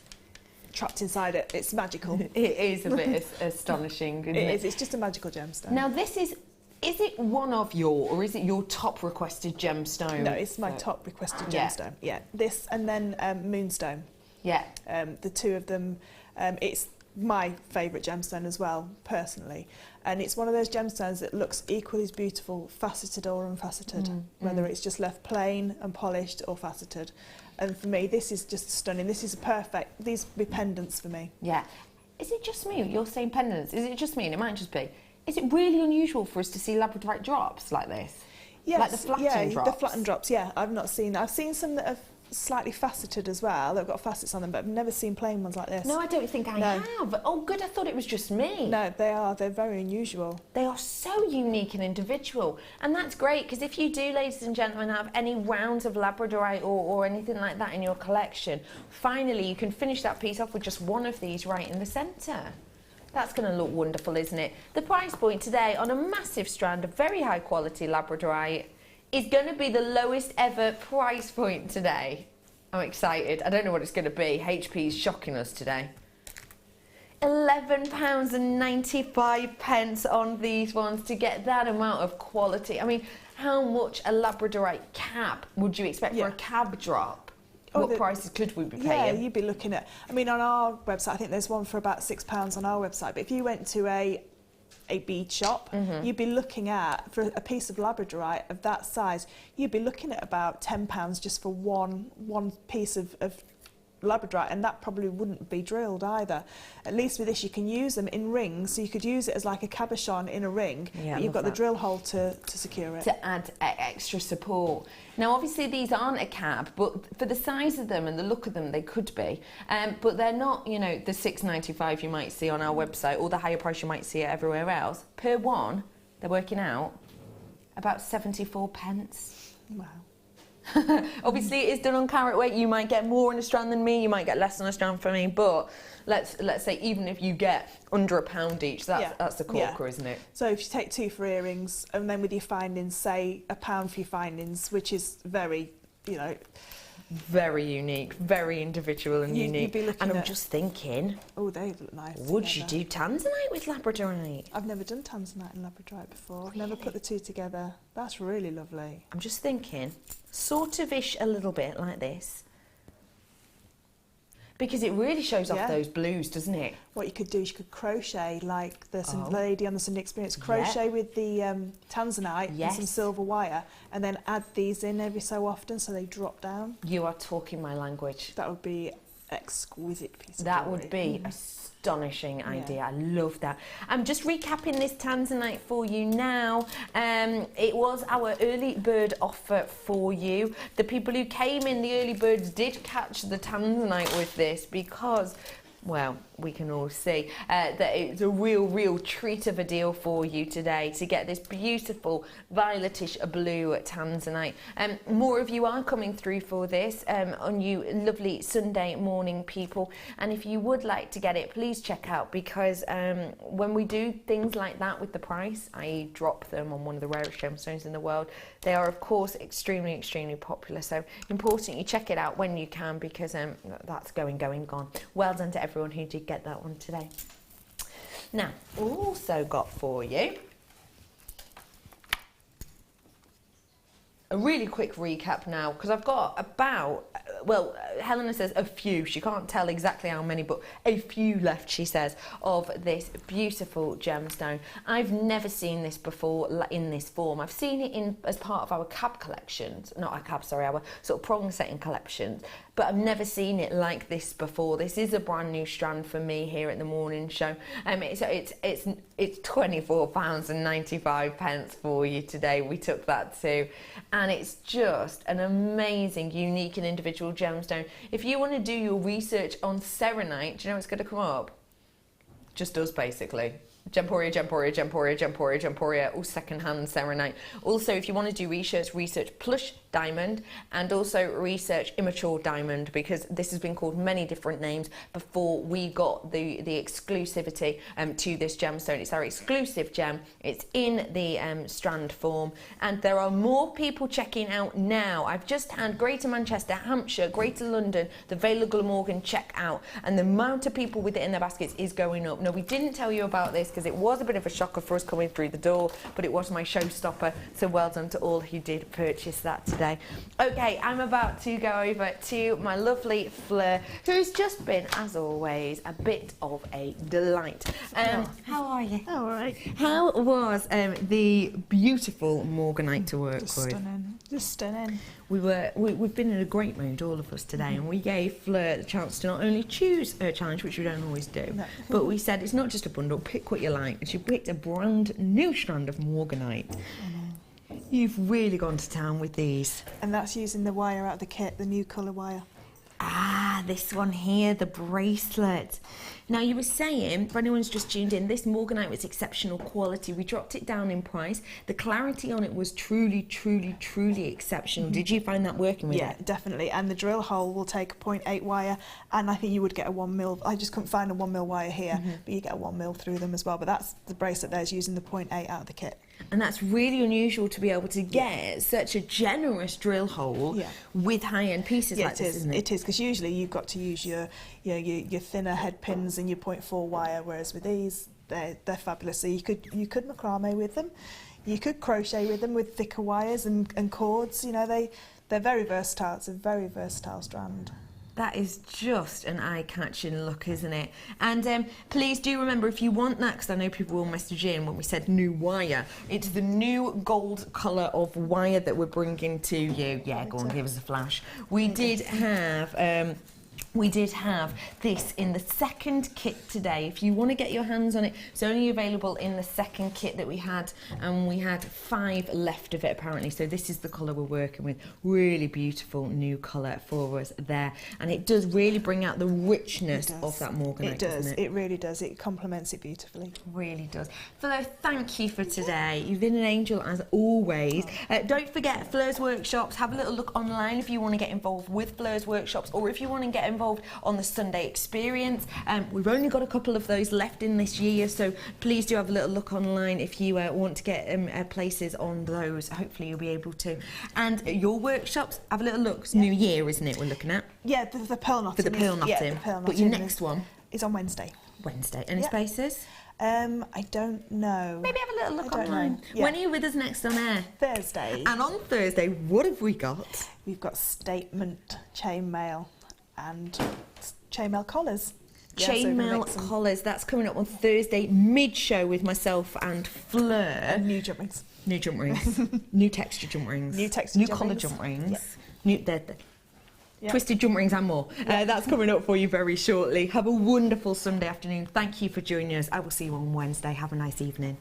trapped inside it. It's magical. It is a bit astonishing, isn't it? It is. It's just a magical gemstone. Now, this is it one of your, or is it your top requested gemstone? No, it's my top requested gemstone. Yeah. This and then Moonstone. Yeah. The two of them, it's my favourite gemstone as well, personally. And it's one of those gemstones that looks equally as beautiful, faceted or unfaceted, whether it's just left plain and polished or faceted. And for me, this is just stunning. This is perfect. These would be pendants for me. Yeah. Is it just me? You're saying pendants. Is it just me? And it might just be. Is it really unusual for us to see Labradorite drops like this? Yes. Like the flattened drops? The flattened drops, yeah. I've not seen... I've seen some that have slightly faceted as well. They've got facets on them, but I've never seen plain ones like this. No, I don't think I have. Oh, good. I thought it was just me. No, they are. They're very unusual. They are so unique and individual. And that's great, because if you do, ladies and gentlemen, have any rounds of Labradorite or anything like that in your collection, finally you can finish that piece off with just one of these right in the centre. That's going to look wonderful, isn't it? The price point today on a massive strand of very high quality Labradorite is going to be the lowest ever price point today. I'm excited. I don't know what it's going to be. HP's shocking us today. £11.95 on these ones to get that amount of quality. I mean, how much a Labradorite cab would you expect for a cab drop? What prices could we be paying? Yeah, you'd be looking at, I mean, on our website, I think there's one for about £6 on our website, but if you went to a bead shop, you'd be looking at, for a piece of Labradorite of that size, you'd be looking at about £10 just for one piece of Labradorite, and that probably wouldn't be drilled either. At least with this you can use them in rings, so you could use it as like a cabochon in a ring, but you've got the drill hole to secure it. To add extra support. Now obviously these aren't a cab, but for the size of them and the look of them they could be, but they're not, you know, the $6.95 you might see on our website or the higher price you might see it everywhere else. Per one, they're working out about 74 pence. Wow. Obviously it is done on carat weight. You might get more on a strand than me, you might get less on a strand from me, but let's say even if you get under £1 each, that's the corker, isn't it? So if you take 2 for earrings and then with your findings, say £1 for your findings, which is very, you know, very unique, very individual and unique. You'd be looking and I'm at, just thinking, oh, they look nice. Would you do Tanzanite with Labradorite? I've never done Tanzanite and Labradorite before. I've never put the two together. That's really lovely. I'm just thinking, sort of-ish a little bit like this. Because it really shows off those blues, doesn't it? What you could do is you could crochet like the lady on the Sunday Experience. Crochet with the Tanzanite and some silver wire, and then add these in every so often so they drop down. You are talking my language. That would be exquisite piece of That jewellery. would be astonishing idea. I love that. I'm just recapping this Tanzanite for you now. It was our early bird offer for you. The people who came in, the early birds, did catch the Tanzanite with this because, well, we can all see that it's a real treat of a deal for you today to get this beautiful violetish blue Tanzanite. More of you are coming through for this on you lovely Sunday morning people, and if you would like to get it, please check out, because when we do things like that with the price, i.e. drop them on one of the rarest gemstones in the world, they are of course extremely popular, so important you check it out when you can, because that's gone. Well done to everyone who did get that one today. Now, also got for you a really quick recap now, because I've got about, well, Helena says a few, she can't tell exactly how many, but a few left, she says, of this beautiful gemstone. I've never seen this before in this form. I've seen it as part of our cab collections, not our cab, sorry, our sort of prong setting collections, but I've never seen it like this before. This is a brand new strand for me here at the morning show. It's £24.95 for you today. We took that too. And it's just an amazing, unique and individual gemstone. If you want to do your research on Serenite, do you know what's going to come up? Just us, basically. Gemporia, all second-hand Serenite. Also, if you want to do research plush diamond, and also research immature diamond, because this has been called many different names before we got the exclusivity to this gemstone. It's our exclusive gem. It's in the strand form, and there are more people checking out now. I've just had Greater Manchester, Hampshire, Greater London, the Vale of Glamorgan check out, and the amount of people with it in their baskets is going up. Now, we didn't tell you about this because it was a bit of a shocker for us coming through the door, but it was my showstopper, so well done to all who did purchase that today. Okay, I'm about to go over to my lovely Fleur, who's just been, as always, a bit of a delight. How are you? Oh, all right. How was the beautiful Morganite to work with? Stunning. Just stunning. We've been in a great mood, all of us today, and we gave Fleur the chance to not only choose her challenge, which we don't always do, but we said it's not just a bundle, pick what you like, and she picked a brand new strand of Morganite. You've really gone to town with these. And that's using the wire out of the kit, the new colour wire. Ah, this one here, the bracelet. Now, you were saying, for anyone who's just tuned in, this Morganite was exceptional quality. We dropped it down in price. The clarity on it was truly exceptional. Did you find that working with it? Yeah, definitely. And the drill hole will take a 0.8 wire, and I think you would get a 1mm. I just couldn't find a 1mm wire here, but you get a 1mm through them as well. But that's the bracelet there is using the 0.8 out of the kit. And that's really unusual to be able to get such a generous drill hole with high-end pieces like this, isn't it? It is, because usually you've got to use your thinner head pins and your 0.4 wire, whereas with these, they're fabulous. So you could macrame with them, you could crochet with them with thicker wires and cords. You know, they're very versatile. It's a very versatile strand. That is just an eye-catching look, isn't it? And please do remember, if you want that, because I know people will message in when we said new wire, it's the new gold colour of wire that we're bringing to you. Yeah, go on, give us a flash. We did have this in the second kit today. If you want to get your hands on it, it's only available in the second kit that we had, and we had 5 left of it apparently. So this is the colour we're working with. Really beautiful new colour for us there, and it does really bring out the richness of that Morganite. It does. Doesn't It really does. It complements it beautifully. Really does. Fleur, thank you for today. You've been an angel as always. Don't forget Fleur's workshops. Have a little look online if you want to get involved with Fleur's workshops, or if you want to get involved on the Sunday experience. We've only got a couple of those left in this year, so please do have a little look online if you want to get places on those. Hopefully you'll be able to. And your workshops, have a little look. It's New Year, isn't it, we're looking at? Yeah, the pearl knotting. For the pearl knotting. Yeah, the pearl knotting. But your next one is on Wednesday. Any spaces? I don't know. Maybe have a little look I don't online. know. Yeah. When are you with us next on air? Thursday. And on Thursday, what have we got? We've got statement chainmail and chainmail collars. Chainmail collars, that's coming up on Thursday mid-show with myself and Fleur. And new jump rings. New jump rings. New texture jump rings. New texture jump collar rings. jump rings. Yep. New twisted jump rings and more. That's coming up for you very shortly. Have a wonderful Sunday afternoon. Thank you for joining us. I will see you on Wednesday. Have a nice evening.